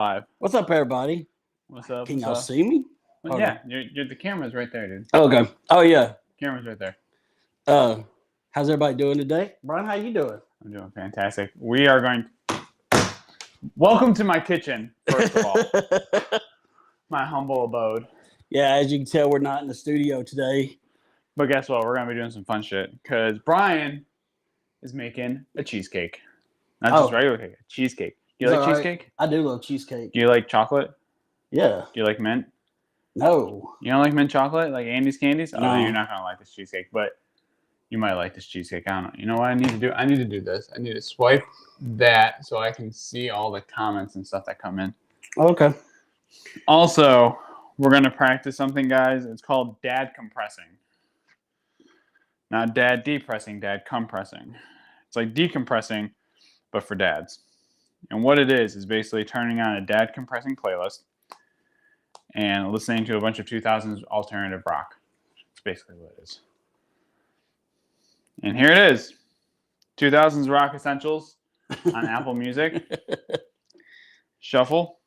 Live. What's up, everybody? What's up? Can What's y'all up? see me? Well, yeah, you're the camera's right there, dude. Okay. Oh yeah. Camera's right there. How's everybody doing today? Brian, how you doing? I'm doing fantastic. We are going. Welcome to my kitchen. First of all, my humble abode. Yeah, as you can tell, we're not in the studio today. But guess what? We're gonna be doing some fun shit because Brian is making a cheesecake. Not just regular cake, a cheesecake. Do you like cheesecake? I do love cheesecake. Do you like chocolate? Yeah. Do you like mint? No. You don't like mint chocolate, like Andy's Candies? No. Oh, you're not gonna like this cheesecake, but you might like this cheesecake. I don't know. You know what I need to do? I need to do this. I need to swipe that so I can see all the comments and stuff that come in. Okay. Also, we're gonna practice something, guys. It's called dad compressing. Not dad depressing, dad compressing. It's like decompressing, but for dads. And what it is basically turning on a dad compressing playlist and listening to a bunch of 2000s alternative rock. That's basically what it is. And here it is. 2000s Rock Essentials on Apple Music. Shuffle.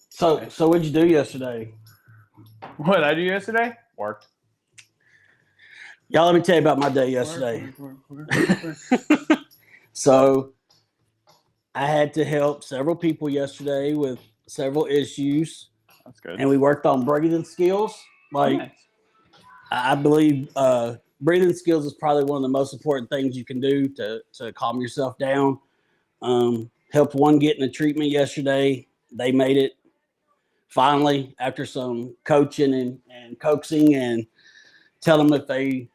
So what'd you do yesterday? What did I do yesterday? Worked. Y'all, let me tell you about my day yesterday. Work. So I had to help several people yesterday with several issues. That's good. And we worked on breathing skills. Nice. I believe breathing skills is probably one of the most important things you can do to calm yourself down. Helped one get in a treatment yesterday. They made it finally after some coaching and coaxing and tell them if they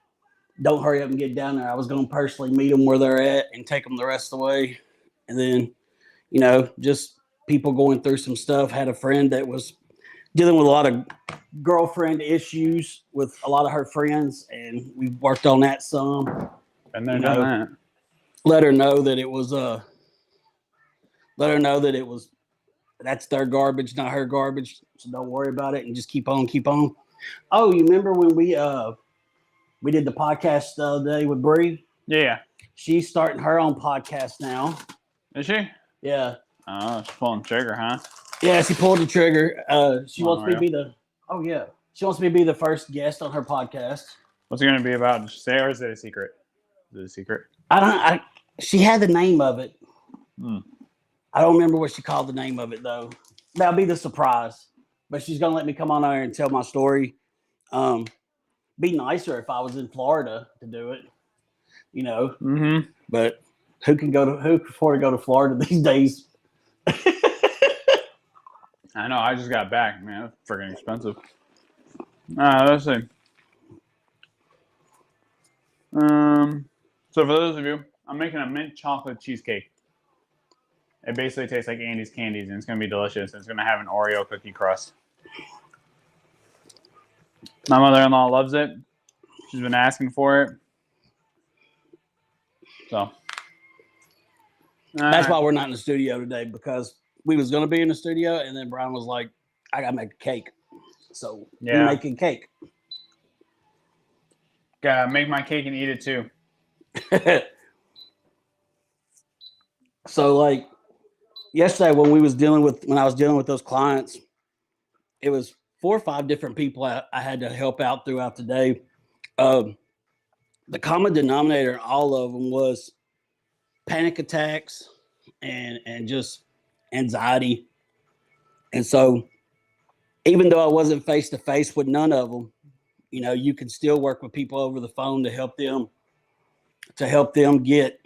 don't hurry up and get down there, I was going to personally meet them where they're at and take them the rest of the way. And then, just people going through some stuff. Had a friend that was dealing with a lot of girlfriend issues with a lot of her friends, and we worked on that some. And they're done that. Let her know that it was that's their garbage, not her garbage. So don't worry about it and just keep on. Oh, you remember when we did the podcast the other day with Bree? Yeah. She's starting her own podcast now. Is she? Yeah. Oh, she's pulling the trigger, huh? Yeah, she pulled the trigger. She wants me to be she wants me to be the first guest on her podcast. What's it going to be about? Did she say, or is it a secret? Is it a secret? She had the name of it. Hmm. I don't remember what she called the name of it, though. That'll be the surprise. But she's going to let me come on there and tell my story. Be nicer if I was in Florida to do it, Mm-hmm. But who can afford to go to Florida these days? I know. I just got back, man. It's freaking expensive. Let's see. So for those of you, I'm making a mint chocolate cheesecake. It basically tastes like Andy's Candies, and it's going to be delicious. It's going to have an Oreo cookie crust. My mother-in-law loves it. She's been asking for it. So. That's why we're not in the studio today, because we was going to be in the studio, and then Brian was like, I got to make a cake. So we're making cake. Gotta make my cake and eat it too. So yesterday when I was dealing with those clients, it was 4 or 5 different people I had to help out throughout the day. The common denominator in all of them was panic attacks and just anxiety. And so even though I wasn't face to face with none of them, you can still work with people over the phone to help them get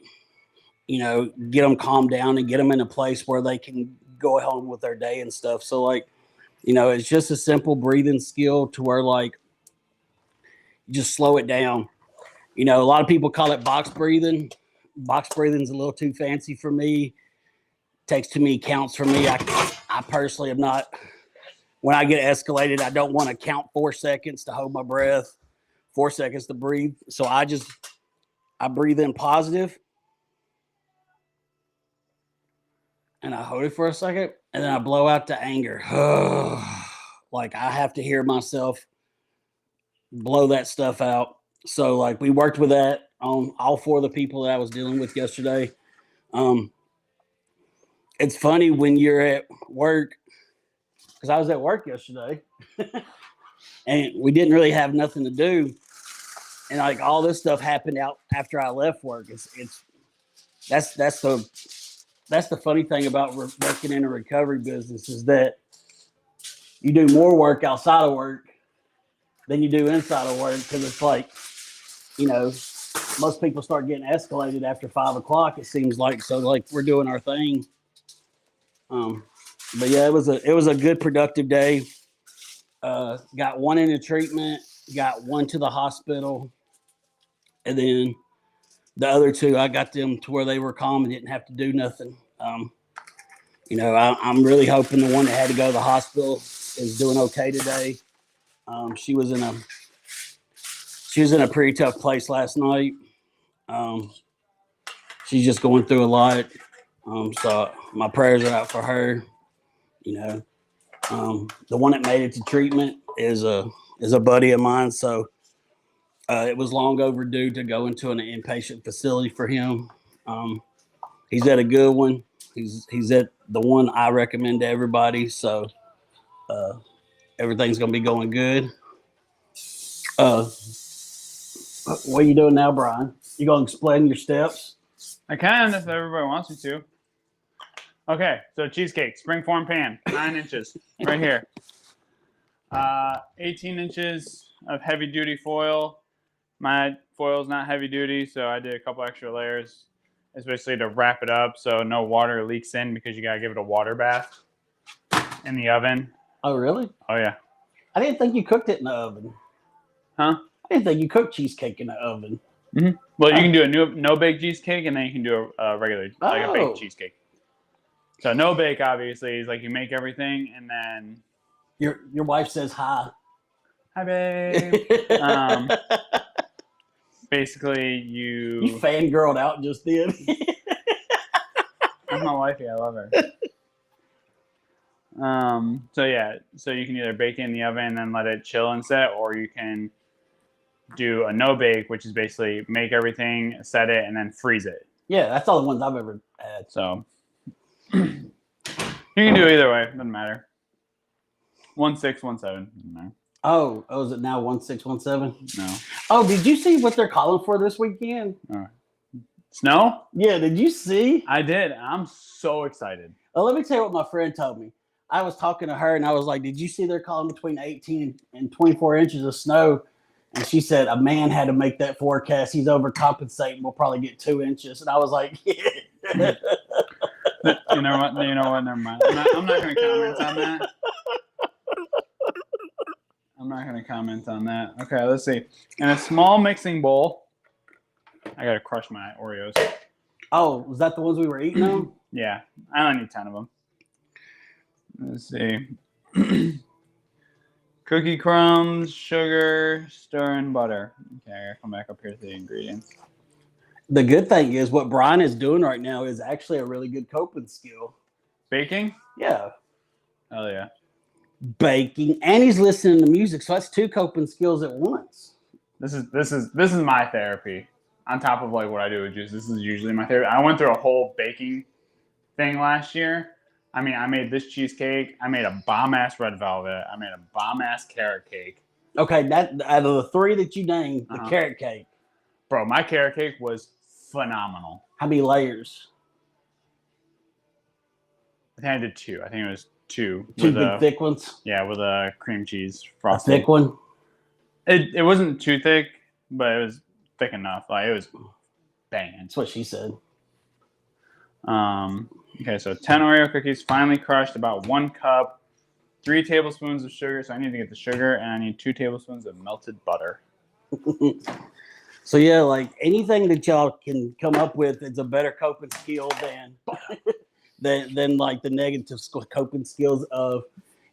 them calmed down and get them in a place where they can go home with their day and stuff. So it's just a simple breathing skill to where you just slow it down. A lot of people call it box breathing. Box breathing is a little too fancy for me. Takes too many counts for me. I personally am not. When I get escalated, I don't want to count 4 seconds to hold my breath, 4 seconds to breathe. So I breathe in positive, and I hold it for a second, and then I blow out to anger. I have to hear myself blow that stuff out. So we worked with that on all 4 of the people that I was dealing with yesterday. it's funny when you're at work, because I was at work yesterday and we didn't really have nothing to do. And like all this stuff happened out after I left work. That's the funny thing about working in a recovery business is that you do more work outside of work than you do inside of work, because it's like, most people start getting escalated after 5 o'clock, it seems like. So like we're doing our thing. But yeah, it was a good productive day. Got one into treatment, got one to the hospital, and then the other two, I got them to where they were calm and didn't have to do nothing. I'm really hoping the one that had to go to the hospital is doing okay today. She was in a pretty tough place last night. She's just going through a lot. So my prayers are out for her. The one that made it to treatment is a buddy of mine. So it was long overdue to go into an inpatient facility for him. He's at a good one. He's at the one I recommend to everybody. So everything's gonna be going good. What are you doing now, Brian? You gonna explain your steps? I can if everybody wants me to. Okay, so cheesecake, springform pan, 9 inches, right here. 18 inches of heavy duty foil. My foil is not heavy duty, so I did a couple extra layers. It's basically to wrap it up so no water leaks in, because you gotta give it a water bath in the oven. Oh, really? Oh yeah. I didn't think you cooked it in the oven. Huh? I didn't think you cooked cheesecake in the oven. Mm-hmm. Well, you can do a no bake cheesecake, and then you can do a regular, like a baked cheesecake. So no bake, obviously, is like you make everything, and then your wife says hi. Hi, babe. Basically, you fangirled out just then. That's my wifey. I love her. So you can either bake it in the oven and then let it chill and set, or you can do a no bake, which is basically make everything, set it, and then freeze it. Yeah, that's all the ones I've ever had. So you can do either way. Doesn't matter. 1617. Doesn't matter. Oh, is it now 1617? No. Oh, did you see what they're calling for this weekend? Snow? Yeah, did you see? I did. I'm so excited. Well, let me tell you what my friend told me. I was talking to her and I was like, did you see they're calling between 18 and 24 inches of snow? And she said, a man had to make that forecast. He's overcompensating. We'll probably get 2 inches. And I was like, yeah. You know what? Never mind. I'm not going to comment on that. I'm not going to comment on that. Okay, let's see. In a small mixing bowl, I got to crush my Oreos. Oh, was that the ones we were eating on? Yeah, I only need 10 of them. Let's see. Cookie crumbs, sugar, stir, and butter. Okay, I got to come back up here to the ingredients. The good thing is what Brian is doing right now is actually a really good coping skill. Baking? Yeah. Oh, yeah. Baking, and he's listening to music, so that's 2 coping skills at once. This is my therapy. On top of like what I do with juice, this is usually my therapy. I went through a whole baking thing last year. I mean, I made this cheesecake. I made a bomb ass red velvet. I made a bomb ass carrot cake. Okay, that out of the 3 that you named, the carrot cake. Bro, my carrot cake was phenomenal. How many layers? I think I did 2. I think it was 2. 2 big thick ones? Yeah, with a cream cheese frosting. A thick one? It wasn't too thick, but it was thick enough. Like, it was banging. That's what she said. Okay, so 10 Oreo cookies, finely crushed, about 1 cup, 3 tablespoons of sugar. So I need to get the sugar, and I need 2 tablespoons of melted butter. So yeah, like anything that y'all can come up with, it's a better coping skill than like the negative coping skills of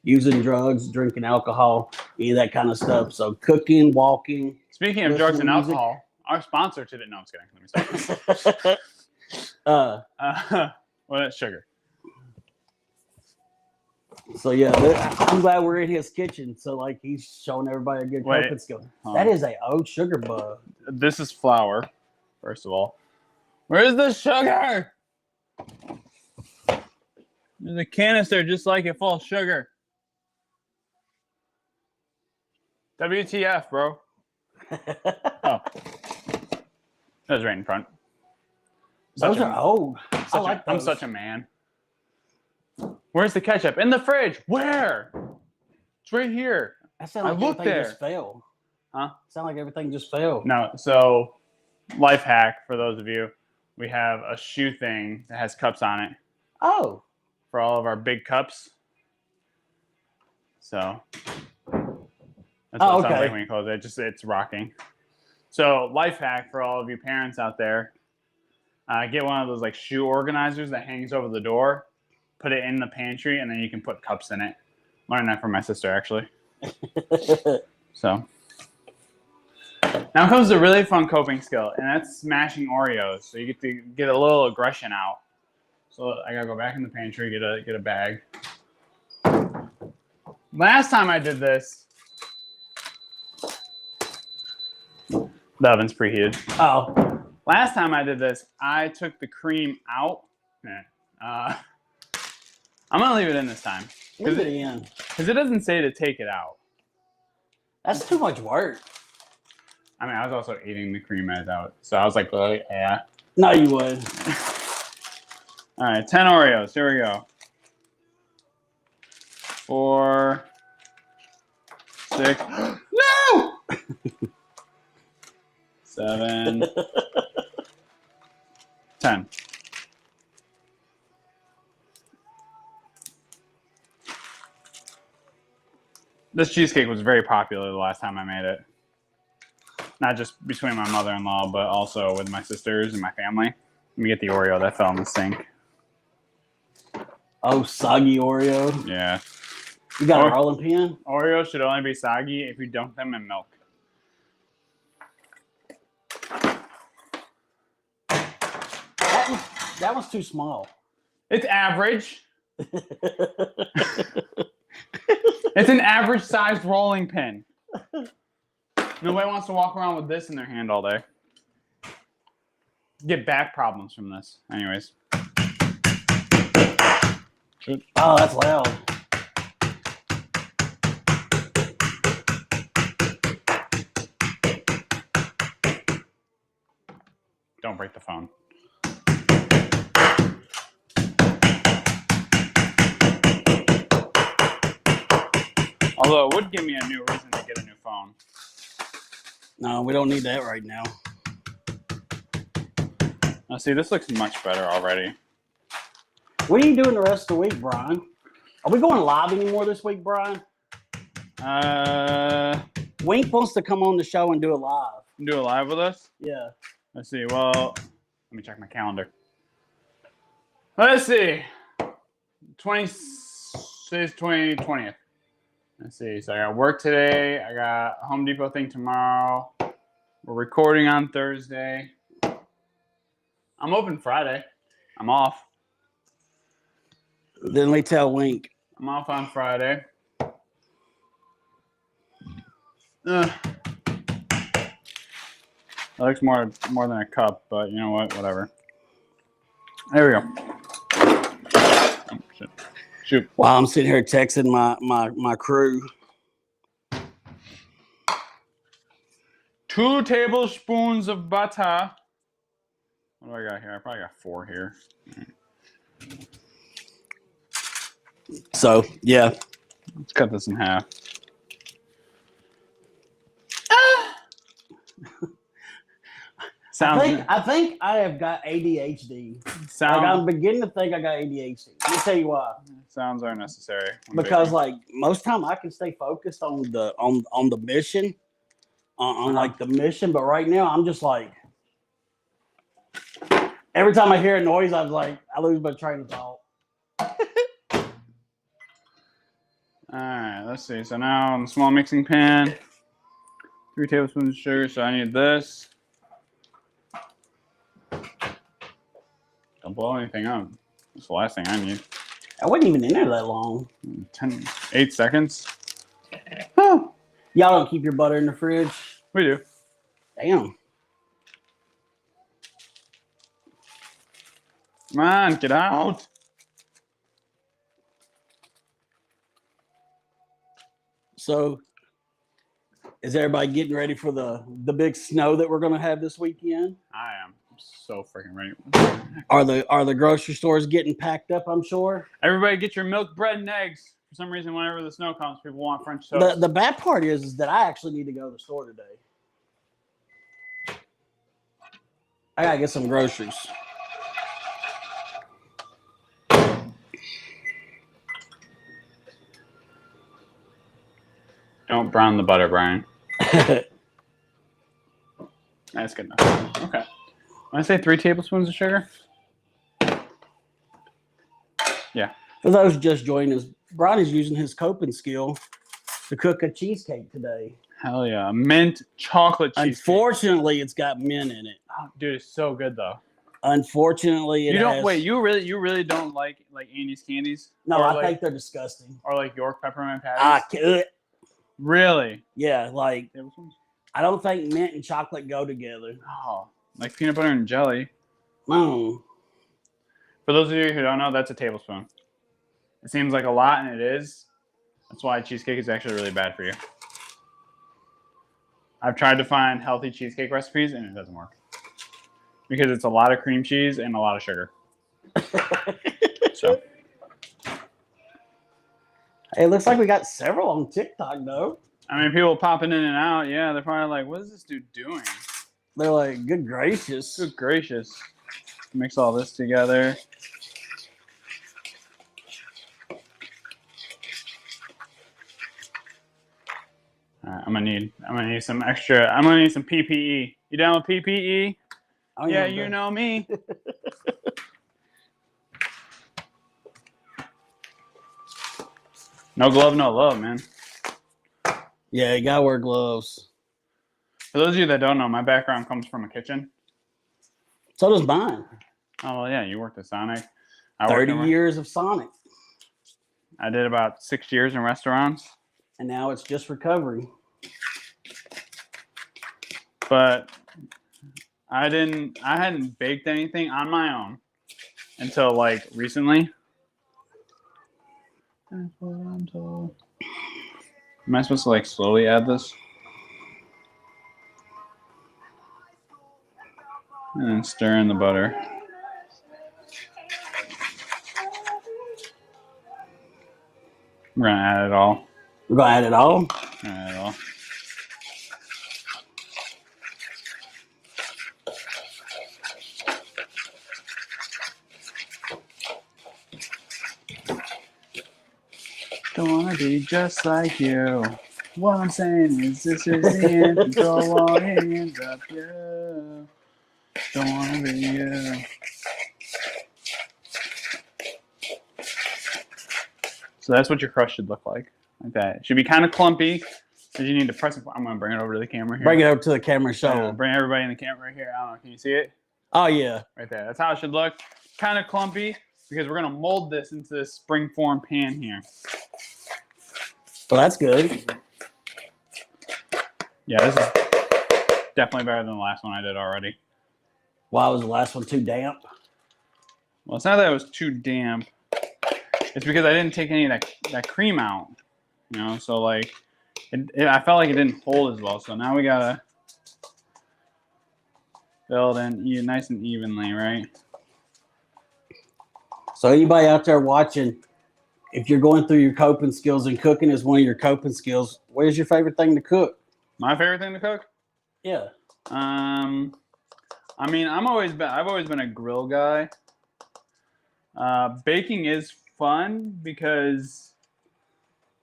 using drugs, drinking alcohol, any of that kind of stuff. So cooking, walking. Speaking of drugs and alcohol, our sponsor today. No, I'm just kidding. Let me stop. Well, that's sugar. So yeah, I'm glad we're in his kitchen. So like he's showing everybody a good coping skill. That is a old sugar bug. This is flour, first of all. Where's the sugar? There's a canister just like it, full of sugar. WTF, bro? Oh, that was right in front. Those are old. I like I'm those. such a man. Where's the ketchup? In the fridge. Where? It's right here. That sounds like I looked everything there. just fell. Huh? Sound like everything just fell. No. So, life hack for those of you: we have a shoe thing that has cups on it Oh. for all of our big cups. So that's what it sounds like when you close it. It's rocking. So, life hack for all of you parents out there: get one of those like shoe organizers that hangs over the door. Put it in the pantry, and then you can put cups in it. Learned that from my sister, actually. So now comes a really fun coping skill, and that's smashing Oreos. So you get to get a little aggression out. So I gotta go back in the pantry, get a bag. Last time I did this, the oven's preheated. Oh. Last time I did this, I took the cream out. I'm gonna leave it in this time. Leave it in. Because it doesn't say to take it out. That's too much work. I mean, I was also eating the cream as out. So I was like, well, yeah. No, you would. All right, 10 Oreos. Here we go. 4, 6. No! 7, 10. This cheesecake was very popular the last time I made it. Not just between my mother-in-law, but also with my sisters and my family. Let me get the Oreo that fell in the sink. Oh, soggy Oreo. Yeah. You got a rolling pin? Oreos should only be soggy if you dunk them in milk. That was too small. It's average. It's an average sized rolling pin. Nobody wants to walk around with this in their hand all day. Get back problems from this. Anyways. Oh, that's loud. Don't break the phone. Although it would give me a new reason to get a new phone. No, we don't need that right now. Now, see, this looks much better already. What are you doing the rest of the week, Brian? Are we going live anymore this week, Brian? Wink wants to come on the show and do it live. Do it live with us? Yeah. Let's see. Well, let me check my calendar. Let's see. 20th. Let's see. So I got work today. I got a Home Depot thing tomorrow. We're recording on Thursday. I'm open Friday. I'm off. Then we tell Wink. I'm off on Friday. That looks more than a cup, but you know what? Whatever. There we go. Oh, shit. Shoot. While I'm sitting here texting my crew. 2 tablespoons of butter. What do I got here? I probably got 4 here. So, yeah. Let's cut this in half. I think I have got ADHD. I'm beginning to think I got ADHD. Let me tell you why. Sounds are necessary. Because like most time I can stay focused on the mission, like the mission. But right now I'm just like, every time I hear a noise, I lose my train of thought. All right, let's see. So now in the small mixing pan, 3 tablespoons of sugar. So I need this. Don't blow anything up. That's the last thing I need. I wasn't even in there that long. 8 seconds. Oh. Y'all don't keep your butter in the fridge? We do. Damn. Come on, get out. So, is everybody getting ready for the big snow that we're going to have this weekend? I am so freaking ready. Are the grocery stores getting packed up? I'm sure. Everybody get your milk, bread, and eggs. For some reason, whenever the snow comes, people want French toast. The bad part is that I actually need to go to the store today. I gotta get some groceries. Don't brown the butter, Brian. That's good enough. Okay. When I say 3 tablespoons of sugar? Yeah. For those just joining us, Brian is using his coping skill to cook a cheesecake today. Hell yeah. Mint chocolate cheesecake. Unfortunately, it's got mint in it. Oh, dude, it's so good though. Unfortunately, You really don't like Andy's candies? No, Or I like, think they're disgusting. or like York peppermint patties? I could. Really? Yeah, like Tablespoons? I don't think mint and chocolate go together. Oh, like peanut butter and jelly. Mm. For those of you who don't know, that's a tablespoon. It seems like a lot, and it is. That's why cheesecake is actually really bad for you. I've tried to find healthy cheesecake recipes, and it doesn't work. Because it's a lot of cream cheese and a lot of sugar. So. Hey, it looks like we got several on TikTok, though. I mean, people popping in and out. Yeah, they're probably like, what is this dude doing? They're like, good gracious. Good gracious. Mix all this together. All right, I'm gonna need some extra. I'm gonna need some PPE. You down with PPE? Oh, Yeah, you know me. No glove, no love, man. Yeah, you gotta wear gloves. For those of you that don't know, my background comes from a kitchen. So does mine. Oh, well, yeah, you worked at Sonic. 30 years of Sonic. I did about 6 years in restaurants. And now it's just recovery. But I hadn't baked anything on my own until like recently. That's what I'm told. Am I supposed to like slowly add this? And then stir in the butter. We're gonna add it all. We're gonna add it all. Add it all. Don't wanna be just like you. What I'm saying is this is the end. Control all hands up, yeah. Don't wanna be you. So that's what your crust should look like that. It should be kind of clumpy, because you need to press it. I'm gonna bring it over to the camera here. Bring it over to the camera and show Yeah, them. bring everybody in the camera right here. I don't know. Can you see it? Oh, yeah. Right there. That's how it should look. Kind of clumpy, because we're gonna mold this into this spring form pan here. Well, that's good. Yeah, this is definitely better than the last one I did already. Why was the last one too damp? Well, it's not that it was too damp. It's because I didn't take any of that cream out. You know, so like, I felt like it didn't hold as well. So now we gotta build in nice and evenly, right? So anybody out there watching, if you're going through your coping skills and cooking is one of your coping skills, what is your favorite thing to cook? My favorite thing to cook? Yeah. I mean, I've always been a grill guy. Baking is fun because,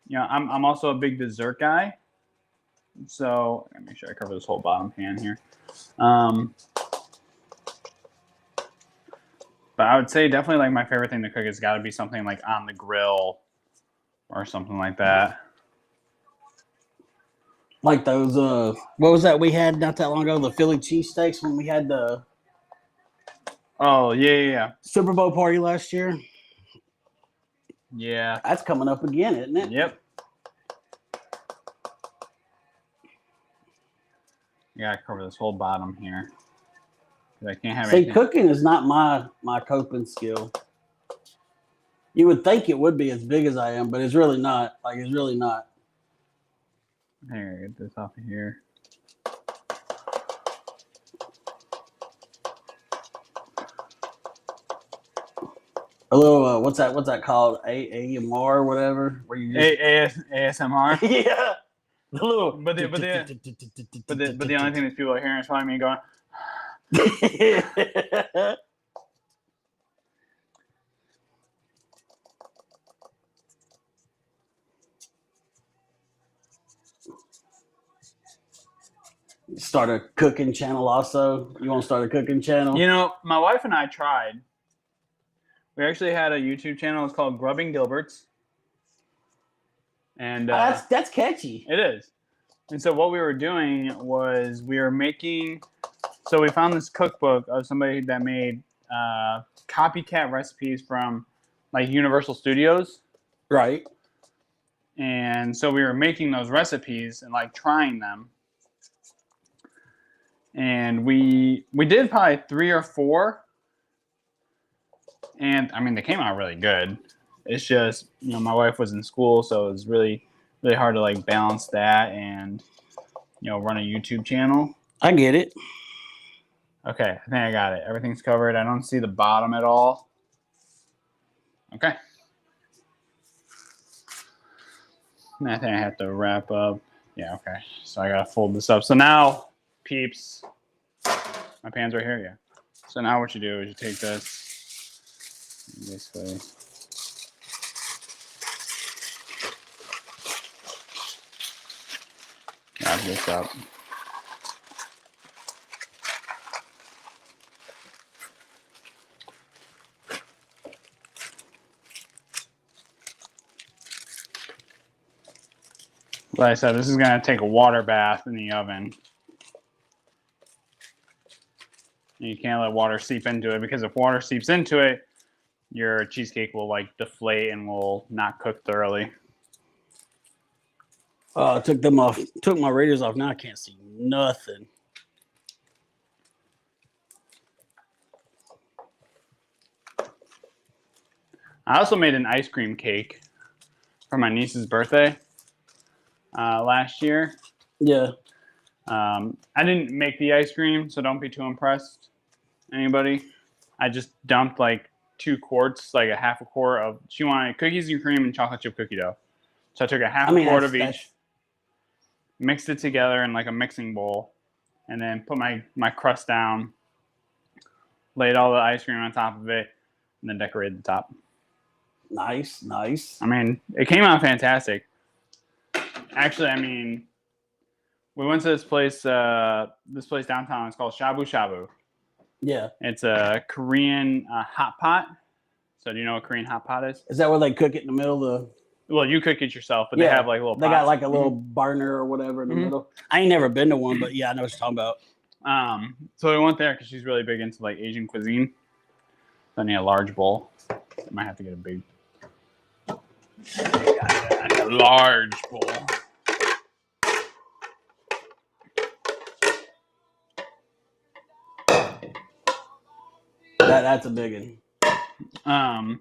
you know, I'm also a big dessert guy. So let me make sure I cover this whole bottom pan here. But I would say definitely like my favorite thing to cook has got to be something like on the grill or something like that. Like those, what was that we had not that long ago? The Philly cheesesteaks when we had the Oh, yeah. Super Bowl party last year. Yeah. That's coming up again, isn't it? Yep. You gotta cover this whole bottom here. I can't have See, anything. cooking is not my coping skill. You would think it would be as big as I am, but it's really not. Like, it's really not. I think I get this off of here. A little what's that called? AMR or whatever? Where you just ASMR. yeah. The little But the only thing that people are hearing is probably me going. Start a cooking channel also. You want to start a cooking channel? You know, my wife and I tried. We actually had a YouTube channel. It's called Grubbing Gilberts. And that's catchy. it is. And so what we were doing was we were making. So we found this cookbook of somebody that made copycat recipes from like Universal Studios. Right. And so we were making those recipes and like trying them. And we did probably 3 or 4. And I mean, they came out really good. It's just, you know, my wife was in school, so it was really, really hard to like balance that and, you know, run a YouTube channel. I get it. Okay, I think I got it. Everything's covered. I don't see the bottom at all. Okay. And I think I have to wrap up. Yeah, okay. So I gotta fold this up. So now, peeps, my pan's right here, yeah. So now what you do is you take this, and basically wrap this up. Like I said, this is going to take a water bath in the oven. And you can't let water seep into it, because if water seeps into it, your cheesecake will like deflate and will not cook thoroughly. I took them off. Took my radios off. Now I can't see nothing. I also made an ice cream cake for my niece's birthday last year. Yeah. I didn't make the ice cream, so don't be too impressed, anybody. I just dumped like 2 quarts, like a half a quart of. She wanted cookies and cream and chocolate chip cookie dough, so I took a half a quart of each, mixed it together in like a mixing bowl, and then put my crust down, laid all the ice cream on top of it, and then decorated the top. Nice, nice. I mean, it came out fantastic. Actually, I mean, we went to this place downtown. It's called Shabu Shabu. Yeah. It's a Korean hot pot. So do you know what Korean hot pot is? Is that where they cook it in the middle of the? Well, you cook it yourself, but Yeah, they have like little. They pots. got like a little burner or whatever in the middle. I ain't never been to one, but yeah, I know what you're talking about. So we went there because she's really big into like Asian cuisine. I need a large bowl. I might have to get a big. I need a large bowl. That's a big one.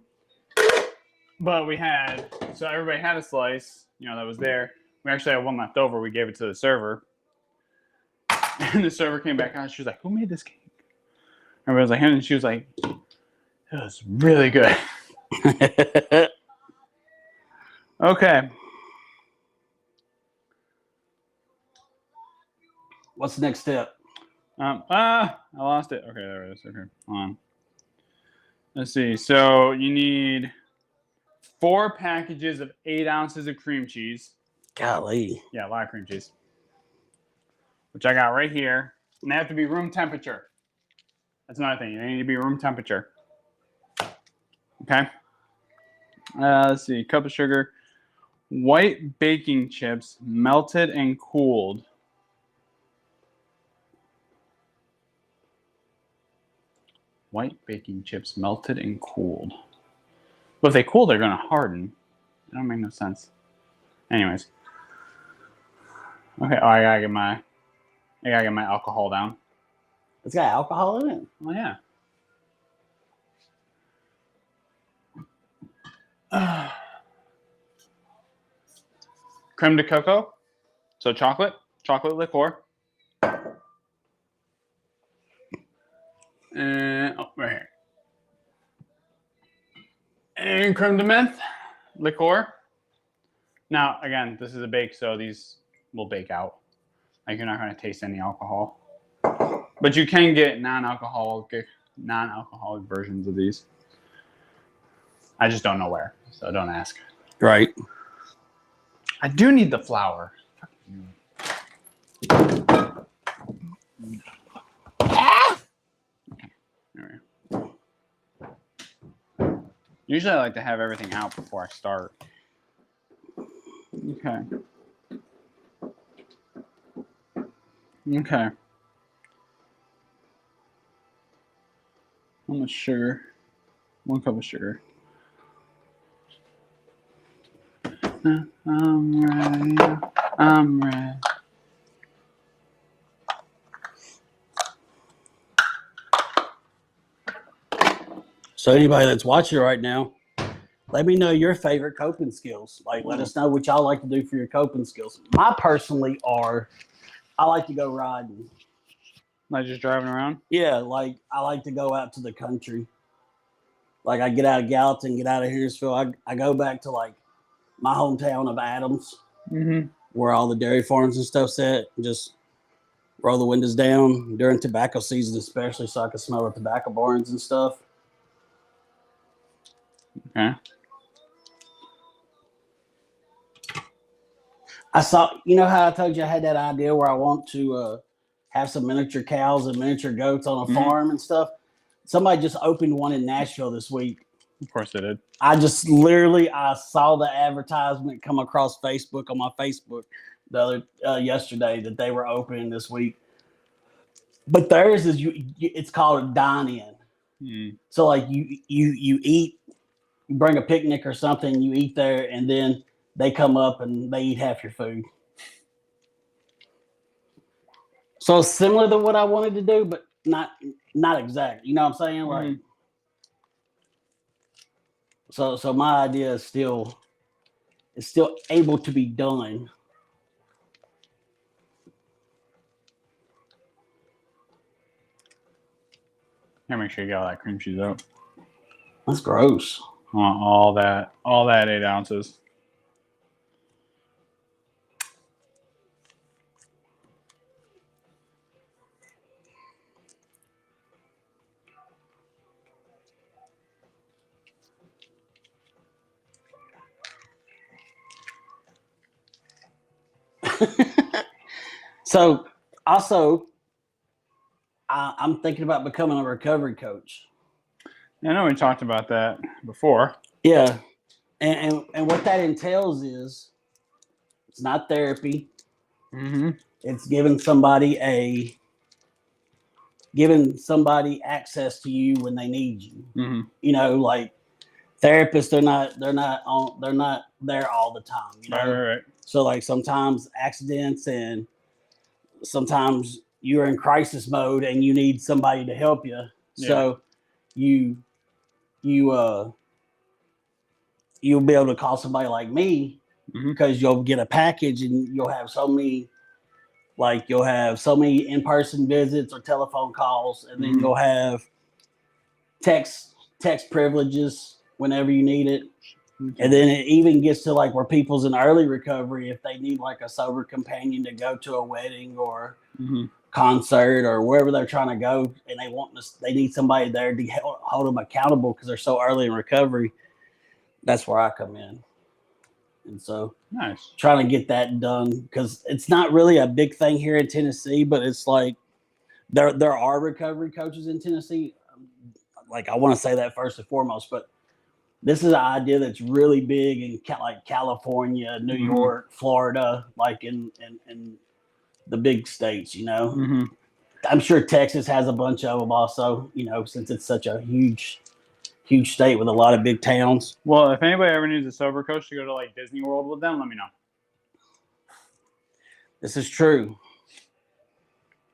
But we had, so everybody had a slice, you know, that was there. We actually had one left over. We gave it to the server. And the server came back out. She was like, "Who made this cake?" Everybody was like, "Him." And she was like, "It was really good." Okay. What's the next step? I lost it. Okay, there it is. Okay, hold on. Let's see. So you need 4 packages of 8 ounces of cream cheese. Golly. Yeah, a lot of cream cheese. Which I got right here. And they have to be room temperature. That's another thing. They need to be room temperature. Okay. Let's see. Cup of sugar. White baking chips, melted and cooled. White baking chips, melted and cooled. But if they cool, they're going to harden. That don't make no sense. Anyways. Okay. Oh, I gotta get my alcohol down. It's got alcohol in it. Oh yeah. Creme de coco. So chocolate liqueur. And right here. And creme de menthe liqueur. Now, again, this is a bake, so these will bake out. Like you're not going to taste any alcohol. But you can get non-alcoholic versions of these. I just don't know where, so don't ask. Right. I do need the flour. Usually I like to have everything out before I start. Okay. Okay. How much sugar? 1 cup of sugar. I'm ready. I'm ready. So anybody that's watching right now, let me know your favorite coping skills. Like, let us know what y'all like to do for your coping skills. My personally are, I like to go riding. Like just driving around? Yeah, like I like to go out to the country. Like I get out of Gallatin, get out of Harrisville. I go back to like my hometown of Adams, where all the dairy farms and stuff's at. And just roll the windows down during tobacco season, especially, so I can smell the tobacco barns and stuff. Okay. I saw, you know how I told you I had that idea where I want to have some miniature cows and miniature goats on a farm and stuff. Somebody just opened one in Nashville this week. Of course they did. I just literally, I saw the advertisement come across Facebook on my Facebook yesterday that they were opening this week. But theirs is it's called a dine-in. So like you eat, you bring a picnic or something, you eat there, and then they come up and they eat half your food. So it's similar to what I wanted to do, but not exact. You know what I'm saying? Like, so my idea is still able to be done. Here, make sure you got all that cream cheese out. That's gross. All that 8 ounces. So also, I'm thinking about becoming a recovery coach. I know we talked about that before. Yeah. And what that entails is it's not therapy. It's giving somebody access to you when they need you. You know, like therapists, they're not there all the time. You know? Right. So like sometimes accidents, and sometimes you're in crisis mode and you need somebody to help you. Yeah. So you'll be able to call somebody like me because you'll get a package and you'll have so many in-person visits or telephone calls, and then you'll have text privileges whenever you need it. And then it even gets to like where people's in early recovery, if they need like a sober companion to go to a wedding or concert or wherever they're trying to go, and they need somebody there to hold them accountable because they're so early in recovery. That's where I come in. And so nice. Trying to get that done, because it's not really a big thing here in Tennessee, but it's like there are recovery coaches in Tennessee. Like, I want to say that first and foremost, but this is an idea that's really big in like California, New York, Florida, like in the big states, you know. I'm sure Texas has a bunch of them also, you know, since it's such a huge state with a lot of big towns. Well, if anybody ever needs a sober coach to go to like Disney World with them, let me know. This is true.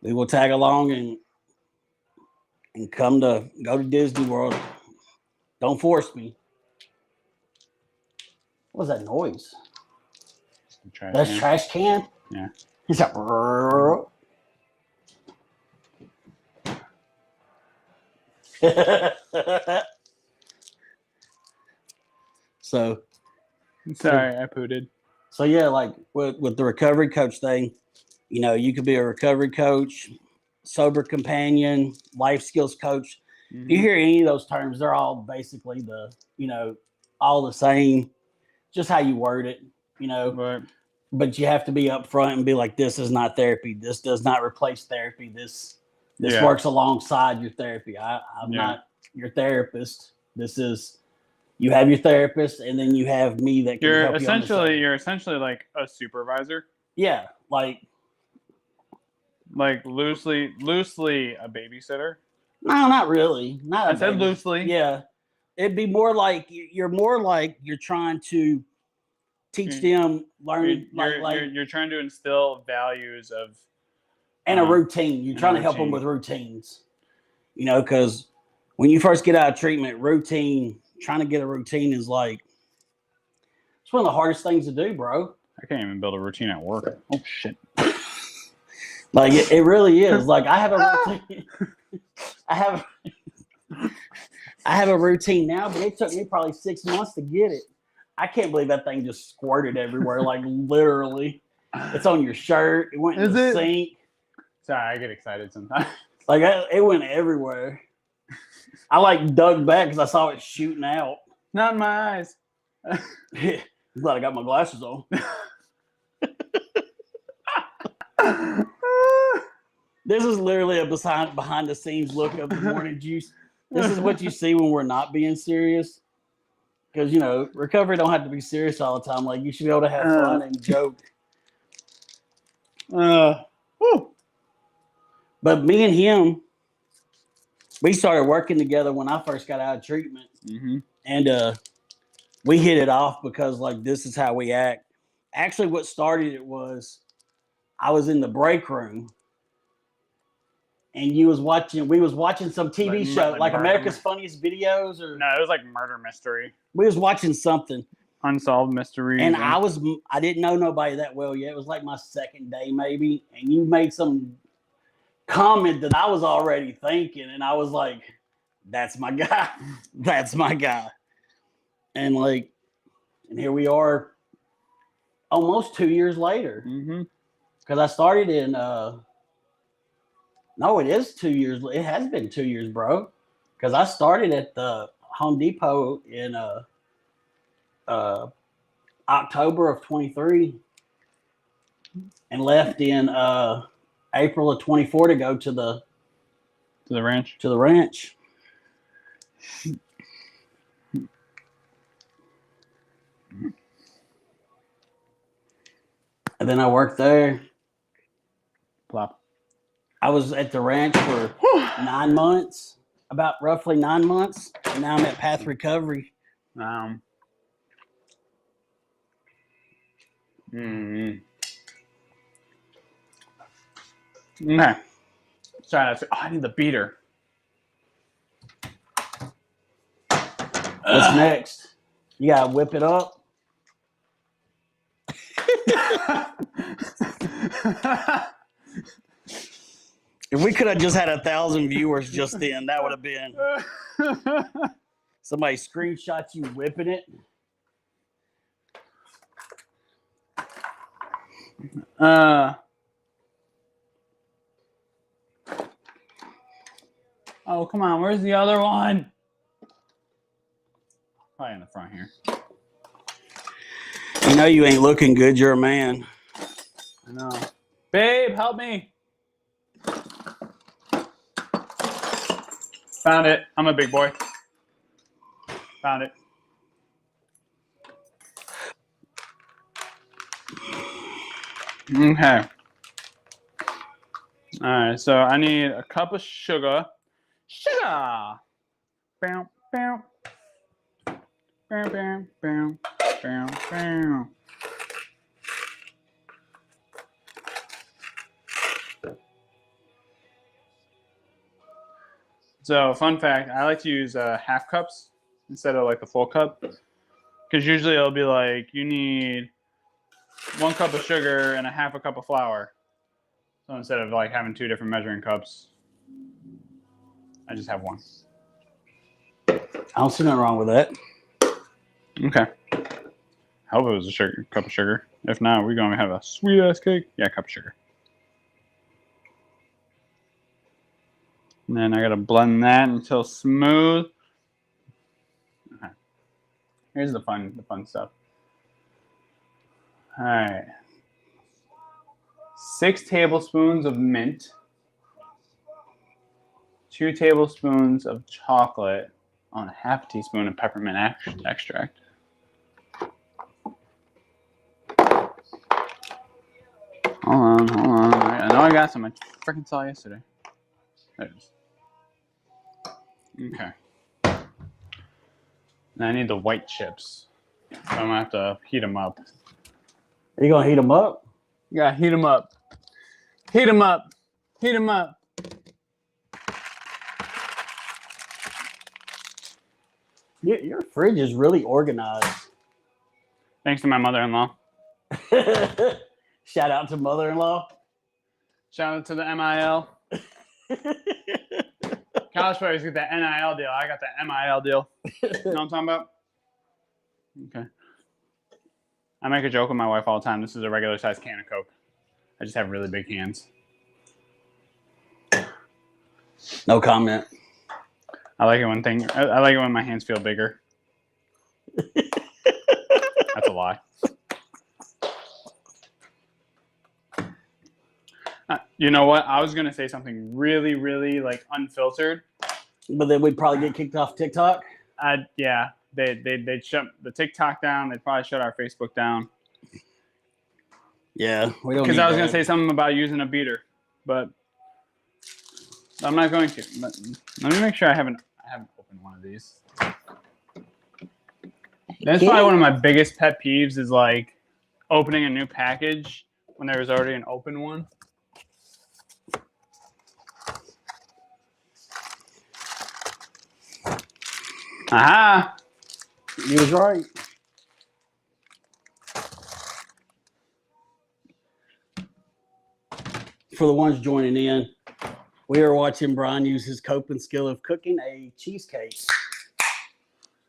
We will tag along and go to Disney World. Don't force me. What was that noise? Trash That's can. trash can. Yeah. He's like, "Brrr." so Sorry, I pooted. so yeah, like with the recovery coach thing, you know, you could be a recovery coach, sober companion, life skills coach. If you Mhm. hear any of those terms, they're all basically all the same, just how you word it, But but you have to be upfront and be like, this is not therapy. This does not replace therapy. This yeah, works alongside your therapy. I'm Yeah. not your therapist. This is you have your therapist, and then you have me that can help you understand. you're essentially like a supervisor, Yeah, like like loosely a babysitter. no, not really. Not I a said baby. loosely. Yeah, it'd be more like you're more like you're trying to teach You're- them learn you're trying to instill values of and a routine. You're and trying to help them routine. with routines. Because when you first get out of treatment, trying to get a routine is like it's one of the hardest things to do, bro. I can't even build a routine at work. Oh shit. Like it really is. Like I have a routine. I have a routine now, but it took me probably 6 months to get it. I can't believe that thing just squirted everywhere, like literally. It's on your shirt. It went in the sink. Sorry, I get excited sometimes. Like it went everywhere. I like dug back because I saw it shooting out. Not in my eyes. Glad I got my glasses on. This is literally a behind the scenes look of the morning juice. This is what you see when we're not being serious. Because recovery don't have to be serious all the time. Like you should be able to have fun and joke. But me and him, we started working together when I first got out of treatment. Mm-hmm. And we hit it off because like this is how we act. Actually, what started it was I was in the break room and we was watching some TV show, like America's Funniest Videos, or no, it was like murder mystery, we was watching something. Unsolved Mysteries. And I didn't know nobody that well yet. It was like my second day maybe. And you made some comment that I was already thinking. And I was like, that's my guy. That's my guy. And here we are almost 2 years later. Mm-hmm. Because I started in, no, it is 2 years. It has been 2 years, bro. Because I started at the Home Depot in October of 23 and left in April of 24 to go to the ranch. To the ranch. And then I worked there. Plop. I was at the ranch for 9 months, about roughly 9 months. And now I'm at Path Recovery. Mm-hmm. Okay. Sorry, I need the beater. What's next? You gotta whip it up. If we could have just had 1,000 viewers just then, that would have been somebody screenshot you whipping it. Oh, come on. Where's the other one? Probably in the front here. You know you ain't looking good. You're a man. I know. Babe, help me. Found it. I'm a big boy. Found it. Okay. All right. So I need a cup of sugar. Sugar. Bam, bam. Bam, bam, bam, bam, bam. So, fun fact, I like to use half cups instead of like the full cup. Because usually it'll be like, you need 1 cup of sugar and a half a cup of flour. So instead of like having 2 different measuring cups, I just have 1. I don't see nothing wrong with that. Okay. I hope it was a cup of sugar. If not, we're going to have a sweet ass cake. Yeah, cup of sugar. And then I got to blend that until smooth. Okay. Here's the fun stuff. All right. 6 tablespoons of mint. 2 tablespoons of chocolate on a half teaspoon of peppermint extract. Hold on. I know I got some. I freaking saw yesterday. There it is. Okay. Now I need the white chips. So I'm going to have to heat them up. Are you gonna heat them up? Yeah, heat them up. Heat them up. Heat them up. Your fridge is really organized. Thanks to my mother-in-law. Shout out to mother-in-law. Shout out to the MIL. College players get that NIL deal. I got that MIL deal. You know what I'm talking about? Okay. I make a joke with my wife all the time. This is a regular size can of Coke. I just have really big hands. No comment. I like it when my hands feel bigger. That's a lie. You know what? I was gonna say something really, really like unfiltered. But then we'd probably get kicked off TikTok. Yeah. They'd shut the TikTok down. They'd probably shut our Facebook down. Yeah, we don't. Because I was gonna say something about using a beater, but I'm not going to. But let me make sure I haven't opened one of these. That's probably one of my biggest pet peeves is like opening a new package when there was already an open one. Aha! You was right. For the ones joining in, we are watching Brian use his coping skill of cooking a cheesecake.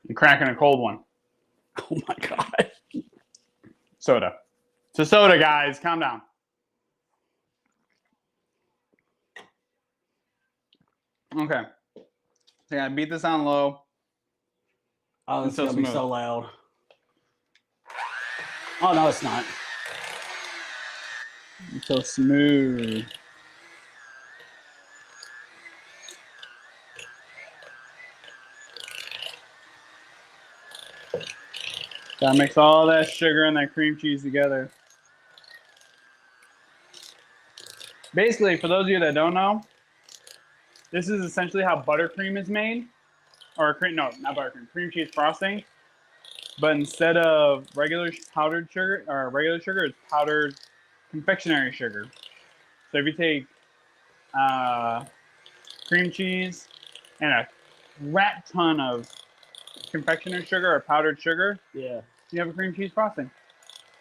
And cracking a cold one. Oh my God. Soda. It's a soda, guys. Calm down. Okay. So I gotta beat this on low. Oh, it's so going to be smooth. so loud. Oh, no, it's not. It's so smooth. Gotta mix all that sugar and that cream cheese together. Basically, for those of you that don't know, this is essentially how buttercream is made. Or not buttercream, cream cheese frosting. But instead of regular powdered sugar or regular sugar, it's powdered confectionery sugar. So if you take cream cheese and a rat ton of confectionery sugar or powdered sugar, Yeah. you have a cream cheese frosting.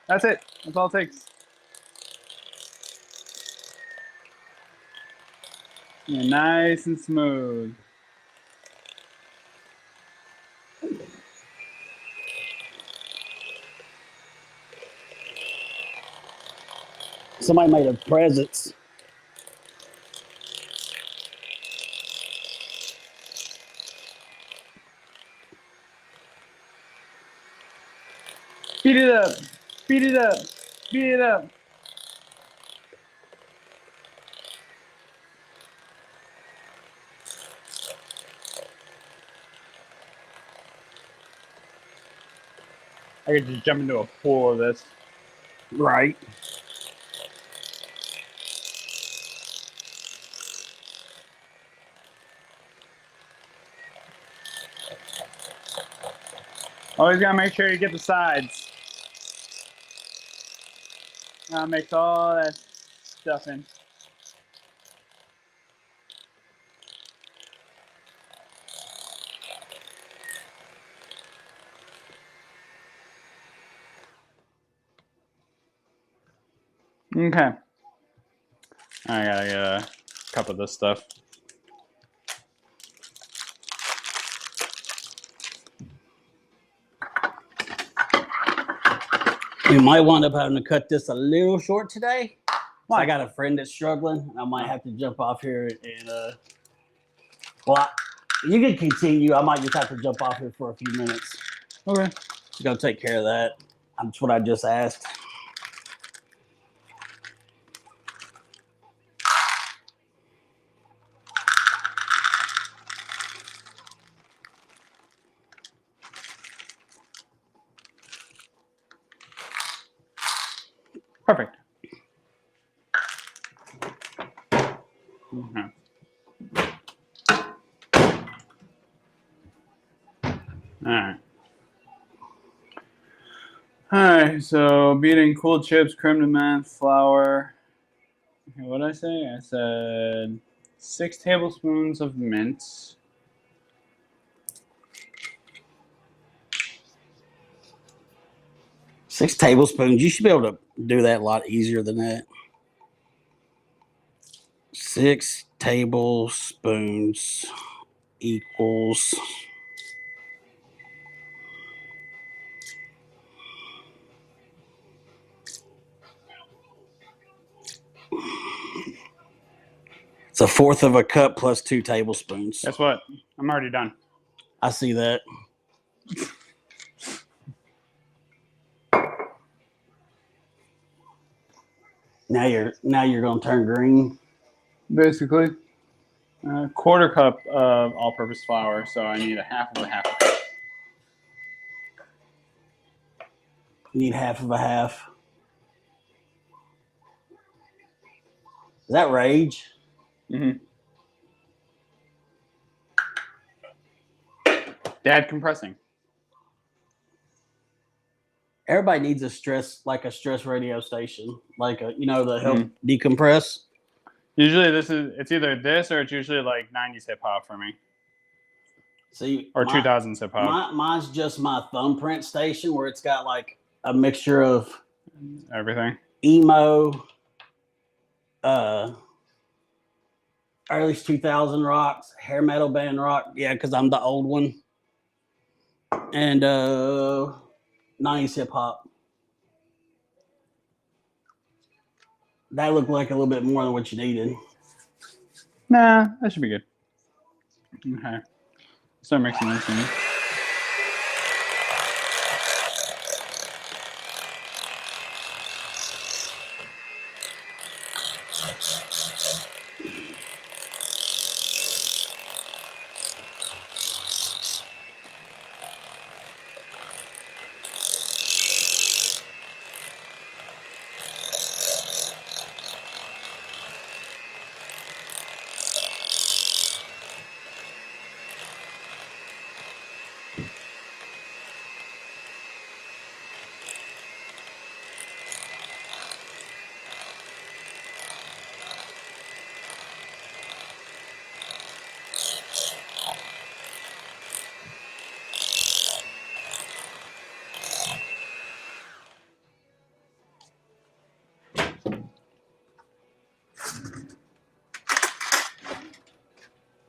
That's it. That's all it takes. Yeah, nice and smooth. Somebody made a presents. Beat it up. Beat it up. Beat it up. I could just jump into a pool of this. Right. Always gotta make sure you get the sides. Gotta mix all that stuff in. Okay. I gotta get a cup of this stuff. We might wind up having to cut this a little short today. Why? I got a friend that's struggling. I might have to jump off here and well, you can continue. I might just have to jump off here for a few minutes. Okay. To go take care of that. That's what I just asked. Perfect. Okay. All right, so beating cool chips, creme de menthe, flour. Okay, what did I say? I said 6 tablespoons of mint. Six tablespoons. You should be able to do that a lot easier than that. 6 tablespoons equals it's a fourth of a cup plus 2 tablespoons. Guess what? I'm already done. I see that. Now you're gonna turn green. Basically, a quarter cup of all-purpose flour, so I need a half of a half a cup. You need half of a half. Is that rage? Mm-hmm. Dad compressing. Everybody needs a stress radio station, like a to help decompress. Usually it's either this or it's usually like 90s hip hop for me. See, or 2000s hip hop. Mine's just my thumbprint station where it's got like a mixture of everything. Emo, early 2000 rocks, hair metal band rock. Yeah, because I'm the old one. And 90s hip hop. That looked like a little bit more than what you needed. Nah, that should be good. Okay. Start mixing this in.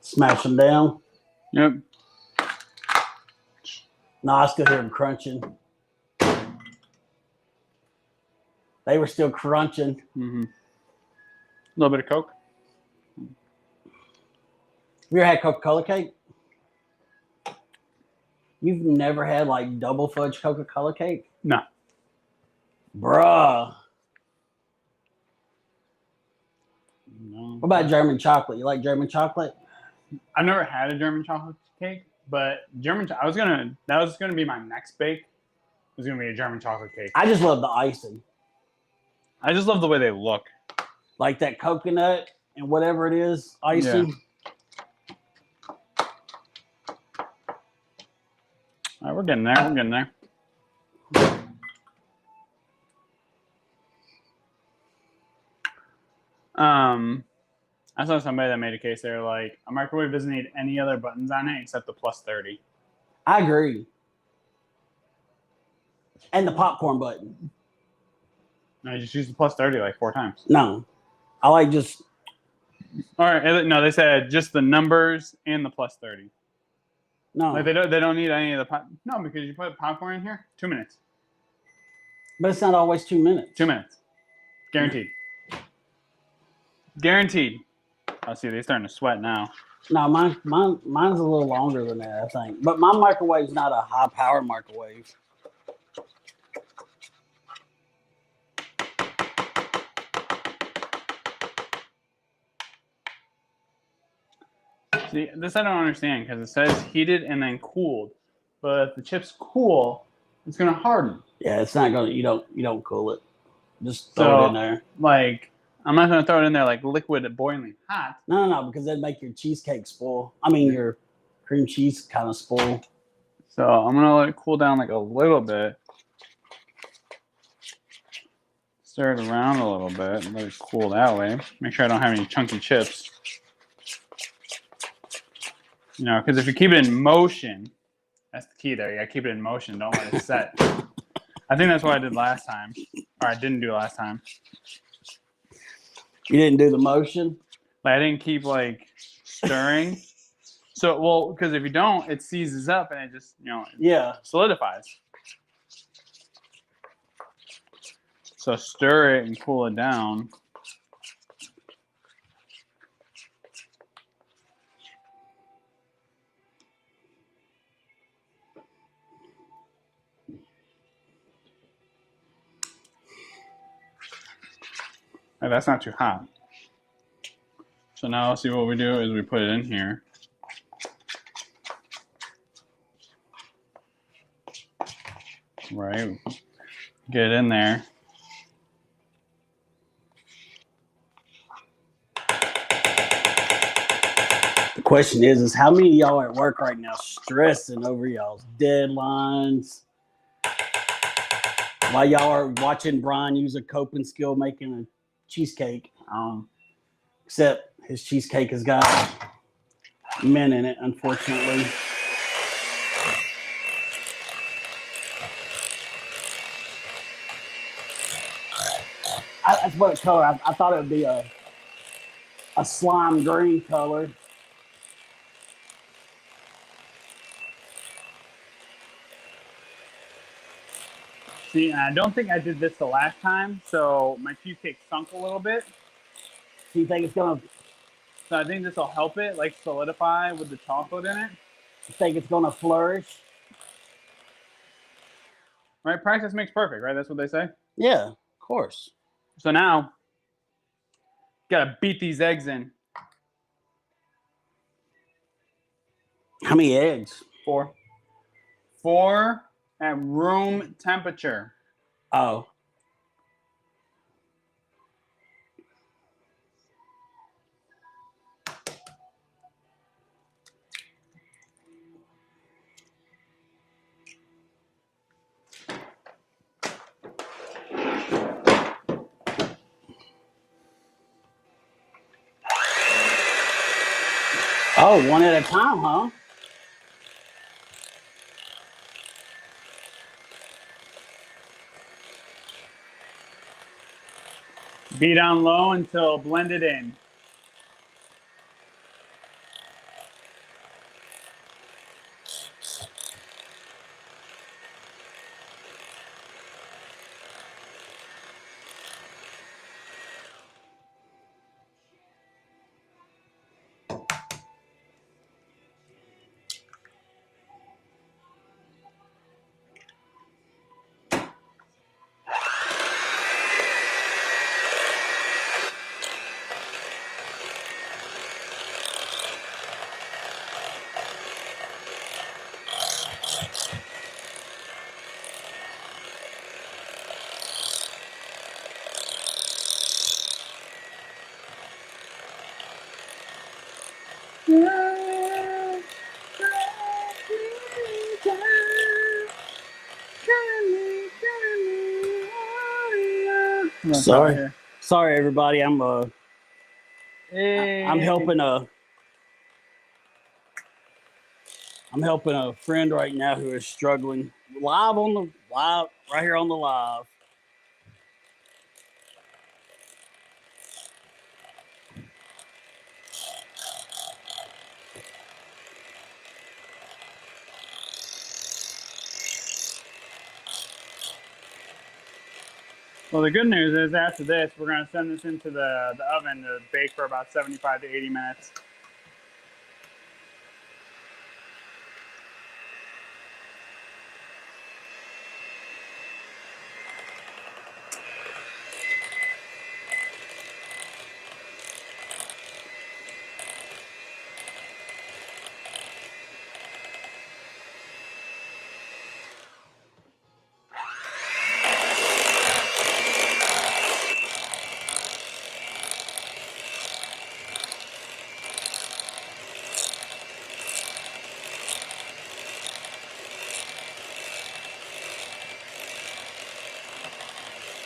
Smash them down. Yep. No, I still hear them crunching. They were still crunching. Mm-hmm. A little bit of Coke. Have you ever had Coca-Cola cake? You've never had like double fudge Coca-Cola cake? No. Bruh. No. What about German chocolate? You like German chocolate? I've never had a German chocolate cake, but that was gonna be my next bake. It was gonna be a German chocolate cake. I just love the icing. I just love the way they look. Like that coconut and whatever it is, icing. Yeah. All right, we're getting there. We're getting there. I saw somebody that made a case. They're like, a microwave doesn't need any other buttons on it except the +30. I agree. And the popcorn button. No, you just use the plus 30 like 4 times. No, I like just All right. No, they said just the numbers and the plus 30. no. Like they don't need any of the no, because you put popcorn in here. 2 minutes. But it's not always 2 minutes. 2 minutes. Guaranteed. Guaranteed. I see they're starting to sweat now. No, mine's a little longer than that, I think. But my microwave's not a high power microwave. See, this I don't understand because it says heated and then cooled. But if the chips cool, it's gonna harden. Yeah, it's not gonna. You don't cool it. Just throw it in there. Like, I'm not gonna throw it in there like liquid boiling hot. No, because that'd make your cheesecake spoil. I mean, your cream cheese kind of spoil. So I'm gonna let it cool down like a little bit. Stir it around a little bit and let it cool that way. Make sure I don't have any chunky chips. You know, because if you keep it in motion, that's the key there. You gotta keep it in motion. Don't let it set. I think that's what I did last time. Or I didn't do last time. You didn't do the motion? Like I didn't keep like stirring. So well, because if you don't, it seizes up and it just, Yeah. solidifies. So stir it and cool it down. Oh, that's not too hot. So now let's see what we do is we put it in here. Right. Get it in there. The question is how many of y'all are at work right now stressing over y'all's deadlines? While y'all are watching Brian use a coping skill making a cheesecake. Except his cheesecake has got men in it, unfortunately. That's what color. I thought it would be a slime green color. See, I don't think I did this the last time, so my cheesecake sunk a little bit. Do you think it's gonna? So I think this will help it, like solidify with the chocolate in it. You think it's gonna flourish? Right? Practice makes perfect, right? That's what they say. Yeah, of course. So now, gotta beat these eggs in. How many eggs? 4. 4 at room temperature. Oh. Oh, one at a time, huh? Be down low until blended in. Sorry, everybody. I'm helping a friend right now who is struggling right here on the live. Well, the good news is after this, we're going to send this into the oven to bake for about 75 to 80 minutes.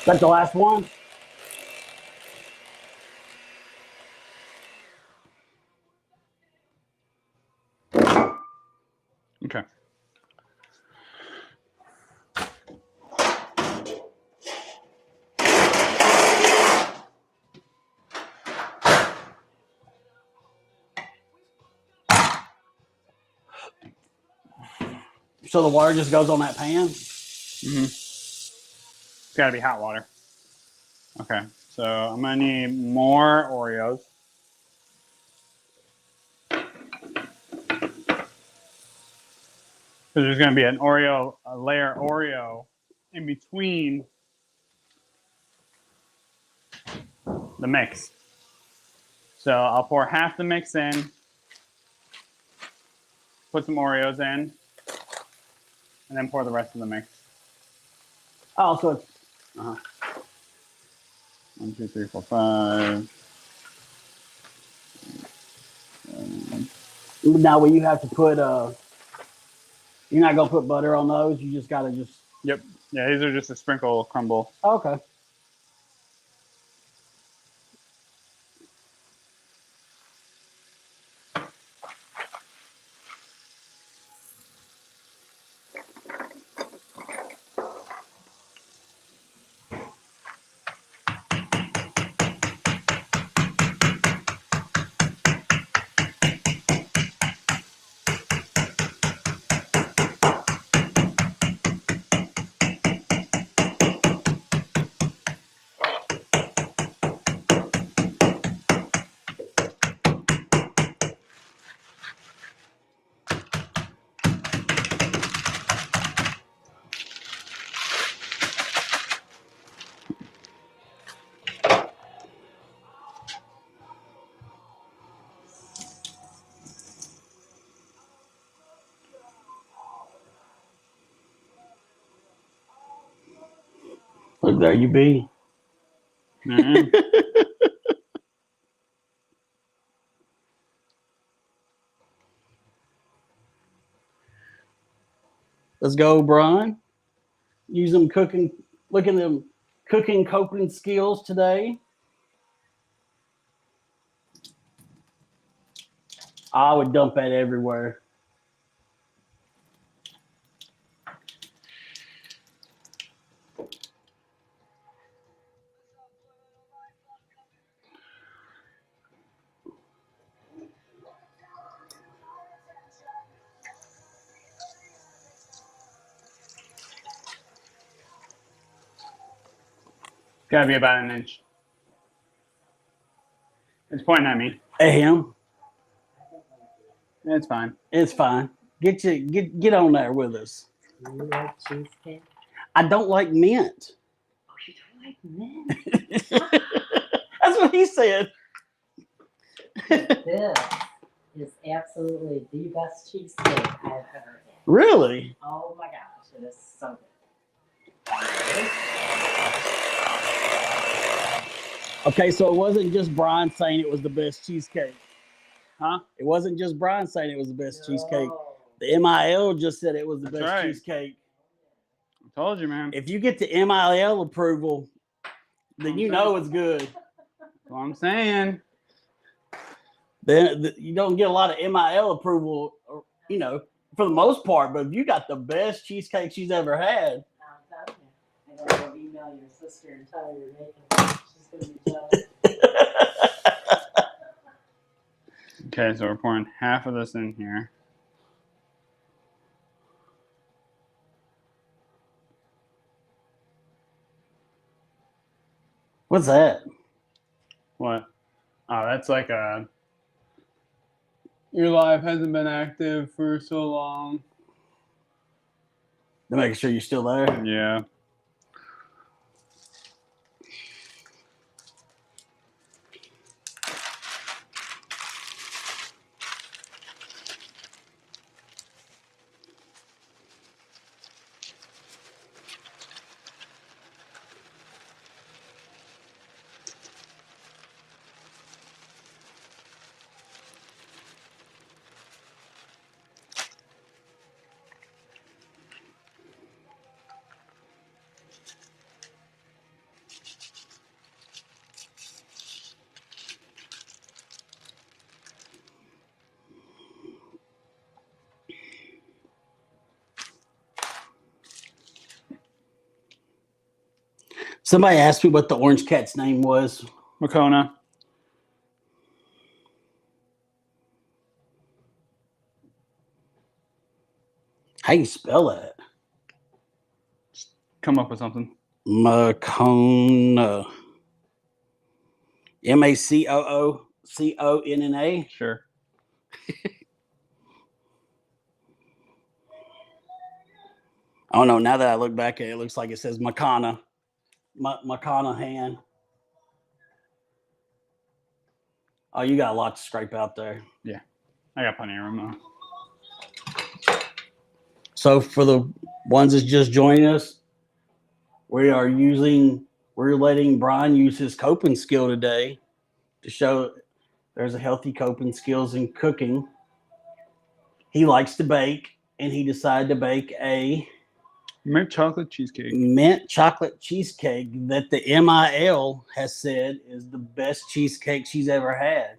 That's the last one. Okay. So the water just goes on that pan. Mm-hmm. It's got to be hot water. Okay. So I'm going to need more Oreos. So there's going to be a layer Oreo in between the mix. So I'll pour half the mix in, put some Oreos in, and then pour the rest of the mix. Oh, so it's 1, 2, 3, 4, 5. now when you have to put you're not gonna put butter on those. You just gotta just. Yep. Yeah, these are just a sprinkle crumble. Okay. Look, there you be. Mm-hmm. Let's go, Brian. Use them cooking. Look at them cooking coping skills today. I would dump that everywhere. Gotta be about 1 inch. It's pointing at me. Hey, him. It's fine. It's fine. Get on there with us. You like cheesecake? I don't like mint. Oh, you don't like mint? That's what he said. This is absolutely the best cheesecake I've ever had. Really? Oh my gosh, it is so good. Okay, so it wasn't just Brian saying it was the best cheesecake. Huh? It wasn't just Brian saying it was the best cheesecake. No. The MIL just said it was the That's best right. cheesecake. I told you, man. If you get the MIL approval, then you know it's good. That's what I'm saying. Then you don't get a lot of MIL approval, you know, for the most part. But if you got the best cheesecake she's ever had, I'm telling you, I gotta go email your sister and tell her you're making it. She's gonna be jealous. Okay, so we're pouring half of this in here. What's that? What? Oh, that's like a. Your life hasn't been active for so long. To making sure you're still there. Yeah. Somebody asked me what the orange cat's name was. Makona. How you spell that? Come up with something. Maconna. Macooconna. Sure. Oh no! Now that I look back at it, it looks like it says Makana. McConaughey. Oh, you got a lot to scrape out there. I got plenty of room though. So for the ones that's just joining us, we're letting Brian use his coping skill today to show there's a healthy coping skills in cooking. He likes to bake, and he decided to bake a Mint chocolate cheesecake. mint chocolate cheesecake that the MIL has said is the best cheesecake she's ever had.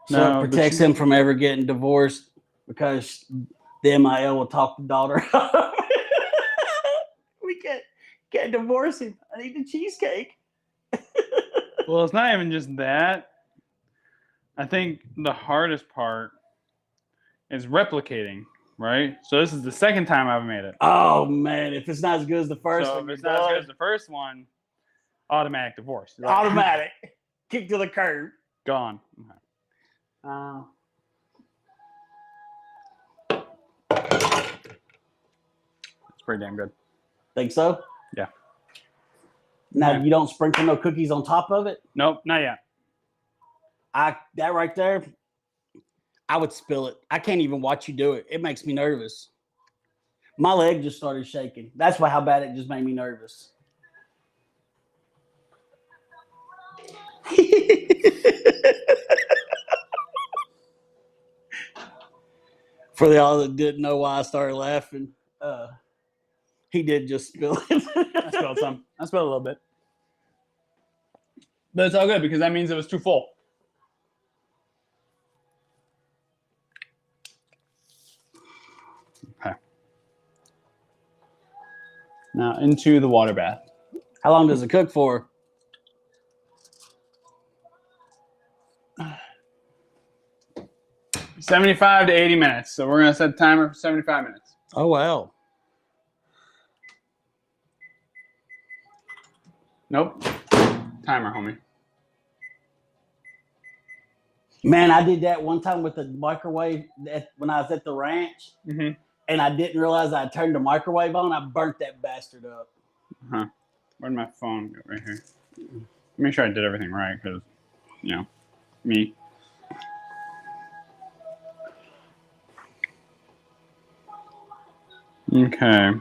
So No, it the protects him from ever getting divorced because the MIL will talk the daughter. We can't divorce him. I need the cheesecake. Well, it's not even just that. I think the hardest part is replicating, right? So this is the second time I've made it. Oh man, if it's not as good as the first So one, if it's you're not as good done. as the first one, automatic divorce. You're like, Automatic. Kick to the curb. Gone. It's pretty damn good. Think so? Yeah. Now Yeah. you don't sprinkle no cookies on top of it? Nope, not yet. That right there, I would spill it. I can't even watch you do it. It makes me nervous. My leg just started shaking. That's why how bad it just made me nervous. For y'all that didn't know why I started laughing, he did just spill it. I spilled some. I spilled a little bit. But it's all good because that means it was too full. Okay. Now into the water bath. How long does it cook for? – 75 to 80 minutes. So we're going to set the timer for 75 minutes. Oh, wow. Nope. Timer, homie. Man, I did that one time with the microwave when I was at the ranch, Mm-hmm. and I didn't realize I turned the microwave on. I burnt that bastard up. Huh. Where'd my phone go? Right here. Make sure I did everything right because, you know, me. Okay.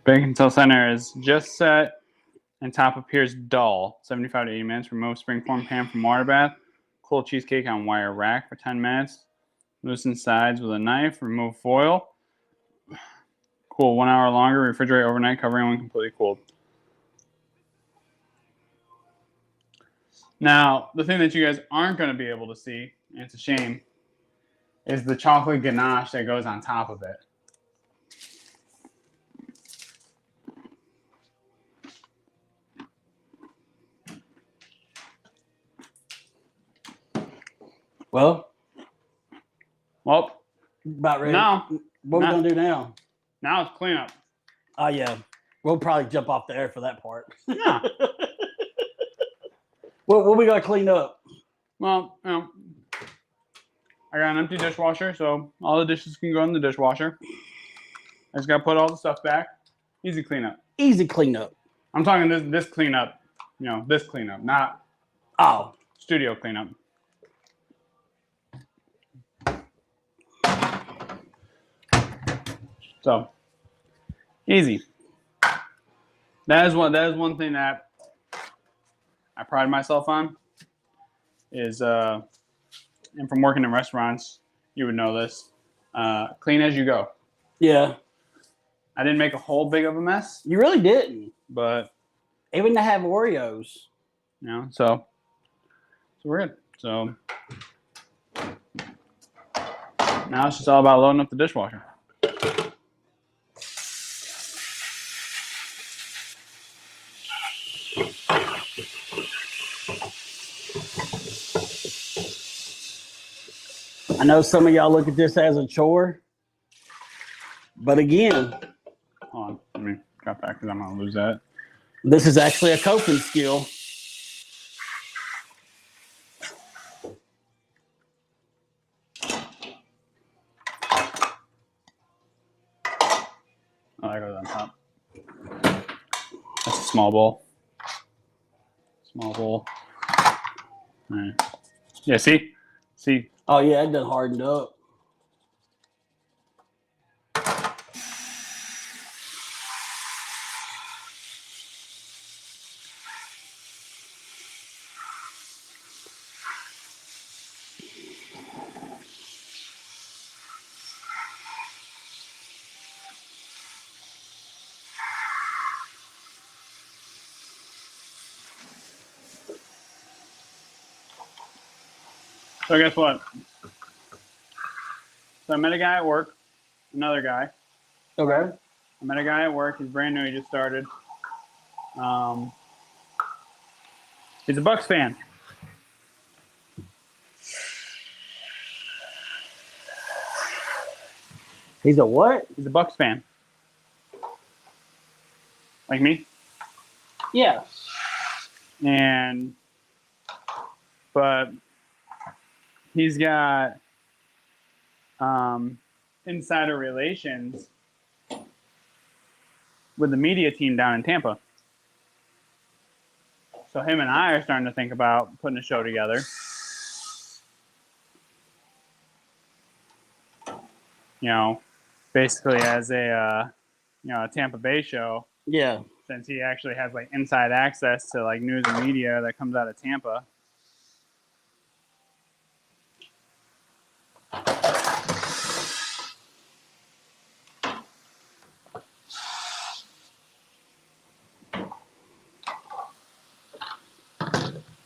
Bake until center is just set and top appears dull. 75 to 80 minutes. Remove springform pan from water bath. Cool cheesecake on wire rack for 10 minutes. Loosen sides with a knife. Remove foil. Cool 1 hour longer. Refrigerate overnight, covering when completely cooled. Now, the thing that you guys aren't going to be able to see, and it's a shame, is the chocolate ganache that goes on top of it. Well, About ready. Now, What we now- gonna do now? now it's cleanup. Oh yeah, we'll probably jump off the air for that part. Yeah. What we gotta clean up? Well, you know, I got an empty dishwasher, so all the dishes can go in the dishwasher. I just gotta put all the stuff back. Easy cleanup. Easy cleanup. I'm talking this cleanup. You know, this cleanup, not Oh, studio cleanup. So easy. That is one thing that I pride myself on is and from working in restaurants, you would know this. Clean as you go. yeah. I didn't make a whole big of a mess, You really didn't. but Even to have Oreos. you know, so we're good. So now it's just all about loading up the dishwasher. I know some of y'all look at this as a chore, but again, Hold on, let me drop back because I'm gonna lose that. this is actually a coping skill. Oh, that goes on top. That's a small bowl. Small bowl. All right. Yeah, see? Oh yeah, it done hardened up. So guess what? So I met a guy at work, another guy. Okay. I met a guy at work. He's brand new. He just started. He's a Bucks fan. He's a what? He's a Bucks fan. Like me. Yeah. But he's got insider relations with the media team down in Tampa. So him and I are starting to think about putting a show together. You know, basically as a a Tampa Bay show, Yeah. since he actually has like inside access to like news and media that comes out of Tampa.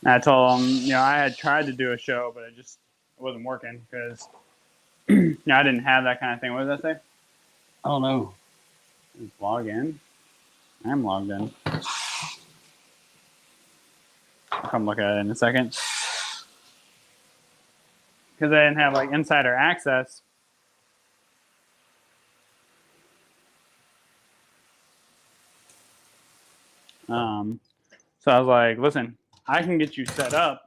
And I told him, I had tried to do a show, but it wasn't working because I didn't have that kind of thing. What does that say? I don't know. Let's log in. I'm logged in. I'll come look at it in a second. Because I didn't have like insider access. So I was like, listen, I can get you set up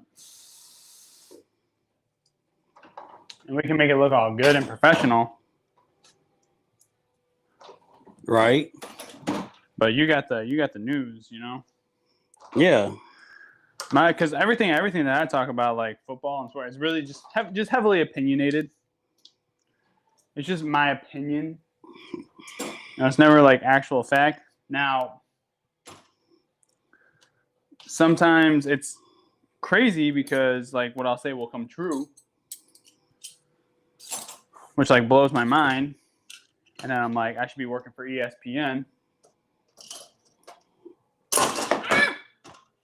and we can make it look all good and professional. Right. But you got the news, Yeah. Because everything that I talk about, like football and sports, is really just heavily opinionated. It's just my opinion. It's never like actual fact. Now, sometimes it's crazy because like what I'll say will come true, which like blows my mind. And then I'm like, I should be working for ESPN.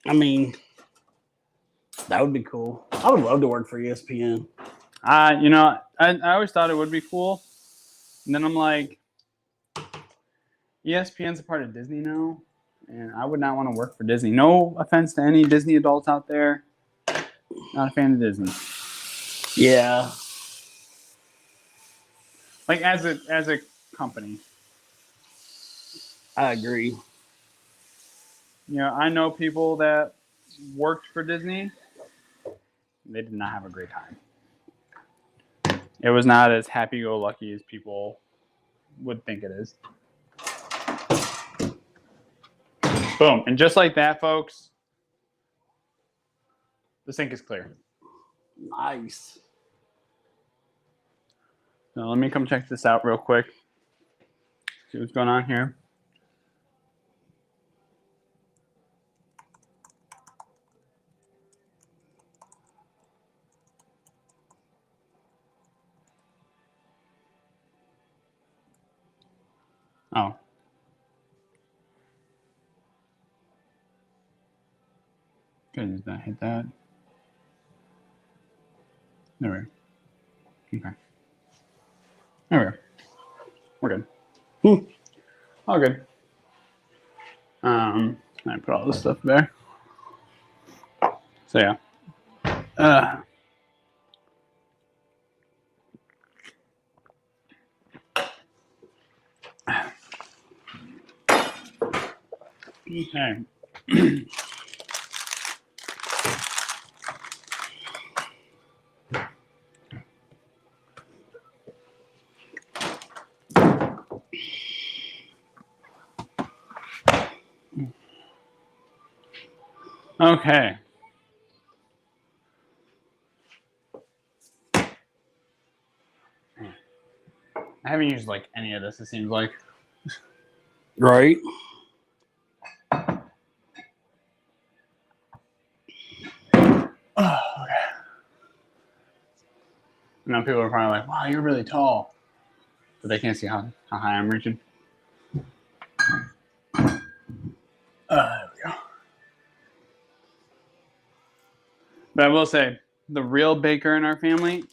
I mean, that would be cool. I would love to work for ESPN. I always thought it would be cool. And then I'm like, ESPN's a part of Disney now. And I would not want to work for Disney. No offense to any Disney adults out there. Not a fan of Disney. Yeah. Like as a company. I agree. You know, I know people that worked for Disney. They did not have a great time. It was not as happy-go-lucky as people would think it is. Boom. And just like that, folks, the sink is clear. Nice. So let me come check this out real quick. See what's going on here. Oh. Good, did I hit that? There we go. Okay. There we go. We're good. All good. I put all this stuff there. So yeah. Okay. Okay. I haven't used like any of this, it seems like. Right. Oh, okay. Now people are probably like, wow, you're really tall. But they can't see how high I'm reaching. There we go. But I will say, the real baker in our family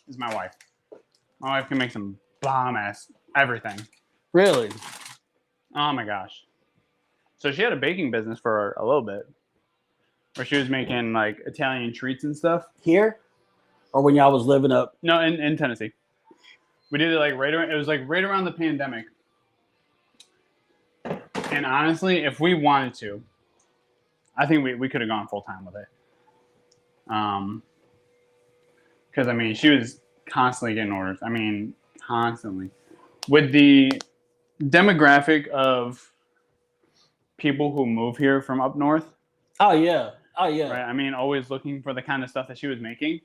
is my wife. My wife can make some bomb-ass everything. Really? Oh my gosh. So she had a baking business for a little bit. Where she was making like Italian treats and stuff. Here? Or when y'all was living up? No, in Tennessee. We did it like it was like right around the pandemic. And honestly, if we wanted to, I think we could have gone full time with it. Because I mean, she was constantly getting orders. I mean, constantly. With the demographic of people who move here from up north. Oh yeah. Oh yeah. Right. I mean, always looking for the kind of stuff that she was making.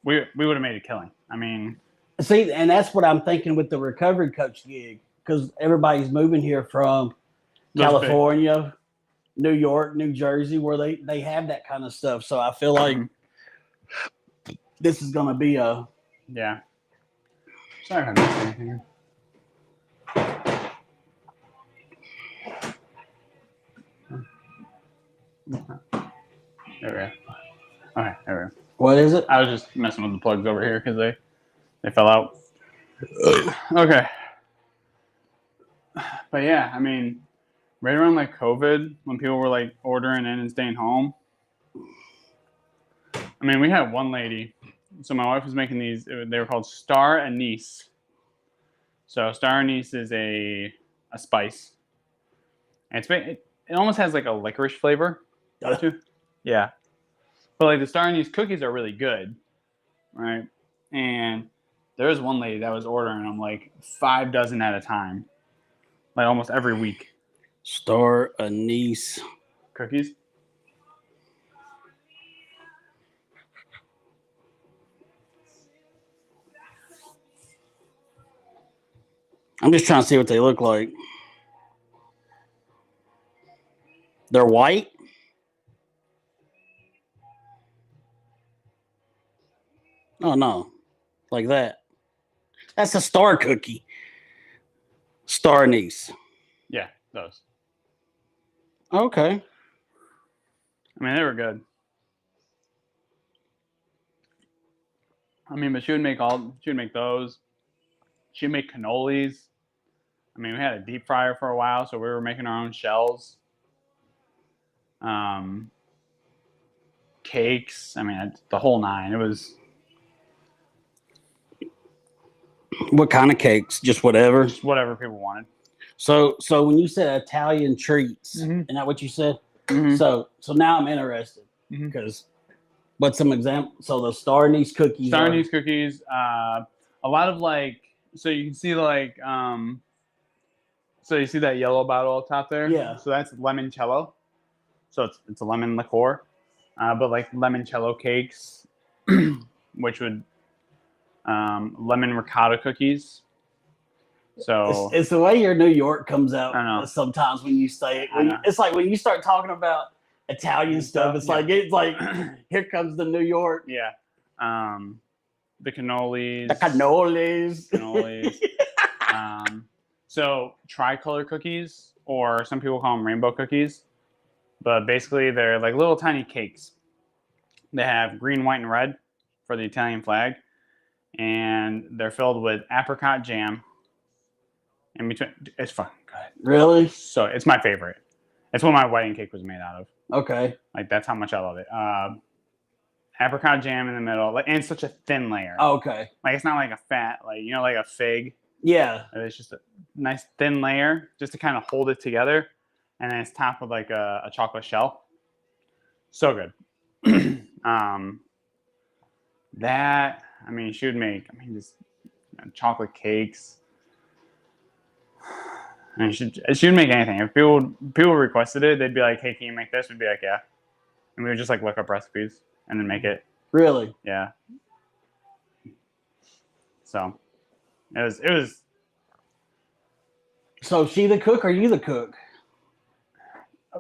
We would have made a killing. I mean, see, and that's what I'm thinking with the recovery coach gig, because everybody's moving here from California, New York, New Jersey, where they have that kind of stuff. So I feel like this is going to be a yeah. Sorry if I missed anything here. There we go. Okay, there we go. What is it? I was just messing with the plugs over here because they fell out. Okay. But yeah, I mean, right around like COVID, when people were like ordering in and staying home. I mean, we had one lady. So my wife was making these. They were called star anise. So star anise is a spice. And it almost has like a licorice flavor. Too. Yeah. But like the star anise cookies are really good, right? And there was one lady that was ordering them like 5 dozen at a time, like almost every week. Star anise Cookies. I'm just trying to see what they look like. They're white? Oh, no. Like that. That's a star cookie. Star anise. Yeah, those. Okay. I mean, they were good. I mean, but she would make those. She'd make cannolis. I mean, we had a deep fryer for a while, so we were making our own shells. Cakes. I mean, the whole nine. It was. What kind of cakes? Just whatever. Just whatever people wanted. So when you said Italian treats, Mhm. isn't that what you said? Mhm. So now I'm interested Mhm. because what's some example? So the star anise cookies. Star are- anise cookies. A lot of like, so you can see like, so you see that yellow bottle up top there? Yeah. So that's limoncello. So it's a lemon liqueur, but like limoncello cakes, which would lemon ricotta cookies. So It's the way your New York comes out I know. sometimes when you say it. I know. It's like when you start talking about Italian stuff. It's Yeah. like here comes the New York. yeah, the cannolis. The cannolis. Cannolis. So tricolor cookies, or some people call them rainbow cookies, but basically they're like little tiny cakes. They have green, white, and red for the Italian flag, and they're filled with apricot jam. In between, it's fucking good. Really? So it's my favorite. It's what my wedding cake was made out of. Okay. Like that's how much I love it. Apricot jam in the middle, like, and such a thin layer. Okay. Like it's not like a fat, like like a fig. Yeah. It's just a nice thin layer just to kind of hold it together, and then it's topped with like a chocolate shell. So good. That, I mean, she would make, just chocolate cakes. I mean, she would make anything. If people requested it, they'd be like, "Hey, can you make this?" We'd be like, "Yeah," and we would just like look up recipes and then make it. Really? Yeah. So it was. So she the cook or you the cook?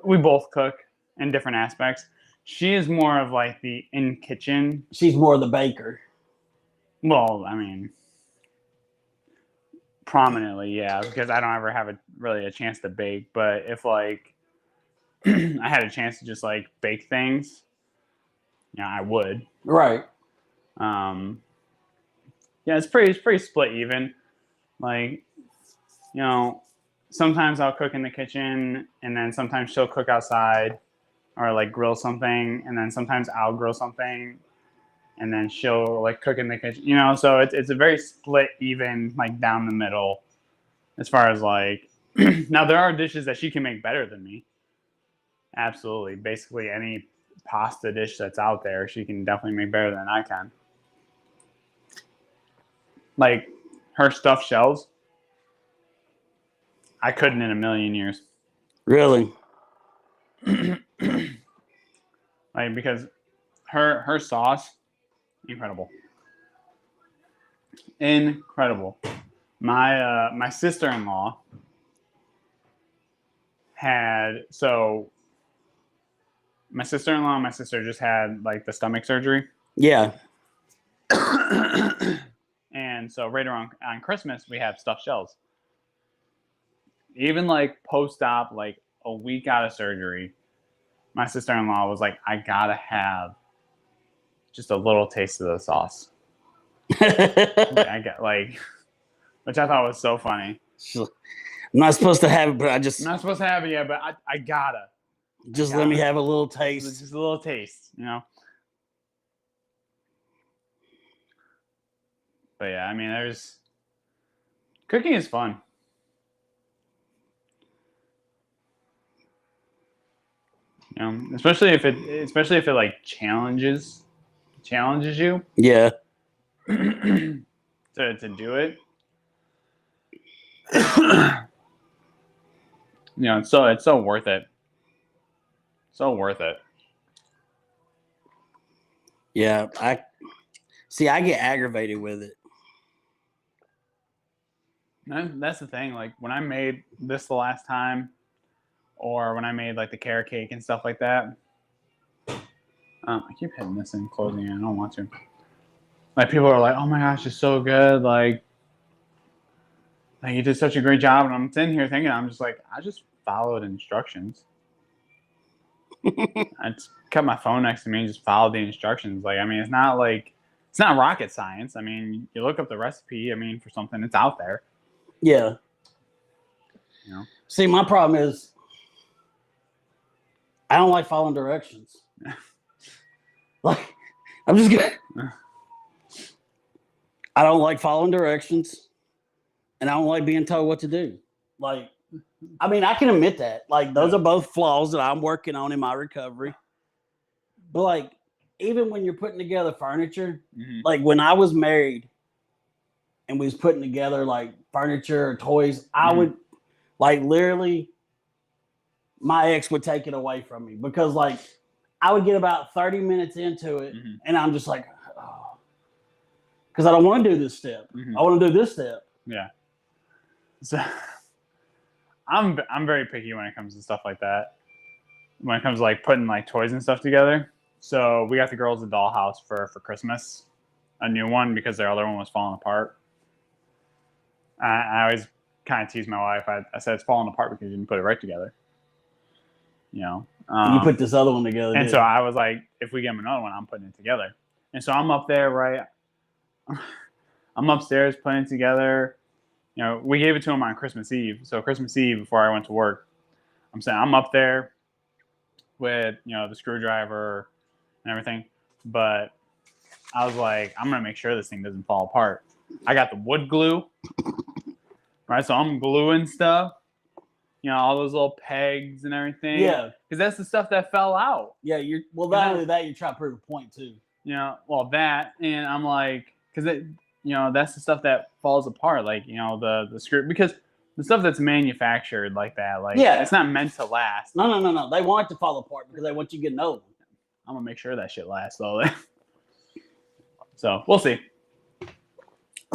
We both cook in different aspects. She is more of like the in kitchen. She's more the baker. Well, I mean, prominently, yeah, because I don't ever have really a chance to bake. But if like I had a chance to just like bake things, I would. Right. Yeah, it's pretty split even. Like, sometimes I'll cook in the kitchen, and then sometimes she'll cook outside, or like grill something, and then sometimes I'll grill something, and then she'll like cook in the kitchen. So it's a very split even, like down the middle, as far as like. Now there are dishes that she can make better than me. Absolutely, basically any pasta dish that's out there, she can definitely make better than I can. Like her stuffed shells, I couldn't in a million years. Really? Like, because her sauce, incredible. My sister-in-law my sister-in-law and my sister just had like the stomach surgery. Yeah. And so right around on Christmas, we have stuffed shells. Even like post-op, like a week out of surgery, my sister-in-law was like, "I gotta have just a little taste of the sauce." I got which I thought was so funny. I'm not supposed to have it, but I'm not supposed to have it yet, but I gotta. just let me have a little taste. Just a little taste, But yeah, I mean, cooking is fun. Especially if it like challenges you Yeah. to do it. It's so worth it. So worth it. Yeah. I get aggravated with it. That's the thing. Like when I made this the last time, or when I made like the carrot cake and stuff like that. I keep hitting this and closing it. I don't want to. Like people are like, "Oh my gosh, it's so good!" Like you did such a great job. And I'm sitting here thinking, I'm just like, I just followed instructions. I just kept my phone next to me and just followed the instructions. Like, I mean, it's not rocket science. I mean, you look up the recipe. I mean, for something, it's out there. Yeah. See, my problem is I don't like following directions. Like, I'm just gonna. I don't like following directions. and I don't like being told what to do. Like, I mean, I can admit that. Like, those are both flaws that I'm working on in my recovery. But like, even when you're putting together furniture, like when I was married and we was putting together like furniture or toys, I would like literally my ex would take it away from me because like I would get about 30 minutes into it and I'm just like, oh, because I don't want to do this step. I want to do this step. Yeah. So I'm very picky when it comes to stuff like that. When it comes to like putting like toys and stuff together. So we got the girls a dollhouse for Christmas, a new one because their other one was falling apart. I always kind of tease my wife. I said it's falling apart because you didn't put it right together. You know, You put this other one together. and so I was like, if we get him another one, I'm putting it together. And so I'm up there, right? I'm upstairs putting it together. You know, we gave it to him on Christmas Eve. So Christmas Eve, before I went to work, I'm saying I'm up there with, you know, the screwdriver and everything. But I was like, I'm going to make sure this thing doesn't fall apart. I got the wood glue, right? So I'm gluing stuff, you know, all those little pegs and everything. Yeah. Because that's the stuff that fell out. Yeah. Not only that, you're trying to prove a point too. You know, well, that, and I'm like, because it, you know, that's the stuff that falls apart, like, you know, the screw, because the stuff that's manufactured like that, like, it's not meant to last. No. They want it to fall apart because they want you to get another one. I'm gonna make sure that shit lasts though. So we'll see.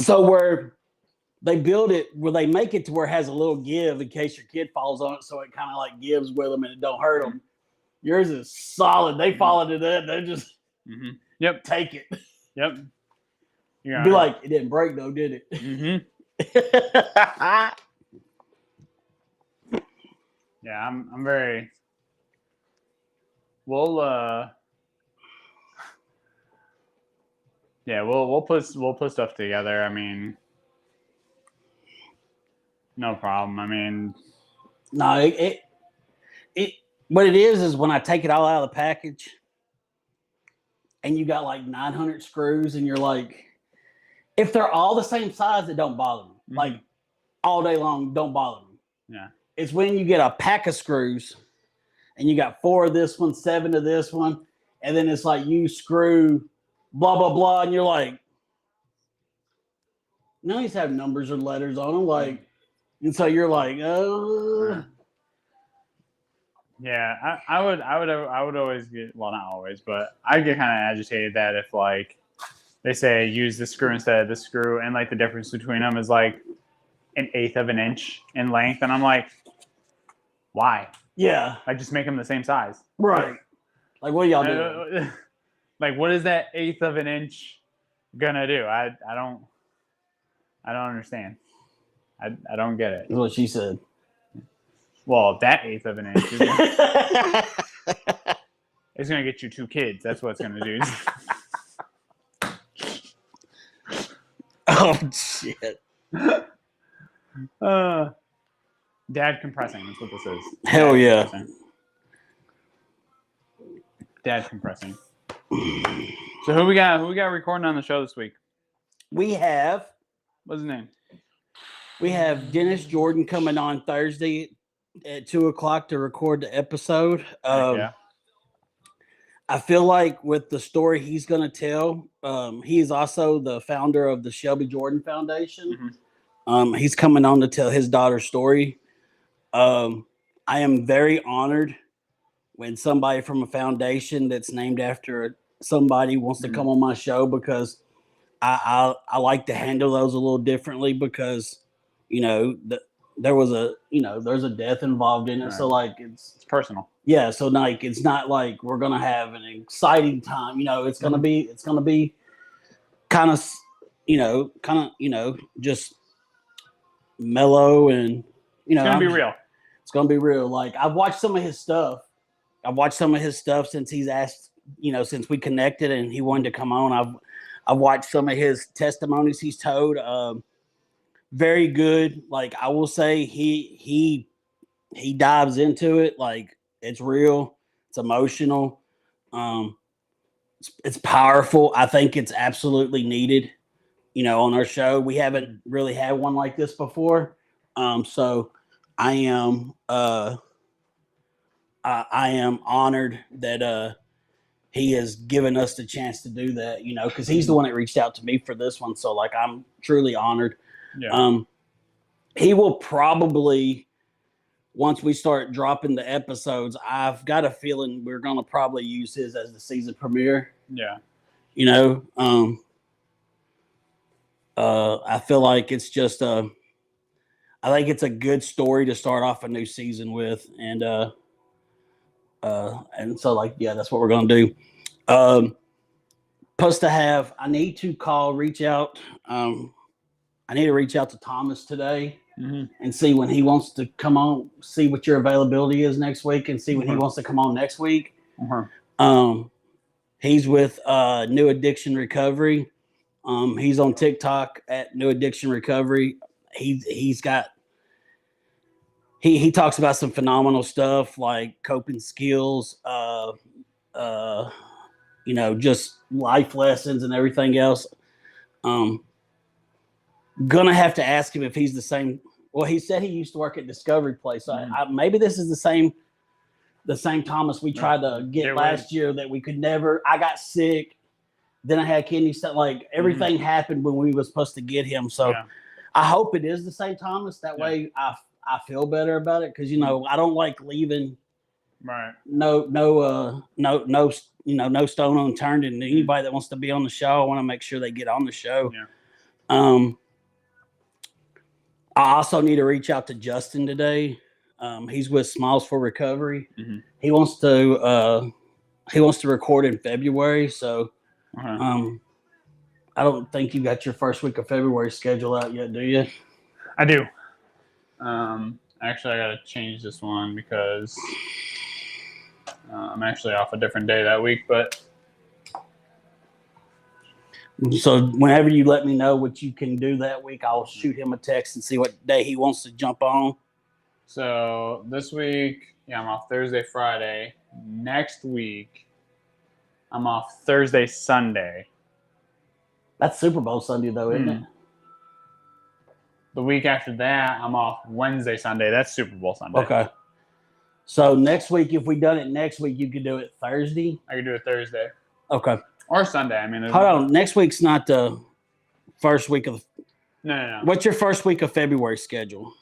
So where they build it, where they make it to where it has a little give in case your kid falls on it, so it kind of like gives with them and it don't hurt them. Yours is solid. They fall into that. They just Yep. take it. Yep. You're Be like, it didn't break though, did it? Yeah, I'm very. We'll we'll put stuff together. I mean, no problem. I mean, no, it what it is when I take it all out of the package, and you got like 900 screws, and you're like, if they're all the same size, it don't bother me. Like all day long, don't bother me. Yeah. It's when you get a pack of screws and you got 4 of this one, 7 of this one, and then it's like you screw blah, blah, blah, and you're like, none of these have numbers or letters on them. Like, and so you're like, oh. Yeah, I would always get, well, not always, but I get kind of agitated that if like they say use this screw instead of this screw, and like the difference between them is like 1/8 of an inch in length, and I'm like, why? Yeah. Like just make them the same size. Right. Like what are y'all doing? Like what is that 1/8 of an inch gonna do? I don't understand. I don't get it. That's what she said. Well, that 1/8 of an inch is gonna get you 2 kids. That's what it's gonna do. Oh shit. Dad compressing. That's what this is. Hell Dad yeah. Compressing. Dad compressing. So who we got recording on the show this week? We have What's his name? Dennis Jordan coming on Thursday at 2:00 to record the episode. Yeah. I feel like with the story he's going to tell, he is also the founder of the Shelby Jordan Foundation. He's coming on to tell his daughter's story. I am very honored when somebody from a foundation that's named after somebody wants to come on my show, because I like to handle those a little differently, because, you know, there's a death involved in it. Right. So like it's personal. Yeah. So like, it's not like we're going to have an exciting time, you know, it's going to be kind of, just mellow and, you know, it's going to be real. It's going to be real. Like I've watched some of his stuff. Since he's asked, you know, since we connected and he wanted to come on. I've watched some of his testimonies he's told. Very good. Like I will say he dives into it. Like it's real. It's emotional. It's powerful. I think it's absolutely needed. on our show. We haven't really had one like this before. So I am I am honored that he has given us the chance to do that, because he's the one that reached out to me for this one. So like I'm truly honored. Yeah. He will probably, once we start dropping the episodes, I've got a feeling we're gonna probably use his as the season premiere. Yeah. I feel like it's just I think it's a good story to start off a new season with, and so like that's what we're gonna do. Supposed to have, I need to reach out to Thomas today and see when he wants to come on, see what your availability is next week, and see when he wants to come on next week. He's with New Addiction Recovery. He's on TikTok at New Addiction Recovery. He talks about some phenomenal stuff like coping skills, just life lessons and everything else. Gonna have to ask him if he's the same. Well, he said he used to work at Discovery Place. So maybe this is the same Thomas we tried to get last year that we could never. I got sick. Then I had kidney stuff. Like everything happened when we were supposed to get him. So I hope it is the same Thomas. That way I feel better about it, because I don't like leaving no stone unturned, and anybody that wants to be on the show, I want to make sure they get on the show. I also need to reach out to Justin today. He's with Smiles for Recovery. He wants to record in February, so I don't think you got your first week of February schedule out yet, do you? I do. Actually, I gotta change this one because I'm actually off a different day that week. But so whenever you let me know what you can do that week, I'll shoot him a text and see what day he wants to jump on. So this week, I'm off Thursday, Friday. Next week, I'm off Thursday, Sunday. That's Super Bowl Sunday, though, isn't it? The week after that, I'm off Wednesday, Sunday. That's Super Bowl Sunday. Okay. So next week, if we done it next week, you could do it Thursday? I could do it Thursday. Okay. Or Sunday. I mean, hold on. Next week's not the first week of. No. What's your first week of February schedule?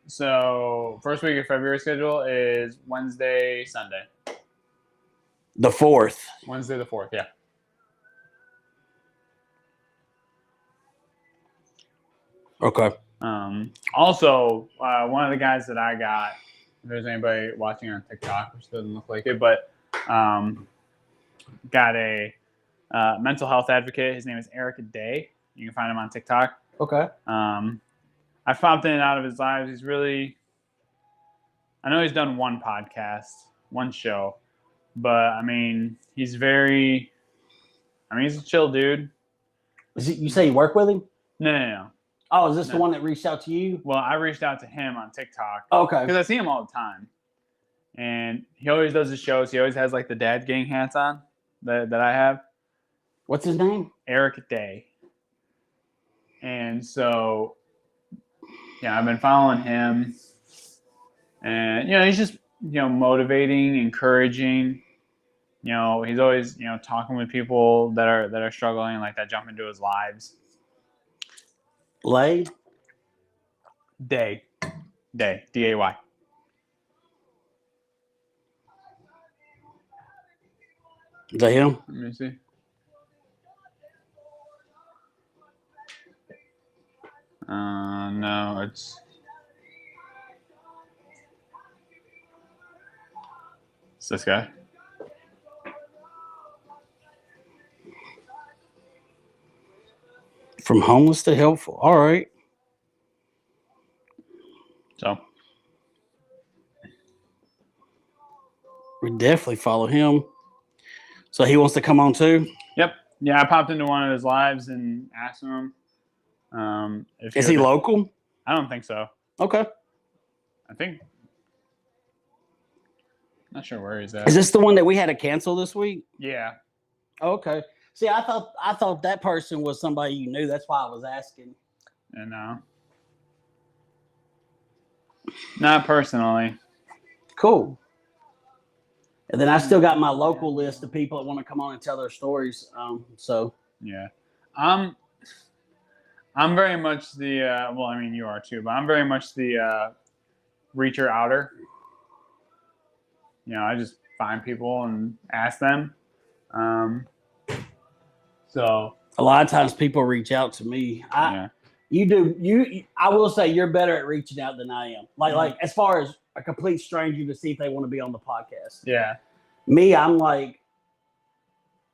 So first week of February schedule is Wednesday, Sunday. The 4th. Wednesday the 4th, yeah. Okay. Also, one of the guys that I got, if there's anybody watching on TikTok, which doesn't look like it, but got a mental health advocate. His name is Eric Day. You can find him on TikTok. Okay. I've popped in and out of his lives. He's really, I know he's done one podcast, one show, but I mean, he's a chill dude. You say you work with him? No. Oh, is this the one that reached out to you? Well, I reached out to him on TikTok. Okay. Because I see him all the time. And he always does his shows. He always has like the dad gang hats on that I have. What's his name? Eric Day. And so, I've been following him. And, he's just, motivating, encouraging. He's always, talking with people that are struggling, like that jump into his lives. Day. D-A-Y. Is that him? Let me see. No, it's this guy. From homeless to helpful. All right. So we definitely follow him. So he wants to come on too? Yep. Yeah, I popped into one of his lives and asked him. Is he local? I don't think so. Okay. Not sure where he's at. Is this the one that we had to cancel this week? Yeah. Okay. See, I thought that person was somebody you knew. That's why I was asking. And not personally. Cool. And then I still got my local list of people that want to come on and tell their stories. So Yeah. I'm very much the well, I mean you are too, but I'm very much the reacher outer. I just find people and ask them. So a lot of times people reach out to me. yeah. I will say you're better at reaching out than I am. Mm-hmm. Like as far as a complete stranger to see if they want to be on the podcast. Yeah. Me, I'm like,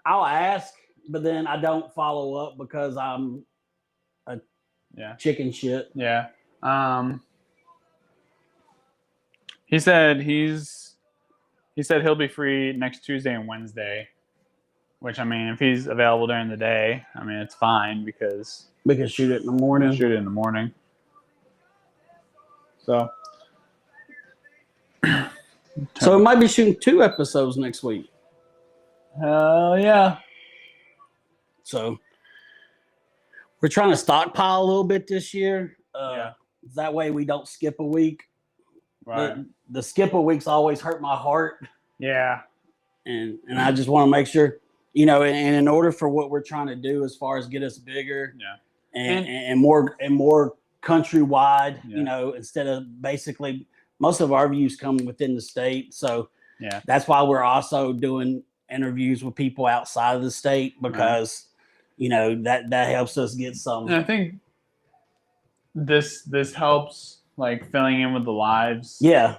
I'll ask, but then I don't follow up because I'm a chicken shit. Yeah. He said he'll be free next Tuesday and Wednesday, which I mean, if he's available during the day, I mean it's fine because we can shoot it in the morning. Shoot it in the morning. So we might be shooting 2 episodes next week. Hell yeah. So we're trying to stockpile a little bit this year. That way we don't skip a week. Right. The skip a weeks always hurt my heart. Yeah. And I just want to make sure, and in order for what we're trying to do as far as get us bigger and more countrywide, instead of basically most of our views come within the state. So that's why we're also doing interviews with people outside of the state because, that helps us get some. And I think this helps like filling in with the lives. Yeah.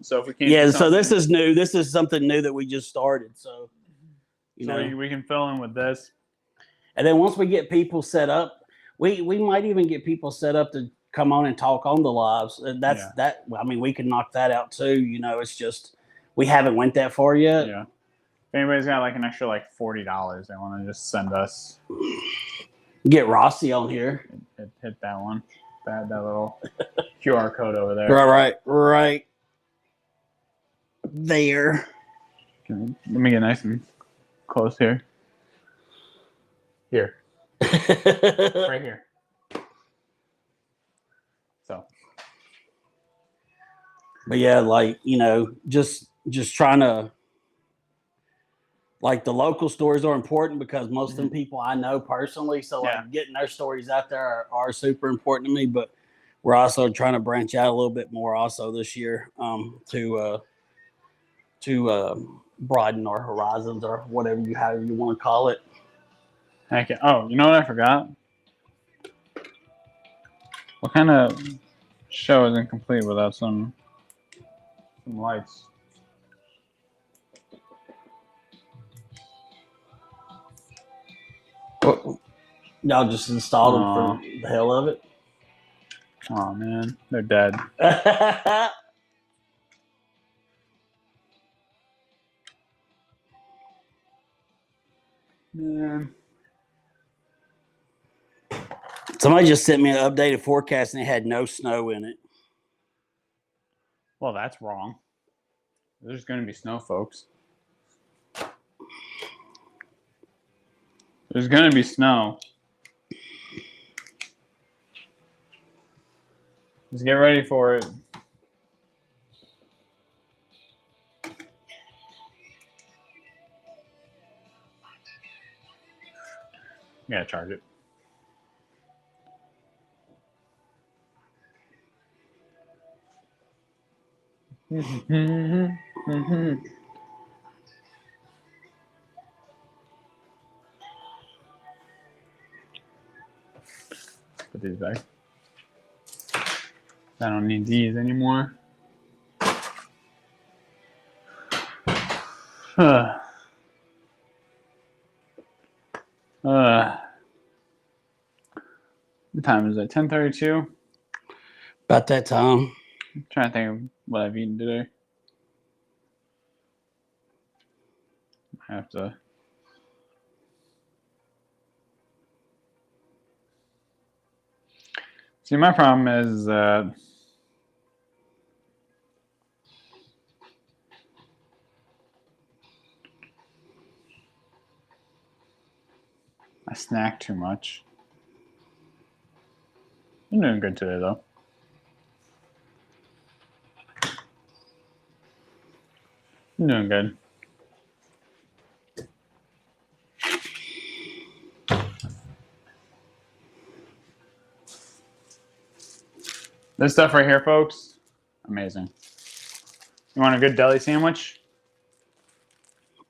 So if we can't. Yeah. So this is new. This is something new that we just started. So, we can fill in with this. And then once we get people set up, we might even get people set up to come on and talk on the lives. That. I mean, we can knock that out too. It's just we haven't went that far yet. Yeah. If anybody's got like an extra like $40, they want to just send us. Get Rossi on here. Hit that one. That little QR code over there. Right there. Let me get nice and close here. Here. Right here. So. But yeah, like, just trying to, like, the local stories are important because most of them people I know personally. So like getting their stories out there are super important to me, but we're also trying to branch out a little bit more also this year to broaden our horizons or however you want to call it. Heck yeah. Oh, you know what I forgot? What kind of show is incomplete without some lights? Y'all just installed them for the hell of it. Oh man, they're dead. Man. Somebody just sent me an updated forecast and it had no snow in it. Well, that's wrong. There's going to be snow, folks. There's going to be snow. Just get ready for it. You gotta charge it. Put these back. I don't need these anymore. What time is it? 10:32. About that time. I'm trying to think of what I've eaten today. I have to. See, my problem is I snack too much. I'm doing good today, though. I'm doing good. This stuff right here, folks, amazing. You want a good deli sandwich?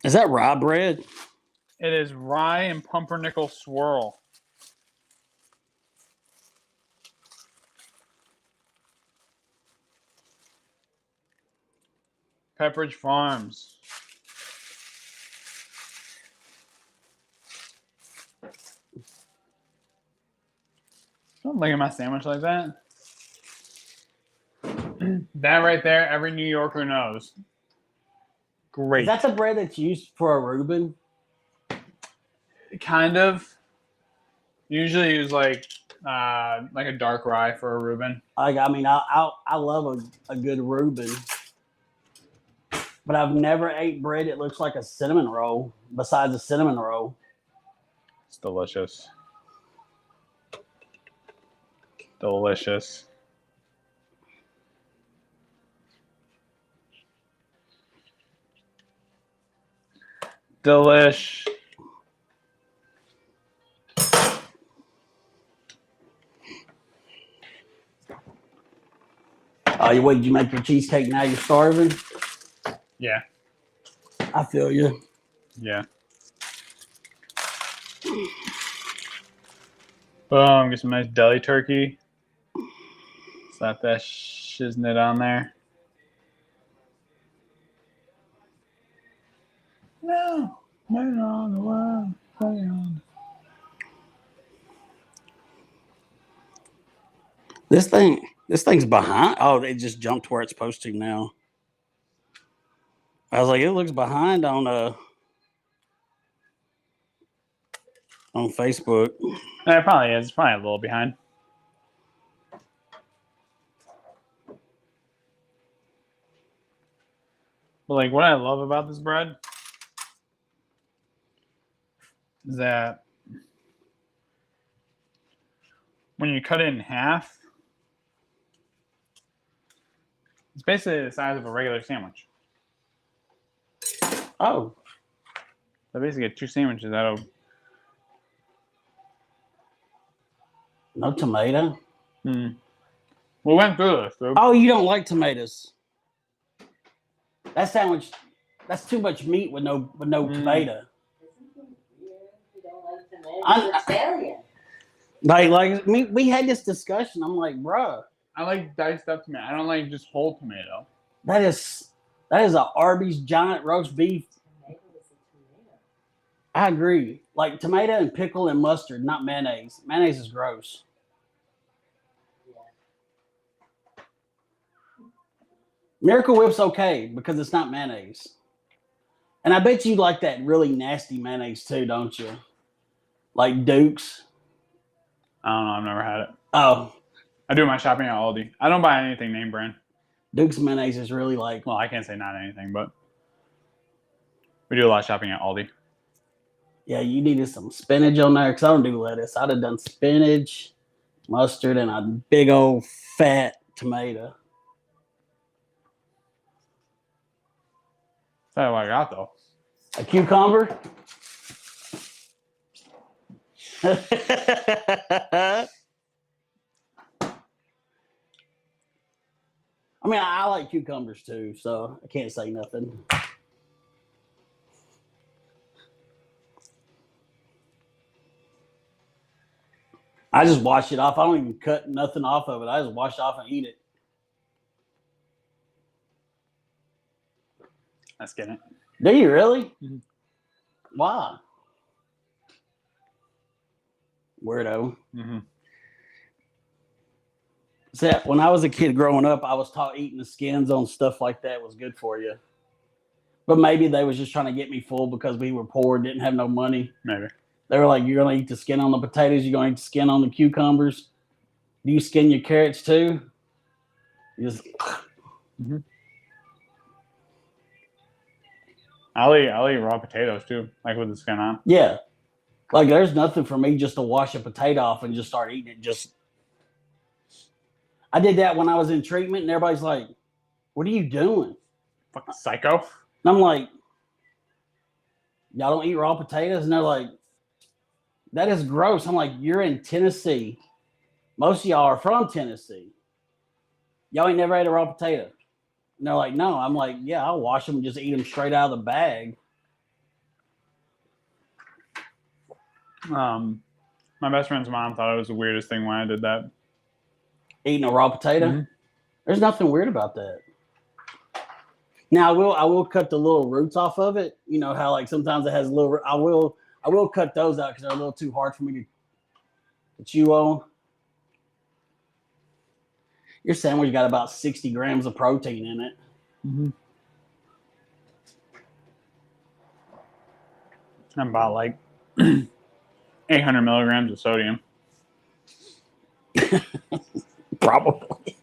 Is that rye bread? It is rye and pumpernickel swirl. Pepperidge Farms. Don't look at my sandwich like that. That right there, every New Yorker knows. Great. Is that the bread that's used for a Reuben? Kind of. Usually use like a dark rye for a Reuben. I love a good Reuben, but I've never ate bread that looks like a cinnamon roll. Besides a cinnamon roll, It's delicious. Delicious. Delish. did you make your cheesecake? Now you're starving. Yeah. I feel you. Yeah. Boom. Get some nice deli turkey. Slap that shiznit on there. No. Lay it on the world. Lay it on. This thing's behind. Oh, it just jumped where it's supposed to now. I was like, it looks behind on Facebook. It probably is. It's probably a little behind. But like what I love about this bread is that when you cut it in half, it's basically the size of a regular sandwich. Oh, So basically get two sandwiches out of no tomato. we went through this, dude. Oh, you don't like tomatoes? That sandwich, that's too much meat with no tomato. You don't like tomatoes? You're Italian. We had this discussion. I'm like, bruh, I like diced up tomato. I don't like just whole tomato. that is a Arby's giant roast beef. Tomato is a tomato. I agree. Like tomato and pickle and mustard, not mayonnaise. Mayonnaise is gross. Miracle Whip's okay because it's not mayonnaise. And I bet you like that really nasty mayonnaise too, don't you? Like Duke's. I don't know. I've never had it. Oh, I do my shopping at Aldi. I don't buy anything name brand. Duke's mayonnaise is really like. Well, I can't say not anything, but we do a lot of shopping at Aldi. Yeah, you needed some spinach on there because I don't do lettuce. I'd have done spinach, mustard, and a big old fat tomato. That's what I got though. A cucumber. I mean, I like cucumbers too, so I can't say nothing. I just wash it off. I don't even cut nothing off of it. I just wash it off and eat it. Let's get it. Do you really? Mhm. Why? Weirdo. Mm-hmm. So when I was a kid growing up, I was taught eating the skins on stuff like that was good for you. But maybe they was just trying to get me full because we were poor, didn't have no money. Maybe. They were like, you're going to eat the skin on the potatoes. You're going to eat the skin on the cucumbers. Do you skin your carrots too? You just... Mm-hmm. I'll eat raw potatoes too, like with the skin on. Yeah. Like, there's nothing for me just to wash a potato off and just start eating it. I did that when I was in treatment, and everybody's like, "What are you doing?" Fucking psycho. And I'm like, "Y'all don't eat raw potatoes?" And they're like, "That is gross." I'm like, "You're in Tennessee. Most of y'all are from Tennessee. Y'all ain't never ate a raw potato." And they're like, "No." I'm like, "Yeah, I'll wash them and just eat them straight out of the bag." My best friend's mom thought it was the weirdest thing when I did that. Eating a raw potato? Mhm. There's nothing weird about that. Now I will cut the little roots off of it. You know how like sometimes it has little. I will cut those out because they're a little too hard for me to chew on. Your sandwich got about 60 grams of protein in it. Mm-hmm. And about like 800 milligrams of sodium. Probably.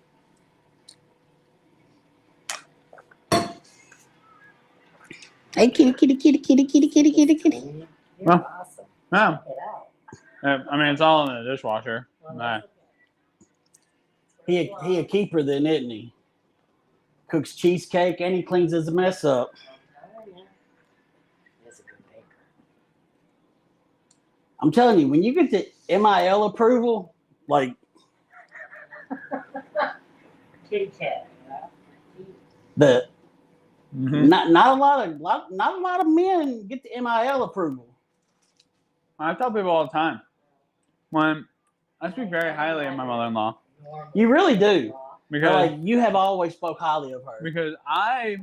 Hey, kitty. You're Well, awesome. No, Get out. I mean it's all in the dishwasher. Well, Nah. that's okay. He a keeper then, isn't he? Cooks cheesecake and he cleans his mess up. Oh, yeah. He's a good baker. I'm telling you, when you get the MIL approval, like Kitty cat. Right? the Mm-hmm. not a lot of men get the MIL approval. I tell people all the time when I speak very highly of my mother-in-law You really do. because Like you have always spoke highly of her. because I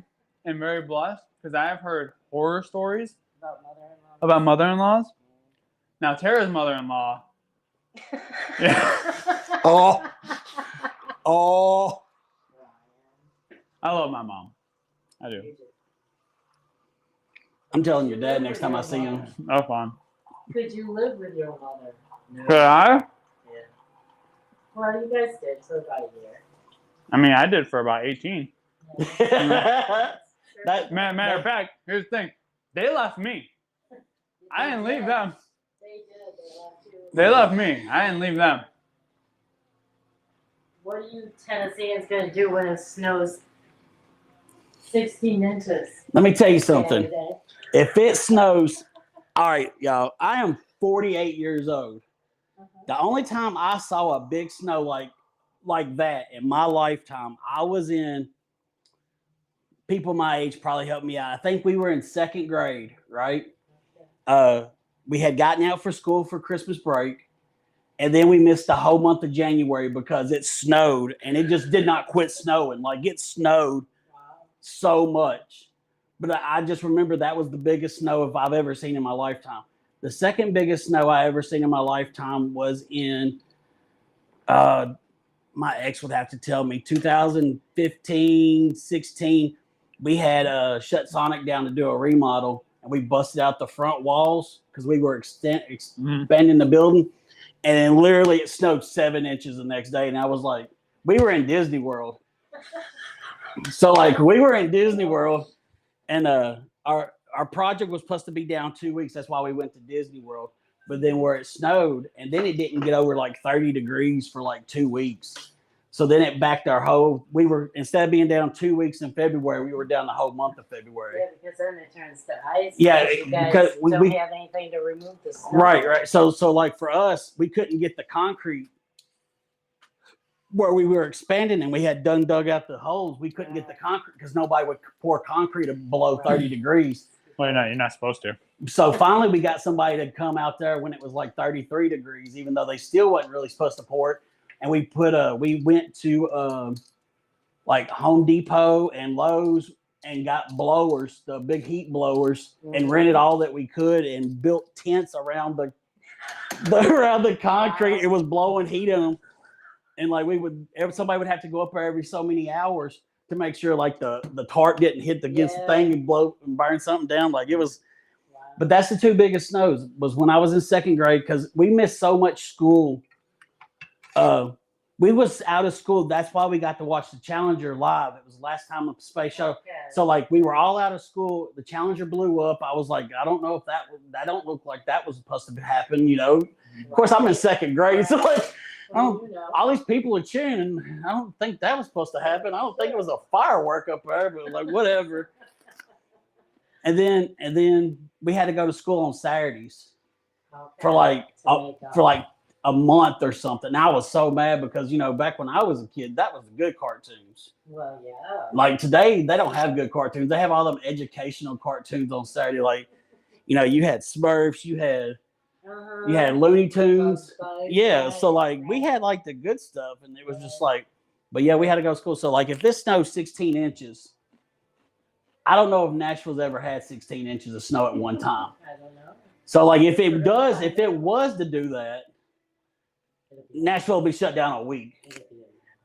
am very blessed because I have heard horror stories About mother-in-law. about mother-in-laws. Now Tara's mother-in-law, yeah, Oh, I love my mom. I do. I'm telling your dad next time I see him. Oh, fun. Could you live with your mother? Could I? Yeah. Well, you guys did for about a year. I mean, I did for about 18. That- Matter of fact, here's the thing. They left me. I didn't leave them. They did. They left you. They left me. I didn't leave them. What are you Tennesseans gonna do when it snows 16 inches? Let me tell you something. every day? If it snows, all right, y'all, I am 48 years old. The only time I saw a big snow like that in my lifetime, I was in, people my age probably helped me out. I think we were in second grade, right? We had gotten out for school for Christmas break, and then we missed the whole month of January because it snowed, and it just did not quit snowing. Like it snowed Wow. so much. But I just remember that was the biggest snow if I've ever seen in my lifetime. The second biggest snow I ever seen in my lifetime was in, my ex would have to tell me, 2015, 16. We had shut Sonic down to do a remodel, and we busted out the front walls because we were expanding the building. And then literally it snowed 7 inches the next day. And I was like, we were in Disney World. So like we were in Disney World, and our project was supposed to be down 2 weeks. That's why we went to Disney World. But then where it snowed, and then it didn't get over like 30 degrees for like 2 weeks. So then it backed our whole, we were, instead of being down 2 weeks in February, we were down the whole month of February. Yeah, because then it turns to ice. Yeah, You guys because don't we have anything to remove the snow. right. So like for us, we couldn't get the concrete where we were expanding, and we had dug out the holes. We couldn't get the concrete because nobody would pour concrete below 30 degrees. Well, no, you're not supposed to. So finally, we got somebody to come out there when it was like 33 degrees, even though they still wasn't really supposed to pour it. And we went to like Home Depot and Lowe's and got blowers, the big heat blowers, and rented all that we could and built tents around the concrete. It was blowing heat in them, and like somebody would have to go up there every so many hours to make sure like the tarp didn't hit against the thing and blow and burn something down. Like it was. Wow. But that's the two biggest snows was when I was in second grade because we missed so much school We was out of school. That's why we got to watch the Challenger live. It was the last time of the space shuttle. Okay. So like we were all out of school. The Challenger blew up. I was like, I don't know if that don't look like that was supposed to happen. You know, of course I'm in second grade, so like Well, you know. all these people are cheering, and I don't think that was supposed to happen. I don't think it was a firework up there, but like whatever. And then we had to go to school on Saturdays Okay. for like To make up. for like a month or something. And I was so mad because back when I was a kid, that was the good cartoons. Well, yeah. Like today, they don't have good cartoons. They have all them educational cartoons on Saturday. Like, you had Smurfs, you had Looney Tunes. Yeah, so like we had like the good stuff, and it was just like, but yeah, we had to go to school. So like if it snows 16 inches, I don't know if Nashville's ever had 16 inches of snow at one time. I don't know. So like if it was to do that, It'll be- Nashville will be shut down a week it'll be-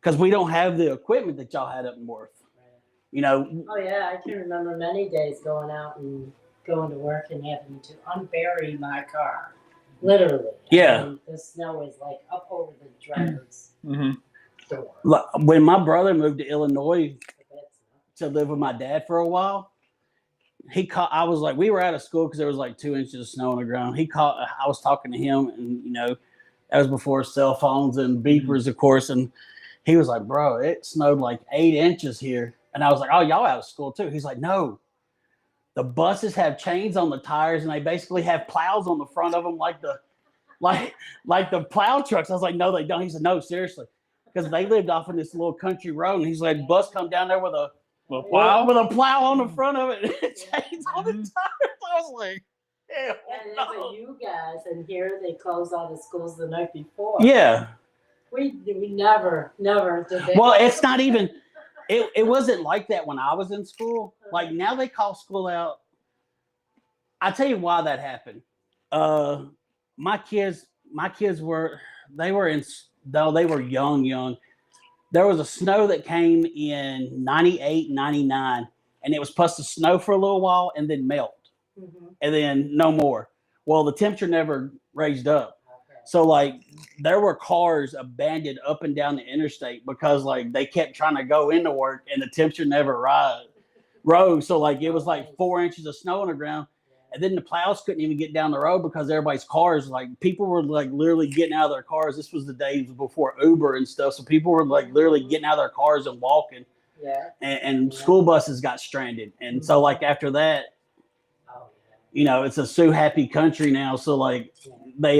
because we don't have the equipment that y'all had up north. Oh yeah, I can remember many days going out and going to work and having to unbury my car, literally. Yeah. mean, the snow is like up over the driver's Mm-hmm. door. Like, when my brother moved to Illinois That's to live with my dad for a while, I was like, we were out of school because there was like 2 inches of snow on the ground. I was talking to him, and that was before cell phones and beepers, of course. And he was like, bro, it snowed like 8 inches here. And I was like, oh, y'all out of school too? He's like, no, the buses have chains on the tires, and they basically have plows on the front of them, like the plow trucks. I was like, no, they don't. He said, no, seriously, because they lived off in this little country road, and he's like, bus come down there with a Plow? with a plow on the front of it, and it chains on the tires. I was like, hell And no. for you guys, and here they close all the schools the night before. Yeah. We never did that. Well, it's not even. It wasn't like that when I was in school. Like now they call school out. I tell you why that happened. My kids were young. There was a snow that came in 98, 99, and it was supposed to snow for a little while and then melt, Mhm. and then no more. Well, the temperature never raised up. Okay. So like there were cars abandoned up and down the interstate because like they kept trying to go into work and the temperature never rose. So like it was like 4 inches of snow on the ground. And then the plows couldn't even get down the road because everybody's cars, like people were like literally getting out of their cars. This was the days before Uber and stuff. So people were like literally getting out of their cars and walking, Yeah. and school buses got stranded. And so like after that, Oh yeah. it's a so happy country now. So like they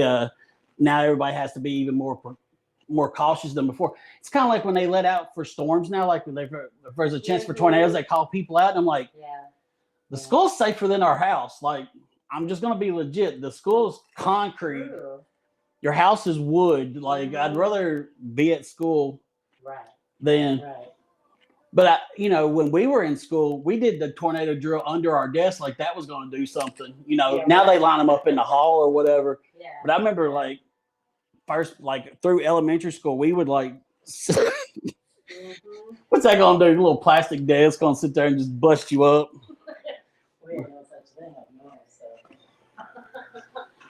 now everybody has to be even more cautious than before. It's kind of like when they let out for storms now, like if there's a chance for tornadoes, they call people out. And I'm like, Yeah. the school's safer than our house. Like, I'm just gonna be legit. The school's concrete. True. Your house is wood. Like, I'd rather be at school Right. than. Right. But when we were in school, we did the tornado drill under our desk, like that was gonna do something. Yeah, Now they right. line them up in the hall or whatever. Yeah. But I remember like first, like through elementary school, we would like. Mhm. What's that gonna do? A little plastic desk gonna sit there and just bust you up. We had no such thing up north, so.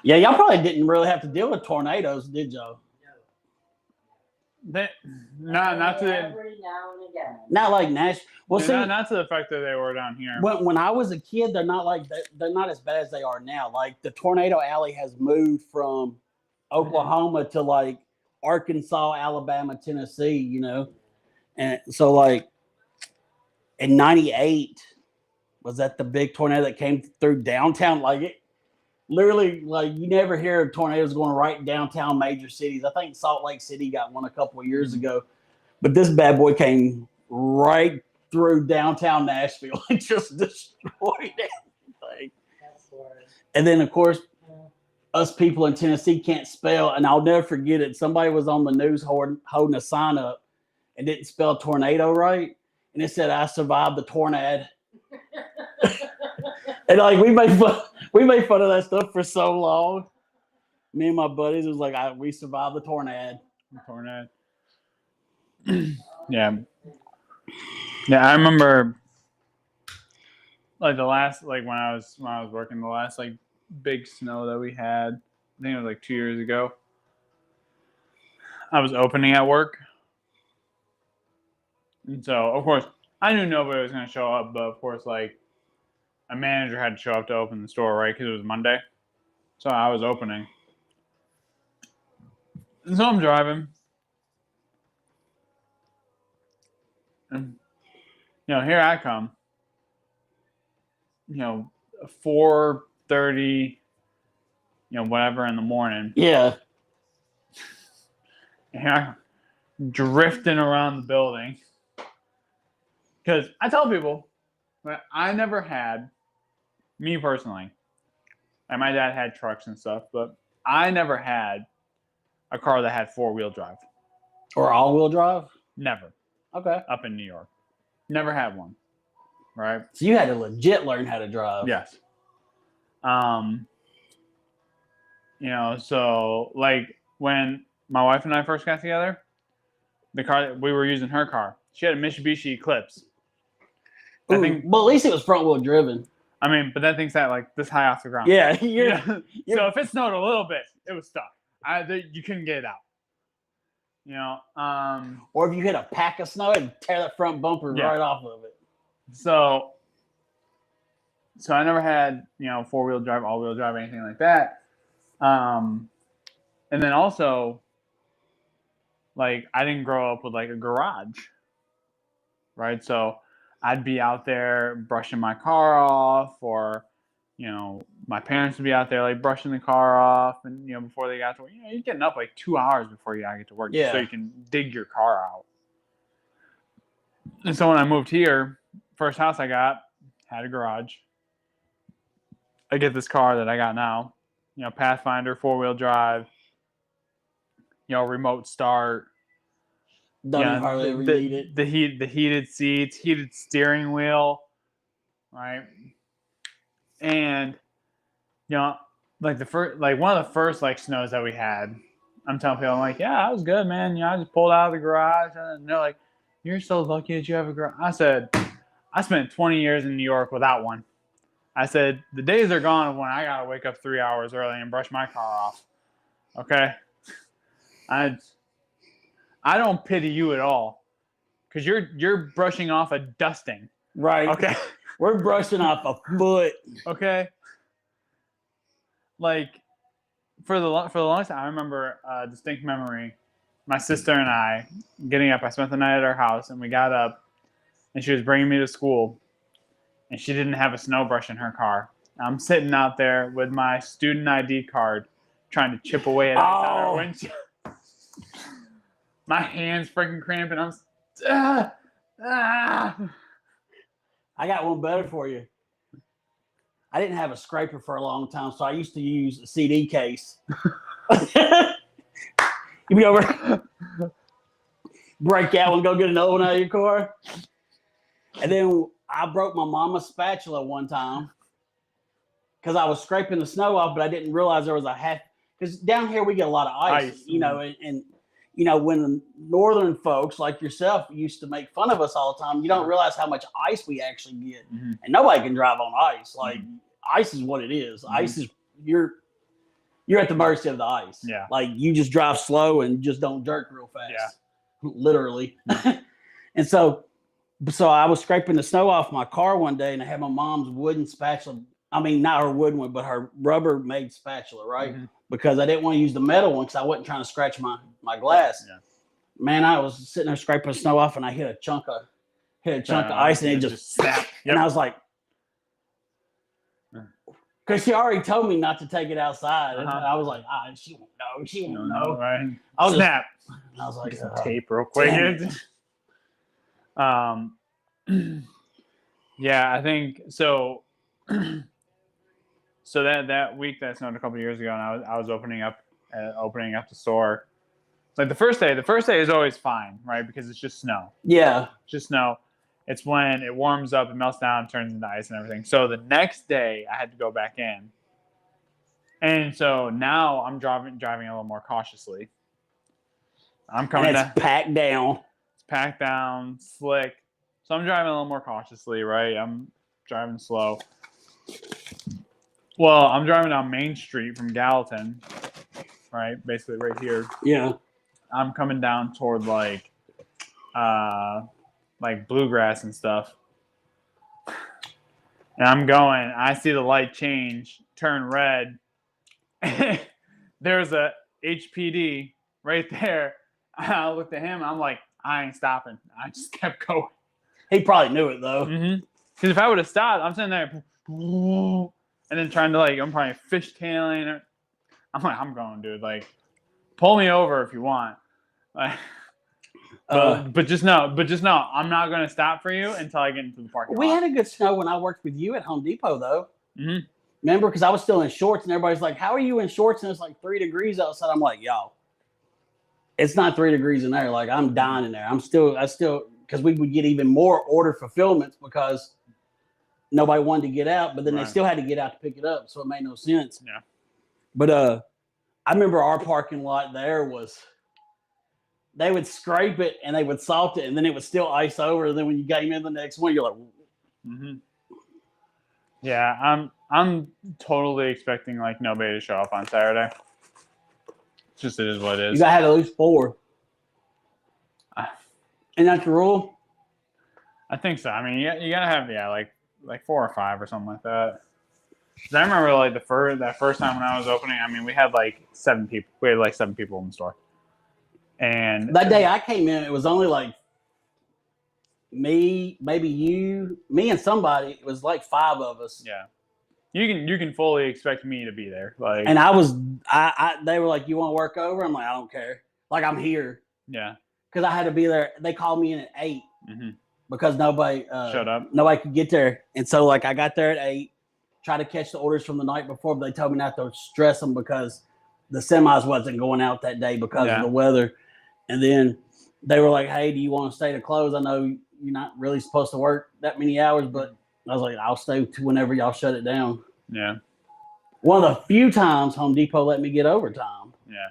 Yeah, y'all probably didn't really have to deal with tornadoes, did y'all? Not to the Every now and again. Not like Nash. Well, see, not to the effect that they were down here. when I was a kid, they're not like that. They're not as bad as they are now. Like the tornado alley has moved from Oklahoma to like Arkansas, Alabama, Tennessee. And so like in '98, was that the big tornado that came through downtown? Like it literally, like you never hear of tornadoes going right downtown major cities. I think Salt Lake City got one a couple of years ago, but this bad boy came right through downtown Nashville and just destroyed everything. That's where. And then of course, Yeah. us people in Tennessee can't spell, and I'll never forget it. Somebody was on the news holding a sign up and didn't spell tornado right, and it said, "I survived the tornado." And like we made fun of that stuff for so long. Me and my buddies was like, we survived the tornado. Tornado. Yeah. Yeah, I remember like the last when I was working, the last like big snow that we had, I think it was like 2 years ago. I was opening at work And so, of course, I knew nobody was going to show up, but of course, like, a manager had to show up to open the store, right? Because it was Monday. So I was opening. And so I'm driving. And, here I come. 4:30, whatever in the morning. Yeah. And here I'm drifting around the building. Because I tell people, but I never had, me personally, and my dad had trucks and stuff, but I never had a car that had 4-wheel drive. Or all-wheel drive? Never. Okay. Up in New York. Never had one. Right? So you had to legit learn how to drive. Yes. So like when my wife and I first got together, the car we were using her car. She had a Mitsubishi Eclipse. Well, at least it was front-wheel driven. I mean, but that thing's at like this high off the ground. Yeah. So if it snowed a little bit, it was stuck. You couldn't get it out. Or if you hit a pack of snow and tear that front bumper right off of it. So I never had, 4-wheel drive, all-wheel drive, anything like that. And then also, like, I didn't grow up with like a garage, right? So I'd be out there brushing my car off, or, my parents would be out there like brushing the car off, and before they got to work, you're getting up like 2 hours before you gotta get to work, so you can dig your car out. And so when I moved here, first house I got had a garage. I get this car that I got now, Pathfinder, 4-wheel drive, remote start. Don't hardly ever need it. The heated seats, heated steering wheel, right? And like one of the first like snows that we had, I'm telling people, I'm like, yeah, I was good, man. I just pulled out of the garage, and they're like, you're so lucky that you have a garage. I said, I spent 20 years in New York without one. I said, the days are gone when I gotta wake up 3 hours early and brush my car off. Okay, I don't pity you at all, because you're brushing off a dusting. Right. Okay. We're brushing off a foot. Okay. Like for the longest time, I remember a distinct memory. My sister and I getting up. I spent the night at our house, and we got up, and she was bringing me to school, and she didn't have a snow brush in her car. I'm sitting out there with my student ID card, trying to chip away at it out her windshield. My hands freaking cramping. I got one better for you. I didn't have a scraper for a long time, so I used to use a CD case. You be over, break that one, go get another one out of your car. And then I broke my mama's spatula one time because I was scraping the snow off, but I didn't realize there was a half. Because down here we get a lot of ice. And when the northern folks like yourself used to make fun of us all the time, you don't realize how much ice we actually get. Mm-hmm. And nobody can drive on ice. Like, ice is what it is. Mm-hmm. Ice is, you're at the mercy of the ice. Yeah. Like, you just drive slow and just don't jerk real fast. Yeah. Literally. And so I was scraping the snow off my car one day, and I had my mom's wooden spatula. I mean, not her wooden one, but her Rubbermaid spatula, right? Mm-hmm. Because I didn't want to use the metal one because I wasn't trying to scratch my glass. Yeah. Man, I was sitting there scraping snow off, and I hit a chunk of ice, and it just snapped. Yep. And I was like, because she already told me not to take it outside. And I was like, she won't know. She won't know. Right? I'll snap. I was like, tape real quick. Yeah, I think so. So that week that snowed a couple of years ago, and I was opening up the store. It's like the first day is always fine, right? Because it's just snow. Yeah, it's just snow. It's when it warms up, it melts down, turns into ice and everything. So the next day I had to go back in, and so now I'm driving a little more cautiously. I'm coming. And it's packed down. It's packed down, slick. So I'm driving a little more cautiously, right? I'm driving slow. Well, I'm driving down Main Street from Gallatin, right? Basically right here. Yeah. I'm coming down toward like like bluegrass and stuff. And I'm going, I see the light change, turn red. There's a HPD right there. I looked at him, I'm like, I ain't stopping. I just kept going. He probably knew it though. Because if I would have stopped, I'm sitting there and then trying to I'm probably fishtailing it. I'm like, I'm going, dude. Like, pull me over if you want. Like, but just know, I'm not going to stop for you until I get into the parking lot. We had a good snow when I worked with you at Home Depot though. Mm-hmm. Remember? Because I was still in shorts and everybody's like, how are you in shorts? And it's like 3 degrees outside. I'm like, y'all, it's not 3 degrees in there. Like, I'm dying in there. I still, because we would get even more order fulfillments because nobody wanted to get out, but then they still had to get out to pick it up. So it made no sense. Yeah. But I remember our parking lot there was, they would scrape it and they would salt it and then it would still ice over. And then when you came in the next one, you're like, Yeah, I'm totally expecting like nobody to show up on Saturday. It's just, it is what it is. You gotta have at least 4. And that's the rule? I think so. I mean, you gotta have like 4 or 5 or something like that. 'Cause I remember like that first time when I was opening. I mean, we had like 7 people. We had like 7 people in the store. And That day I came in, it was only like me, maybe you, me and somebody. It was like 5 of us. Yeah, you can fully expect me to be there. Like, And they were like, "You want to work over?" I'm like, "I don't care. Like, I'm here." Yeah. Because I had to be there. They called me in at 8 because nobody shut up. Nobody could get there, and so like I got there at 8. Tried to catch the orders from the night before, but they told me not to stress them because the semis wasn't going out that day because of the weather. And then they were like, "Hey, do you want to stay to close? I know you're not really supposed to work that many hours, but." I was like, "I'll stay to whenever y'all shut it down." Yeah. One of the few times Home Depot let me get overtime. Yeah.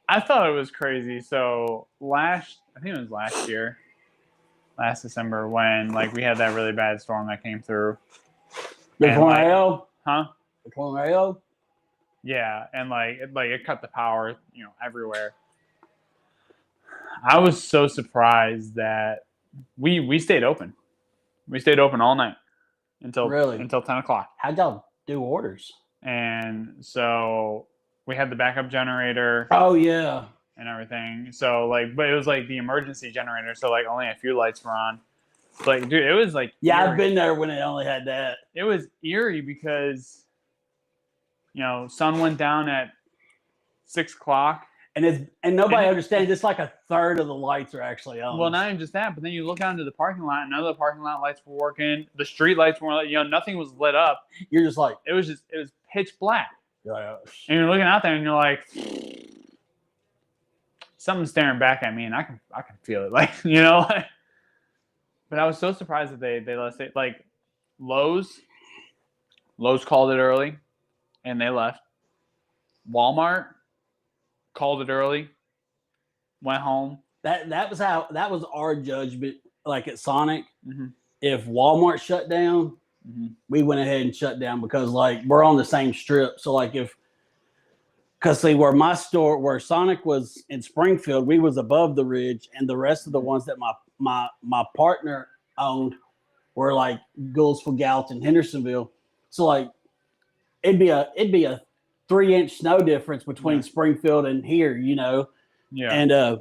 I thought it was crazy. So I think it was last December when like we had that really bad storm that came through. The tornado? Huh? The tornado? Yeah, and it cut the power, everywhere. I was so surprised that we stayed open. We stayed open all night until 10 o'clock. How'd y'all do orders? And so we had the backup generator. Oh yeah. And everything. So but it was like the emergency generator. So like only a few lights were on. Like, dude, it was like yeah, eerie. I've been there when it only had that. It was eerie because sun went down at 6 o'clock. And nobody understands it's like a third of the lights are actually on. Well, not even just that, but then you look out into the parking lot, and none of the parking lot lights were working. The street lights weren't, nothing was lit up. You're just like, it was pitch black. You're like, oh, and you're looking out there, and you're like, something's staring back at me, and I can feel it, But I was so surprised that they let us stay. Like Lowe's called it early, and they left. Walmart called it early, went home. That was our judgment. Like at Sonic, if Walmart shut down, we went ahead and shut down because like we're on the same strip. So like because see where Sonic was in Springfield, we was above the ridge, and the rest of the ones that my partner owned were like Gouldsville, Gallatin, Hendersonville. So like it'd be a 3-inch snow difference between Springfield and here, Yeah. And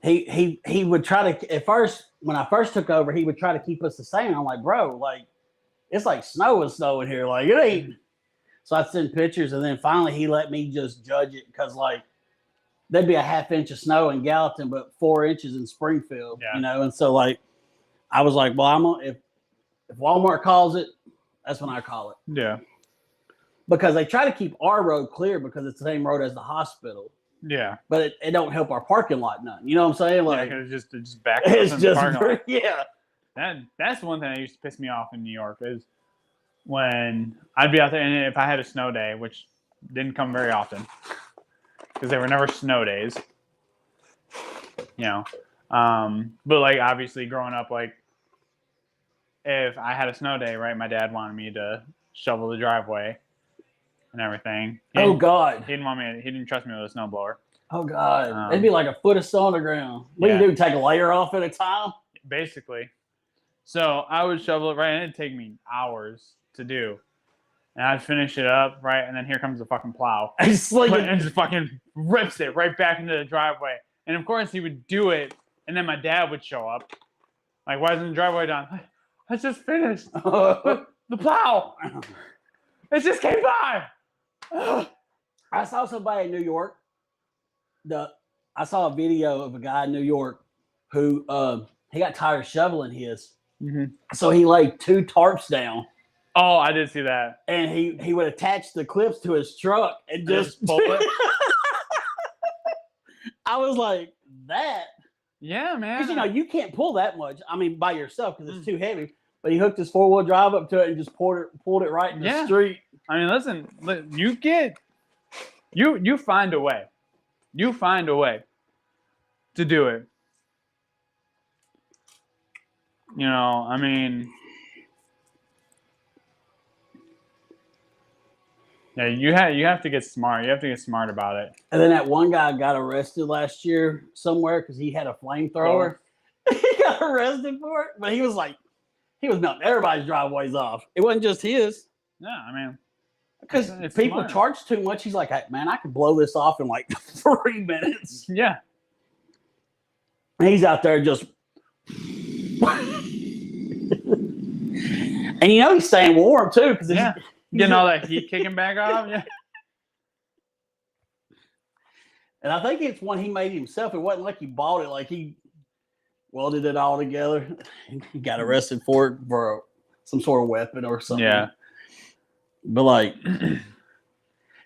he would try to at first when I first took over, he would try to keep us the same. I'm like, bro, like it's like snow in here, like it ain't. So I'd send pictures, and then finally he let me just judge it because like there'd be a 1/2 inch of snow in Gallatin, but 4 inches in Springfield, And so like I was like, well, if Walmart calls it, that's when I call it. Yeah. Because they try to keep our road clear because it's the same road as the hospital. Yeah. But it don't help our parking lot none. You know what I'm saying? Like it just back up it's in just the parking lot. Yeah. That's the one thing that used to piss me off in New York is when I'd be out there, and if I had a snow day, which didn't come very often because they were never snow days, but like obviously growing up, like if I had a snow day, right, my dad wanted me to shovel the driveway and everything. Oh God. He didn't trust me with a snowblower. Oh God, it'd be like a foot of snow on the ground. What do you do? Take a layer off at a time? Basically. So I would shovel it right, and it'd take me hours to do. And I'd finish it up, right, and then here comes the fucking plow. And just fucking rips it right back into the driveway. And of course he would do it, and then my dad would show up. Like, why isn't the driveway done? I just finished. The plow. It just came by. I saw somebody in New York. I saw a video of a guy in New York who he got tired of shoveling his. Mm-hmm. So he laid 2 tarps down. Oh, I did see that. And he would attach the clips to his truck and just pull it. I was like, that. Yeah, man. Because, you know, you can't pull that much. I mean, by yourself because it's too heavy. But he hooked his 4-wheel drive up to it and just pulled it right in the street. I mean, listen, you find a way. You find a way to do it. You know, I mean, yeah, you have to get smart. You have to get smart about it. And then that one guy got arrested last year somewhere because he had a flamethrower. Oh. He got arrested for it, but he was melting everybody's driveways off. It wasn't just his. Yeah, I mean, because people charge too much. He's like, hey, man, I could blow this off in like 3 minutes. Yeah. And he's out there just. And you know he's staying warm too because getting all that heat kicking back off. Yeah. And I think it's one he made himself. It wasn't like he bought it. Like he welded it all together. He got arrested for it for some sort of weapon or something. Yeah. But like, if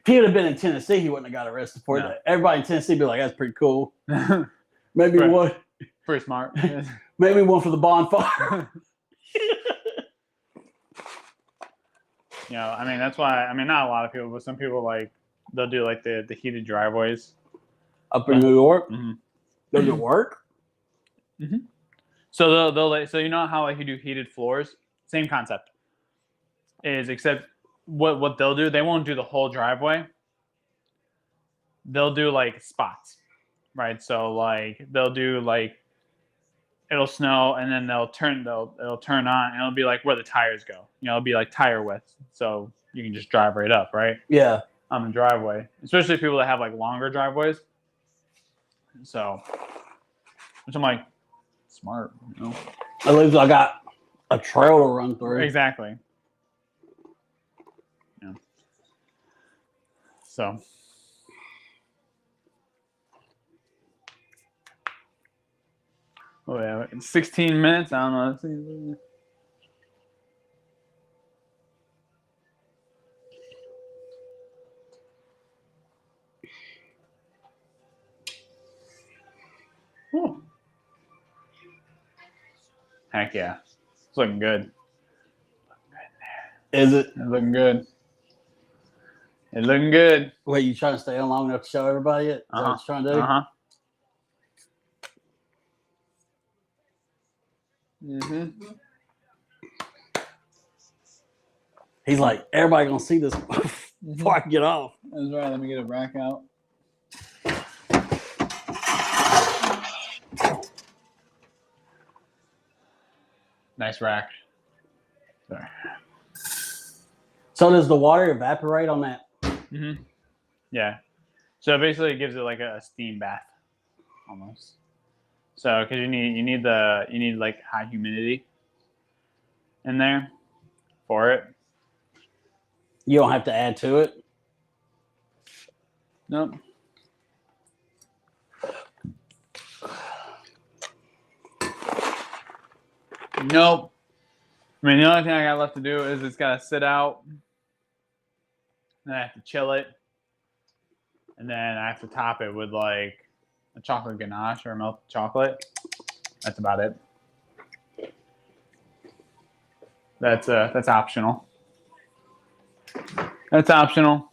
he would have been in Tennessee, he wouldn't have got arrested for it. Everybody in Tennessee would be like, that's pretty cool. Maybe one. Pretty smart. Maybe one for the bonfire. You know, I mean, that's why, I mean, not a lot of people, but some people, like, they'll do, like, the heated driveways. Up in New York? Mm-hmm. Does it work? Mm-hmm. So they'll like, so you know how, like, you do heated floors? Same concept. Except what they'll do, they won't do the whole driveway. They'll do, like, spots, right? So, like, they'll do, like, it'll snow, and then it'll turn on, and it'll be like where the tires go. You know, it'll be like tire width, so you can just drive right up, right? Yeah. On the driveway, especially people that have like longer driveways. So, which I'm like, smart, you know. At least I got a trail to run through. Exactly. Yeah. So. Oh yeah, 16 minutes. I don't know. Ooh. Heck yeah, it's looking good. Is it? It's looking good. It's looking good. Wait, you trying to stay on long enough to show everybody it? Is that what you're trying to do? Mm-hmm. He's like, everybody gonna see this before I get off. That's right. Let me get a rack out. Nice rack. Sorry. So does the water evaporate on that? Mm-hmm. Yeah. So basically, it gives it like a steam bath, almost. So, because you need like high humidity in there for it. You don't have to add to it. Nope. Nope. I mean, the only thing I got left to do is it's got to sit out. Then I have to chill it. And then I have to top it with like a chocolate ganache or melted chocolate. That's about it. That's optional. That's optional.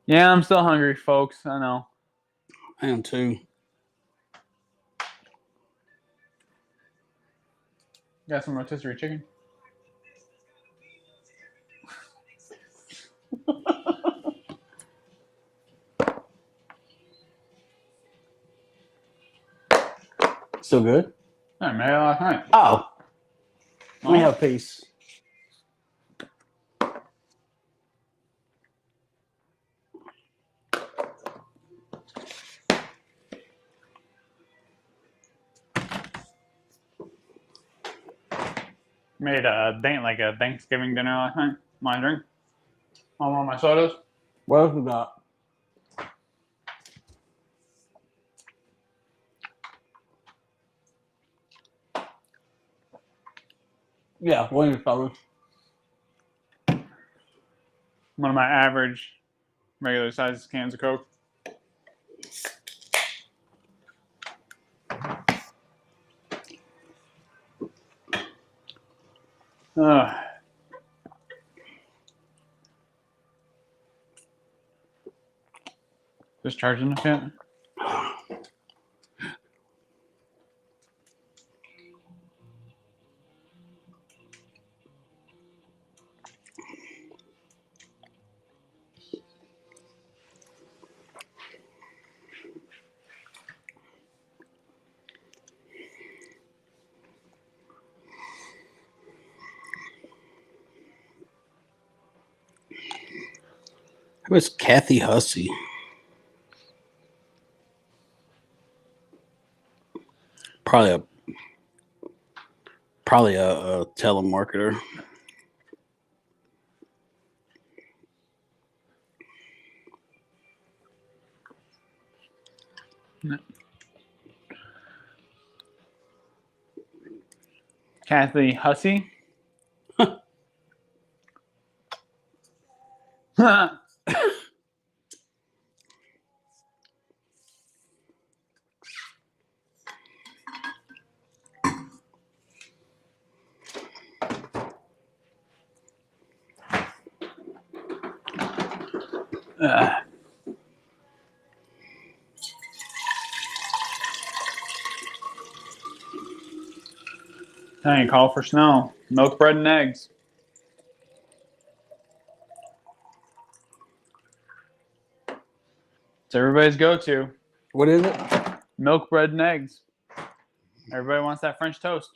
Yeah, I'm still hungry, folks. I know. I am too. Got some rotisserie chicken? Still good? I made it last night. Oh. Let me have a piece. Made a Thanksgiving dinner last night. My drink. On one of my sodas. What else we got? Yeah, one of your sodas. One of my average, regular size cans of Coke. Just charging the yet? Who was Kathy Hussey? Probably a telemarketer. Kathy Hussey. Dang, call for snow. Milk, bread, and eggs. It's everybody's go-to. What is it? Milk, bread, and eggs. Everybody wants that French toast.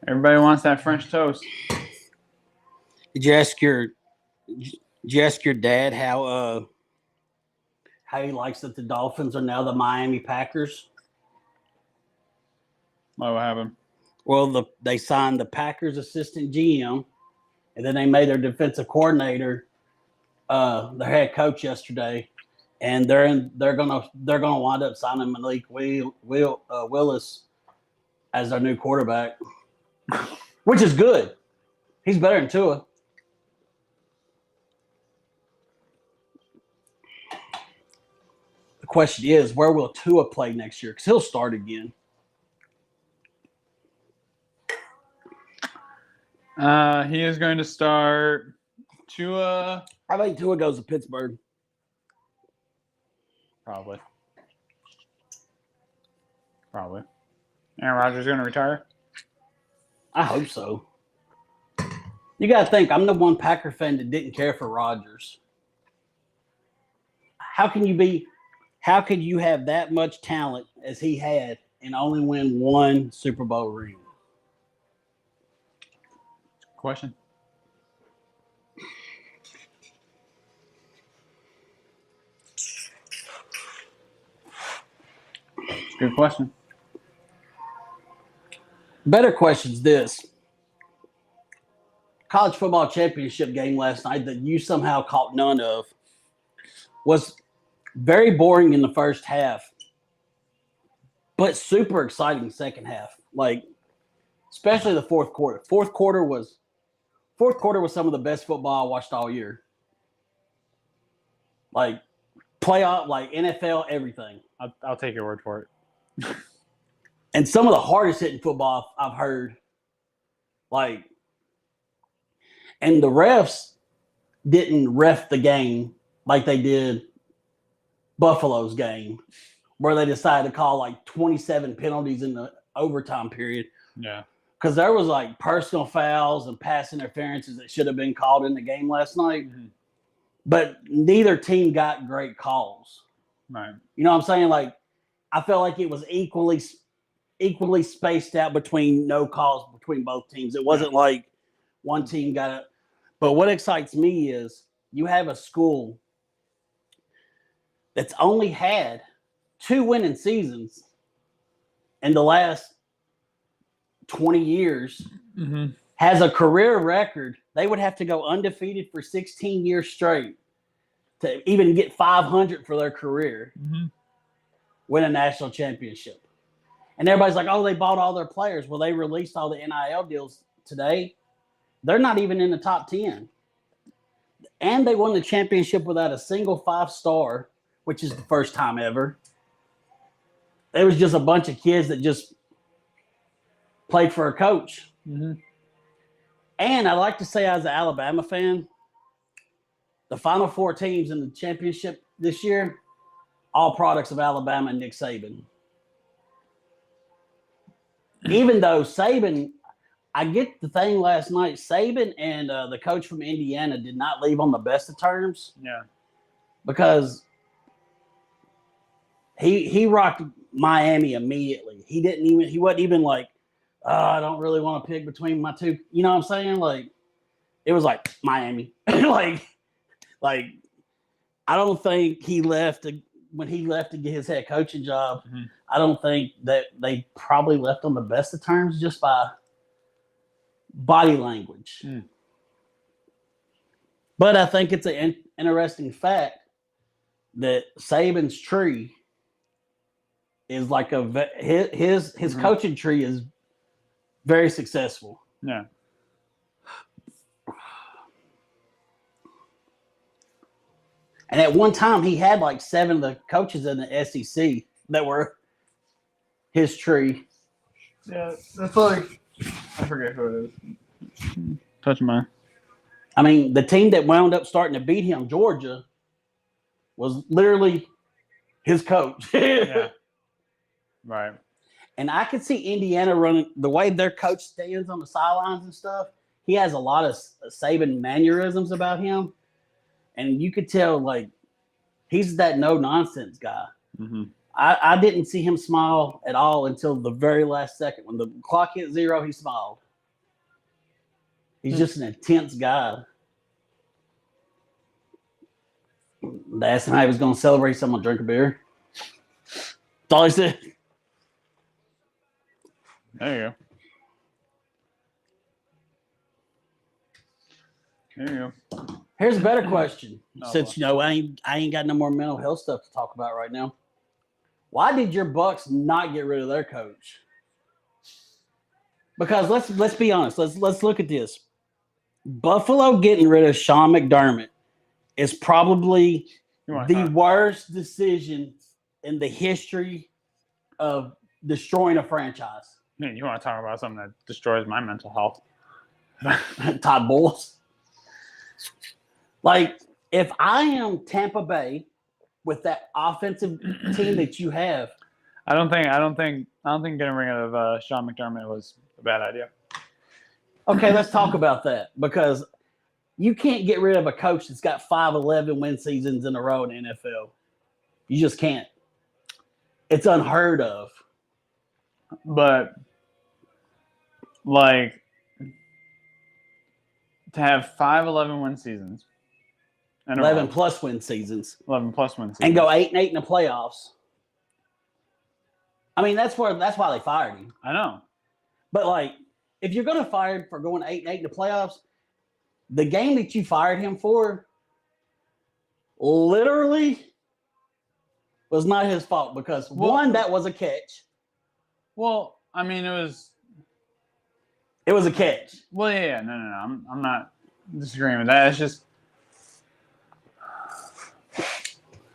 Everybody wants that French toast. Did you ask your dad how he likes that the Dolphins are now the Miami Packers? What happened? Well, they signed the Packers assistant GM, and then they made their defensive coordinator their head coach yesterday, and they're gonna wind up signing Malik Willis as their new quarterback, which is good. He's better than Tua. The question is, where will Tua play next year? Because he'll start again. He is going to start Tua. I think Tua goes to Pittsburgh. Probably. Aaron Rodgers going to retire? I hope so. You got to think, I'm the one Packer fan that didn't care for Rodgers. How can you have that much talent as he had and only win one Super Bowl ring? Question. Good question. Better question's this. College football championship game last night that you somehow caught none of was very boring in the first half, but super exciting second half. Like, especially the fourth quarter. Fourth quarter was some of the best football I watched all year. Like playoff, like NFL, everything. I'll take your word for it. And some of the hardest hitting football I've heard. Like, and the refs didn't ref the game like they did Buffalo's game, where they decided to call like 27 penalties in the overtime period. Yeah. Because there was like personal fouls and pass interferences that should have been called in the game last night. Mm-hmm. but neither team got great calls. Right. You know what I'm saying? Like, I felt like it was equally spaced out between no calls between both teams. It wasn't like one team got it. But what excites me is you have a school that's only had 2 winning seasons in the last 20 years, has a career record. They would have to go undefeated for 16 years straight to even get 500 for their career, win a national championship. And everybody's like, oh, they bought all their players. Well, they released all the NIL deals today. They're not even in the top 10. And they won the championship without a single 5-star, which is the first time ever. It was just a bunch of kids that just played for a coach. And I like to say, as an Alabama fan, the Final Four teams in the championship this year, all products of Alabama and Nick Saban. Even though Saban, I get the thing last night, Saban and the coach from Indiana did not leave on the best of terms. Yeah. Because he rocked Miami immediately. He wasn't even like, oh, I don't really want to pick between my two. You know what I'm saying? Like, it was like Miami. like I don't think he left when he left to get his head coaching job. I don't think that they probably left on the best of terms just by body language. But I think it's an interesting fact that Saban's tree is like his coaching tree is very successful. Yeah. And at one time, he had like 7 of the coaches in the SEC that were his tree. Yeah, that's like, I forget who it is. Touch mine. I mean, the team that wound up starting to beat him, Georgia, was literally his coach. Yeah. Right. And I could see Indiana running the way their coach stands on the sidelines and stuff. He has a lot of Saban mannerisms about him. And you could tell, like, he's that no-nonsense guy. I didn't see him smile at all until the very last second. When the clock hit 0, he smiled. He's just an intense guy. They asked him how he was going to celebrate someone drink a beer. That's all he said. There you go. There you go. Here's a better question. Oh, Since I ain't got no more mental health stuff to talk about right now. Why did your Bucks not get rid of their coach? Because let's be honest. Let's look at this. Buffalo getting rid of Sean McDermott is probably the worst decision in the history of destroying a franchise. Man, you want to talk about something that destroys my mental health? Todd Bowles. Like, if I am Tampa Bay with that offensive team that you have, I don't think getting rid of Sean McDermott was a bad idea. Okay, let's talk about that, because you can't get rid of a coach that's got 5-11 win seasons in a row in the NFL. You just can't. It's unheard of. But, like, to have 5-11 win seasons. 11 plus win seasons. 11 plus win seasons. And go 8-8 in the playoffs. I mean, that's why they fired him. I know. But, like, if you're going to fire him for going 8-8 in the playoffs, the game that you fired him for literally was not his fault, because, one, that was a catch. Well, I mean, it was a catch. Well, yeah. No. I'm not disagreeing with that. It's just.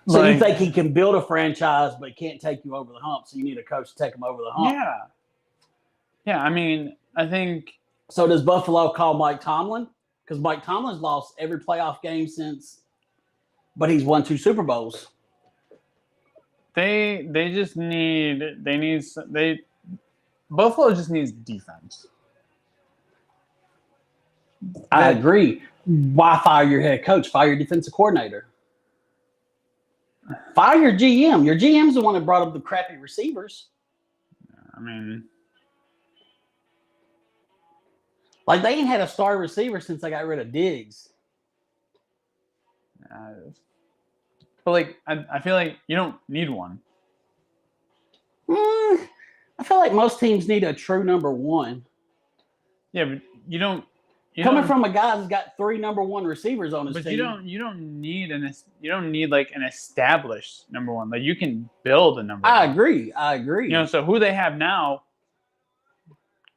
So you think he can build a franchise but can't take you over the hump, so you need a coach to take him over the hump? Yeah. Yeah, I mean, I think. So does Buffalo call Mike Tomlin? Because Mike Tomlin's lost every playoff game since, but he's won 2 Super Bowls. Buffalo just needs defense. I agree. Why fire your head coach? Fire your defensive coordinator. Fire your GM. Your GM's the one that brought up the crappy receivers. I mean, Like, they ain't had a star receiver since they got rid of Diggs. but like, I feel like you don't need one. I feel like most teams need a true number one. Yeah, but you don't. Coming from a guy who's got 3 number 1 receivers on his But team. you don't need like an established number one. Like you can build a number I one. agree. You know, so who they have now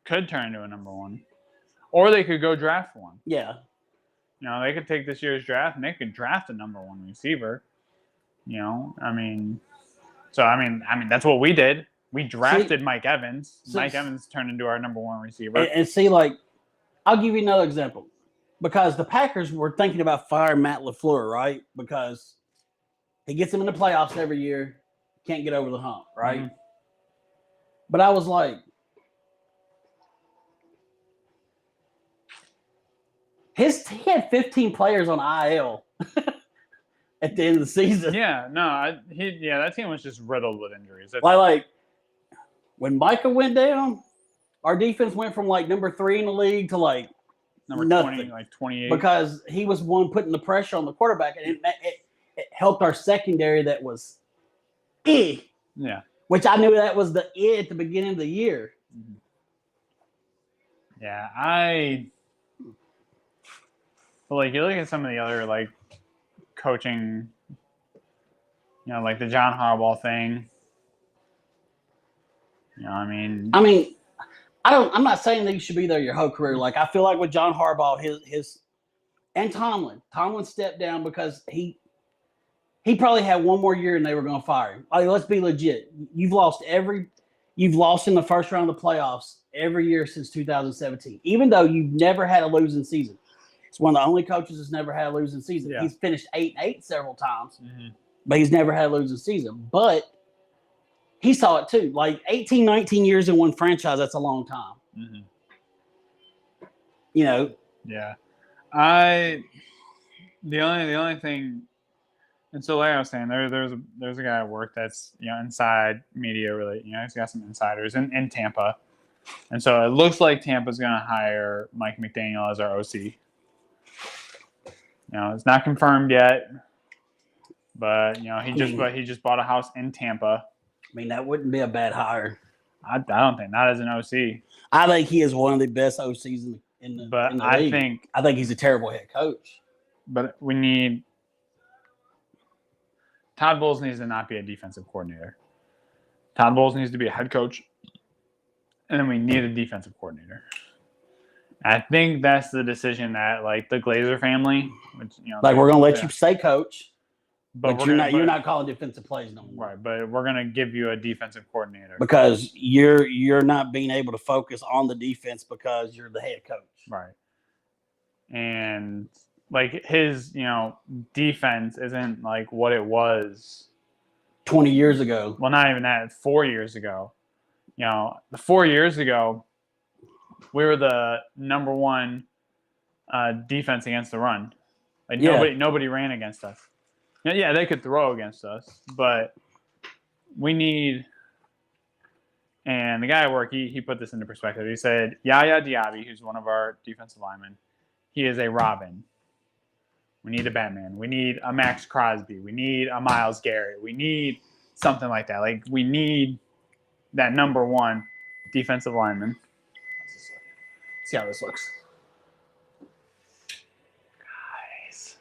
could turn into a number one. Or they could go draft one. Yeah. You know, they could take this year's draft and they could draft a number one receiver. You know, I mean that's what we did. We drafted Mike Evans. Mike Evans turned into our number one receiver. And see, like, I'll give you another example. Because the Packers were thinking about firing Matt LaFleur, right? Because he gets them in the playoffs every year, can't get over the hump, right? Mm-hmm. But I was like, he had 15 players on IL at the end of the season. Yeah, no, that team was just riddled with injuries. Like when Micah went down, our defense went from like number 3 in the league to like number nothing. 20, like 28. Because he was one putting the pressure on the quarterback, and it helped our secondary that was Yeah. Which I knew that was the at the beginning of the year. Yeah, but like you look at some of the other like coaching, you know, like the John Harbaugh thing. You know, I mean, I'm not saying that you should be there your whole career. Like, I feel like with John Harbaugh, his and Tomlin stepped down because he probably had one more year and they were going to fire him. Like, let's be legit. You've lost in the first round of the playoffs every year since 2017, even though you've never had a losing season. It's one of the only coaches that's never had a losing season. Yeah. He's finished 8-8 several times, but he's never had a losing season. But he saw it too. Like 18, 19 years in one franchise, that's a long time. You know? Yeah. The only thing, and so like I was saying, there's a guy at work that's, you know, inside media really, you know, he's got some insiders in Tampa. And so it looks like Tampa's gonna hire Mike McDaniel as our OC. You know, it's not confirmed yet. But, you know, he just bought a house in Tampa. I mean, that wouldn't be a bad hire. I don't think, not as an OC. I think he is one of the best OCs in the league. I think he's a terrible head coach. But we need Todd Bowles needs to not be a defensive coordinator. Todd Bowles needs to be a head coach, and then we need a defensive coordinator. I think that's the decision that, like, the Glazer family, which, you know, like, we're gonna let you say coach, but you're not calling defensive plays no more. Right, but we're gonna give you a defensive coordinator because you're not being able to focus on the defense because you're the head coach. Right. And like his, you know, defense isn't like what it was 20 years ago. Well, not even that, 4 years ago. You know, 4 years ago, we were the number one defense against the run. Like nobody ran against us. Yeah, they could throw against us, but we need. And the guy at work, he put this into perspective. He said, Yaya Diaby, who's one of our defensive linemen, he is a Robin. We need a Batman. We need a Max Crosby. We need a Myles Garrett. We need something like that. Like, we need that number one defensive lineman. Let's see how this looks. Guys.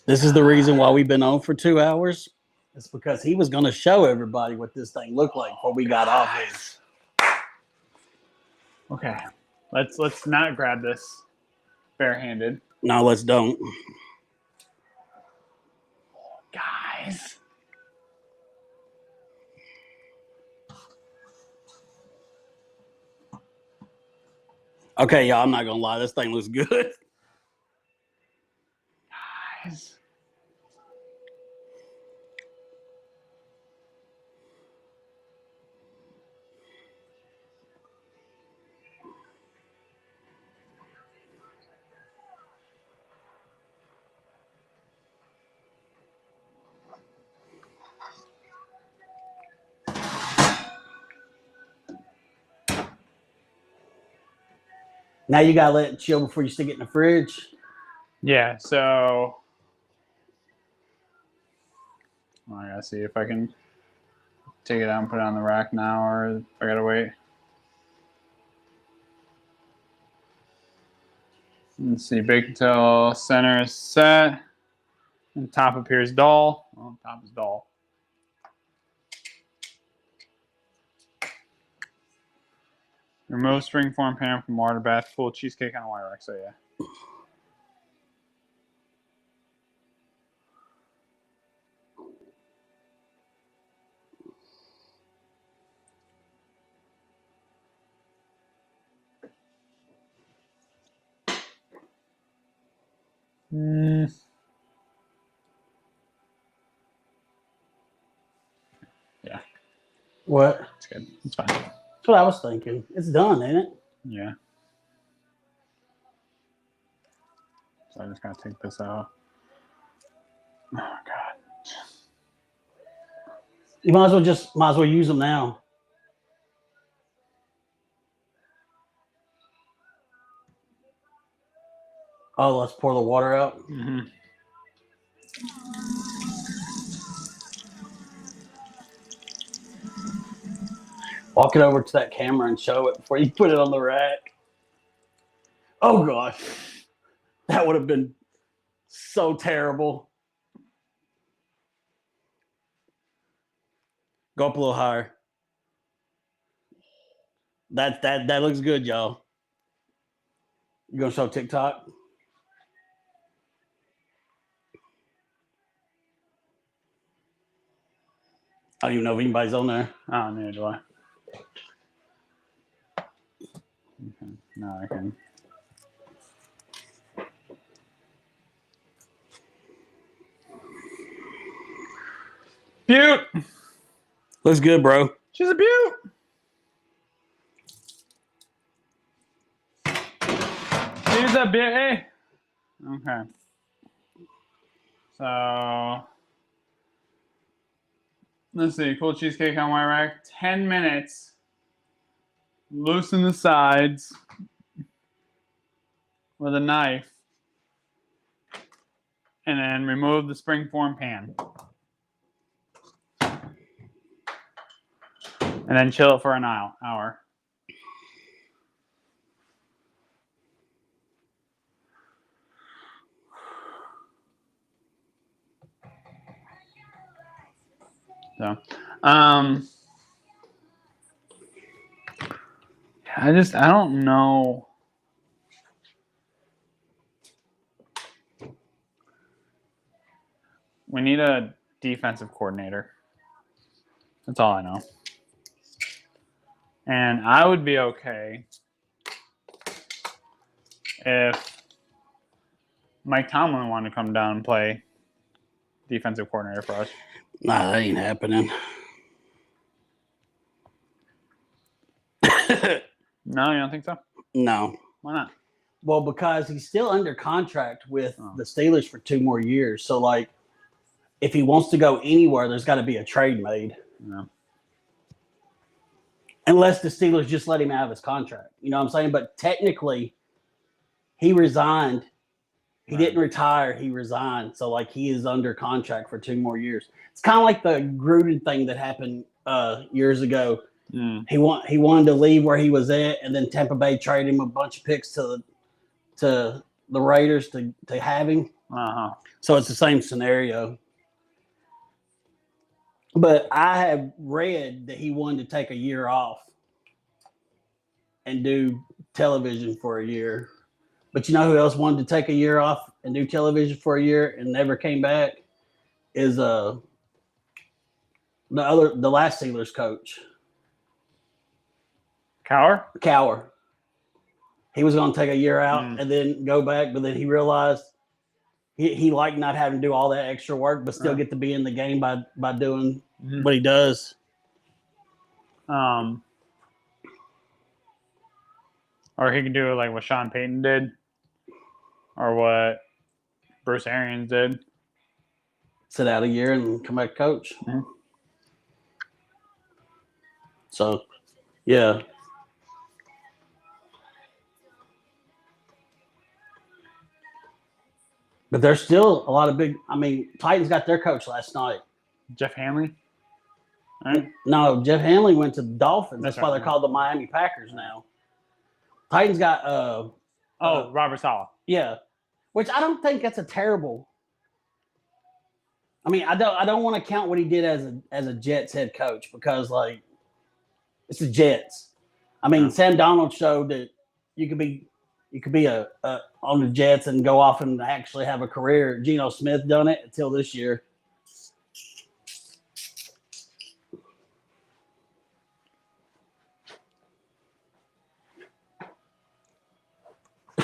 This is the reason why we've been on for 2 hours. It's because he was going to show everybody what this thing looked like before we got off here. Okay. Let's not grab this barehanded. No, let's don't. Guys. Okay, y'all, I'm not going to lie. This thing looks good. Guys. Now you gotta let it chill before you stick it in the fridge. Yeah, so I gotta see if I can take it out and put it on the rack now, or if I gotta wait. Let's see, bake until center is set, and top appears dull. Well, top is dull. Remove springform pan from water bath. Full cheesecake on a wire rack. So yeah. Yeah. What? It's good. It's fine. That's what I was thinking. It's done, ain't it? Yeah. So I just gotta take this out. Oh God. You might as well use them now. Oh, let's pour the water out. Mm-hmm. Walk it over to that camera and show it before you put it on the rack. Oh gosh, that would have been so terrible. Go up a little higher. That looks good, y'all. You gonna show TikTok? I don't even know if anybody's on there. Oh, neither do I. Okay. Now I can. Beaut. Looks good, bro. She's a beaut. She's a beaut. Hey. Okay. So let's see. Cool cheesecake on my rack. 10 minutes. Loosen the sides with a knife, and then remove the springform pan. And then chill it for an hour. So, I don't know. We need a defensive coordinator. That's all I know. And I would be okay if Mike Tomlin wanted to come down and play defensive coordinator for us. Nah, that ain't happening. No, you don't think so? No. Why not? Well, because he's still under contract with the Steelers for 2 more years. So, like, if he wants to go anywhere, there's got to be a trade made. Yeah. Unless the Steelers just let him out of his contract. You know what I'm saying? But technically, he resigned. He didn't retire. He resigned. So, like, he is under contract for 2 more years. It's kind of like the Gruden thing that happened years ago. Mm. He wanted to leave where he was at, and then Tampa Bay traded him a bunch of picks to the Raiders to have him. Uh-huh. So it's the same scenario. But I have read that he wanted to take a year off and do television for a year. But you know who else wanted to take a year off and do television for a year and never came back? Is the last Steelers coach. Cowher. He was going to take a year out and then go back, but then he realized he liked not having to do all that extra work, but still get to be in the game by doing what he does. Or he can do like what Sean Payton did, or what Bruce Arians did. Sit out a year and come back coach. Mm-hmm. So, yeah. But there's still a lot of big. I mean, Titans got their coach last night. Jeff Hanley. Right? No, Jeff Hanley went to the Dolphins. That's That's why right. they're called the Miami Packers now. Titans got Robert Saleh. yeah, which I don't think that's a terrible. I mean, I don't want to count what he did as a Jets head coach because like it's the Jets. I mean, Sam Darnold showed that you could be on the Jets and go off and actually have a career. Geno Smith done it until this year.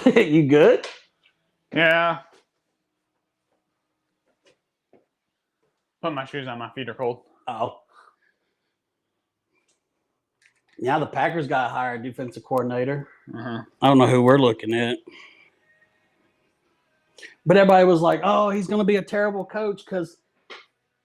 You good? Yeah. Put my shoes on. My feet are cold. Oh. Yeah, the Packers got to hire a defensive coordinator. Uh-huh. I don't know who we're looking at. But everybody was like, oh, he's going to be a terrible coach because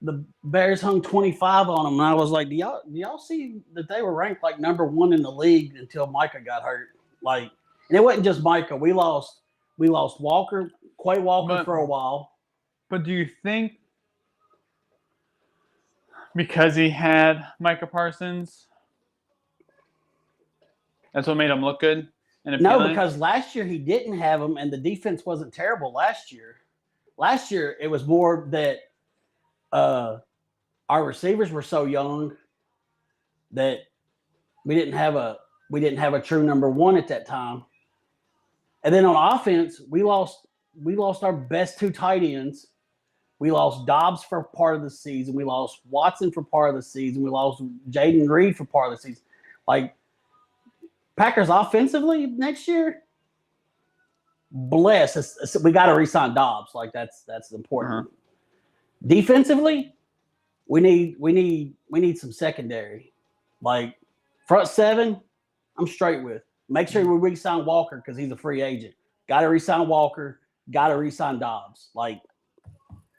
the Bears hung 25 on him. And I was like, do y'all see that they were ranked like number 1 in the league until Micah got hurt? Like, and it wasn't just Micah. We lost Walker, Quay Walker for a while. But do you think because he had Micah Parsons, that's what made him look good? And No, because last year he didn't have him, and the defense wasn't terrible last year. Last year it was more that our receivers were so young that we didn't have a true number 1 at that time. And then on offense, we lost our best 2 tight ends. We lost Dobbs for part of the season. We lost Watson for part of the season. We lost Jaden Reed for part of the season. Like, Packers offensively next year, bless. We got to re-sign Dobbs. Like, that's important. Uh-huh. Defensively, we need some secondary. Like, front 7, I'm straight with. Make sure we re-sign Walker because he's a free agent. Got to re-sign Walker. Got to re-sign Dobbs. Like,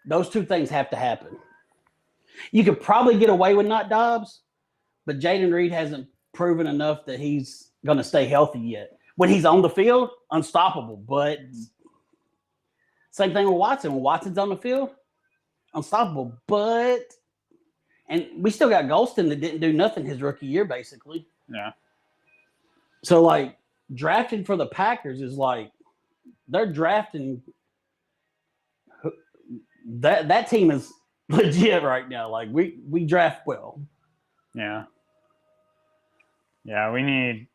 those 2 things have to happen. You could probably get away with not Dobbs, but Jaden Reed hasn't proven enough that he's going to stay healthy yet. When he's on the field, unstoppable. But same thing with Watson. When Watson's on the field, unstoppable. And we still got Golston that didn't do nothing his rookie year, basically. Yeah. So, like, drafting for the Packers is like they're drafting that team is legit right now. Like, we draft well. Yeah. Yeah, we need.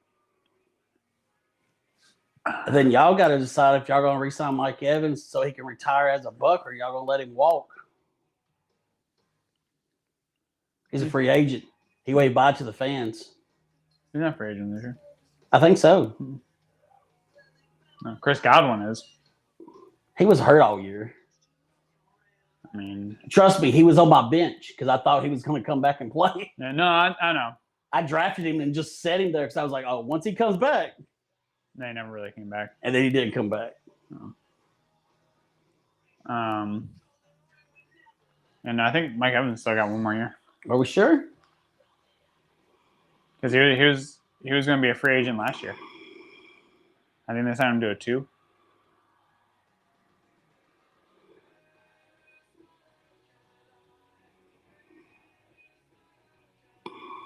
Then y'all got to decide if y'all going to re-sign Mike Evans so he can retire as a Buck, or y'all going to let him walk. He's a free agent. He waved bye to the fans. He's not free agent this year. I think so. No, Chris Godwin is. He was hurt all year. I mean, trust me, he was on my bench because I thought he was going to come back and play. Yeah, no, I know. I drafted him and just set him there because I was like, oh, once he comes back. They never really came back. And then he didn't come back. Oh. And I think Mike Evans still got 1 more year. Are we sure? Because he was going to be a free agent last year. I think they signed him to a 2.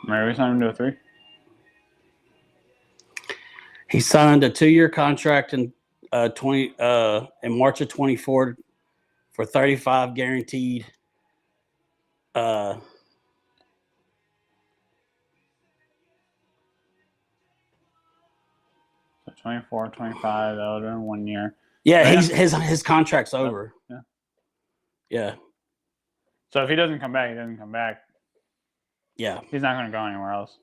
Maybe we signed him to a 3. He signed a 2-year contract in March of 24 for 35 guaranteed. 24, 25, that would have been 1 year. Yeah, his contract's over. Yeah. Yeah. So if he doesn't come back, he doesn't come back. Yeah. He's not going to go anywhere else.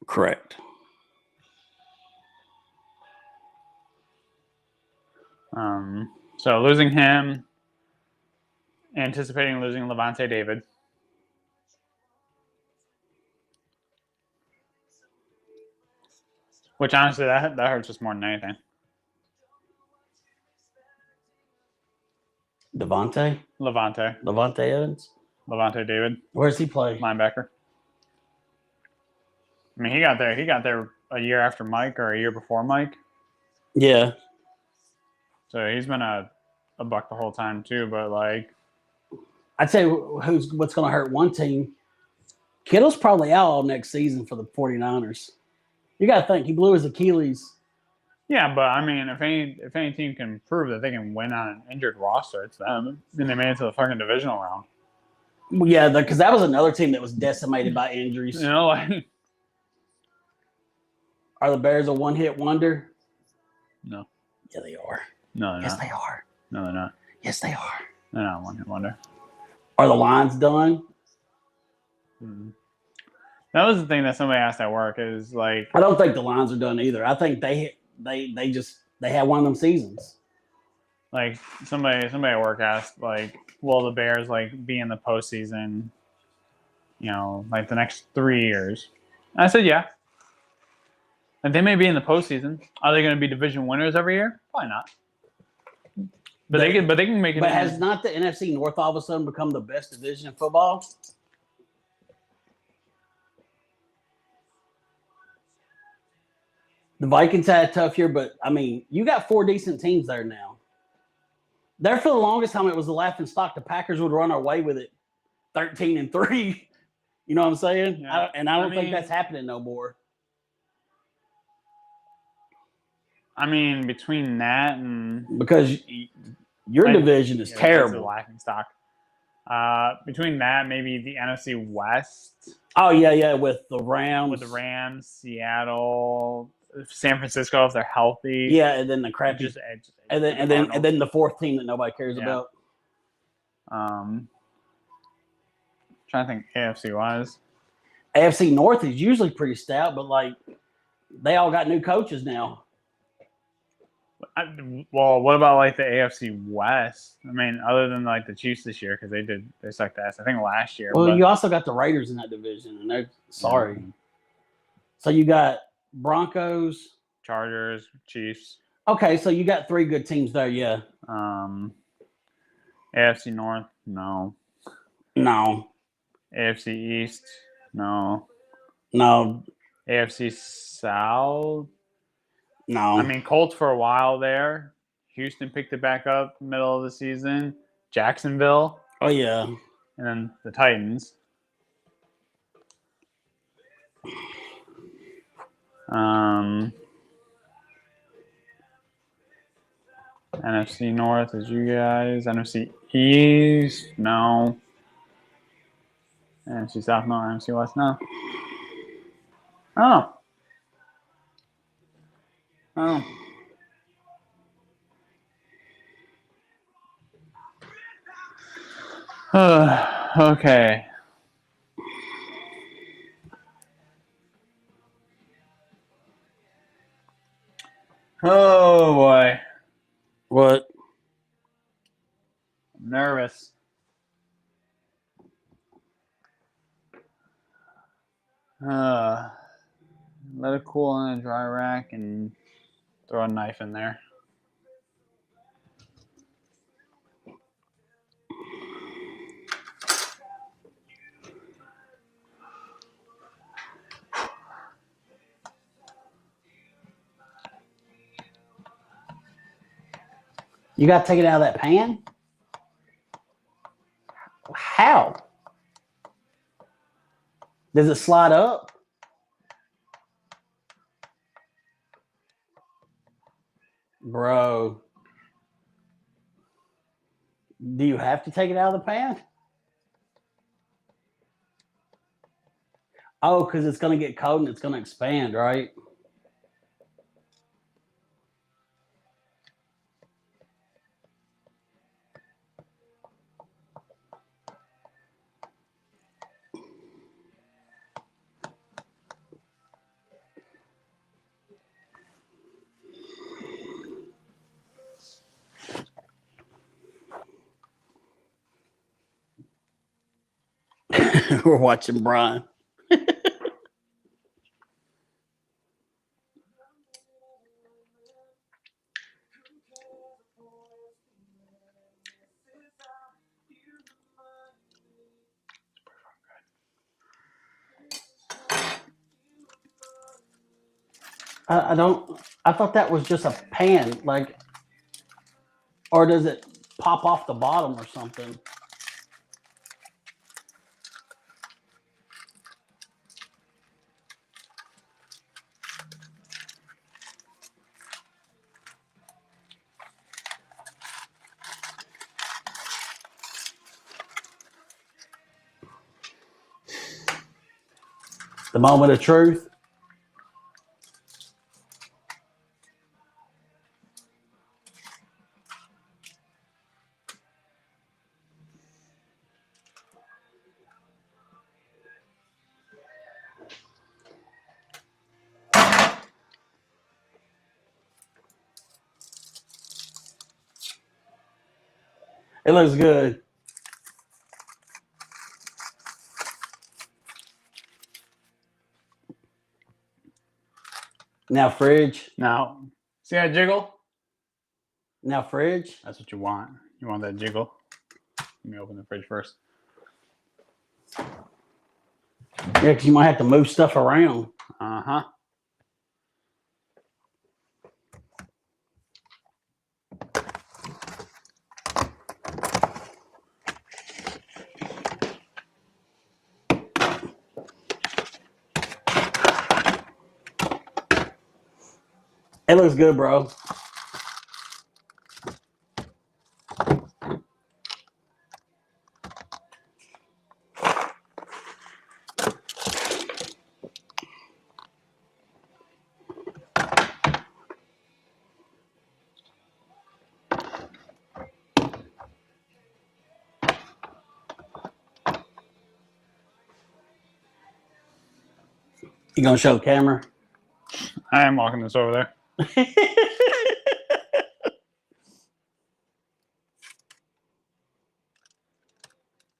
Correct. So losing him, anticipating losing Levante David. Which honestly, that hurts us more than anything. Levante Evans. Levante David. Where's he play? Linebacker. I mean, he got there a year after Mike or a year before Mike. Yeah. So he's been a buck the whole time too. But like, I'd say what's going to hurt one team. Kittle's probably out all next season for the 49ers. You got to think he blew his Achilles. yeah, but I mean, if any team can prove that they can win on an injured roster, it's them. And they made it to the fucking divisional round. Yeah, because that was another team that was decimated by injuries. You know, like Are the Bears a one-hit wonder? no, Yeah, they are. no, they're Yes, not. they are. No, they're not. Yes, they are. They're not one hit wonder. Are the Lions done? Mm-hmm. That was the thing that somebody asked at work is like, I don't think the Lions are done either. I think they had one of them seasons. like somebody at work asked like, will the Bears like be in the postseason? You know, like the next 3 years. And I said, yeah. And they may be in the postseason. Are they going to be division winners every year? Probably not. But they can make it. But has not the NFC North all of a sudden become the best division in football? The Vikings had a tough year, but I mean, you got 4 decent teams there now. There for the longest time, it was the laughing stock. The Packers would run away with it, 13-3. You know what I'm saying? Yeah. I don't think that's happening no more. I mean, between that and Because your division is It's a terrible. laughing stock. Between that, maybe the NFC West Oh yeah, with the Rams. with the Rams, Seattle, San Francisco if they're healthy. Yeah, and then the crappy, and then the fourth team that nobody cares about. Trying to think AFC wise. AFC North is usually pretty stout, but like they all got new coaches now. Well, what about like the AFC West? I mean, other than like the Chiefs this year because they sucked ass. I think last year. Well, but, you also got the Raiders in that division, and they're sorry. So you got Broncos, Chargers, Chiefs. Okay, so you got 3 good teams there. Yeah. AFC North, no. No. AFC East, no. No. AFC South. No. I mean, Colts for a while there. Houston picked it back up middle of the season. Jacksonville. Oh, yeah. And then the Titans. NFC North is you guys. NFC East, no. NFC South, no. NFC West, no. Oh. Okay. Oh boy. What? I'm nervous. Let it cool in a dry rack and throw a knife in there. You got to take it out of that pan? How? Does it slide up? Bro. Do you have to take it out of the pan? Oh, because it's going to get cold and it's going to expand, right? We're watching Brian. I don't. I thought that was just a pan, like, or does it pop off the bottom or something? The moment of truth. It looks good. Now fridge. Now, see that jiggle? Now fridge. That's what you want. You want that jiggle. Let me open the fridge first. Yeah, because you might have to move stuff around. Uh-huh. It looks good, bro. You gonna show the camera? I am walking this over there.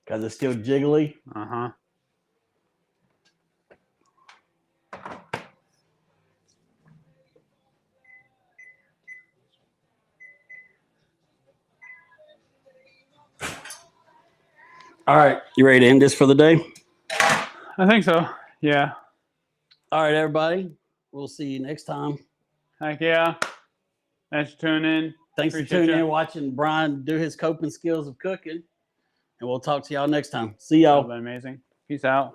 Because it's still jiggly. Uh-huh. All right, you ready to end this for the day? I think so. Yeah. All right, everybody. We'll see you next time. Heck yeah. Thanks for tuning in. Thanks for Appreciate tuning ya. in, watching Brian do his coping skills of cooking. And we'll talk to y'all next time. See y'all. That's been amazing. Peace out.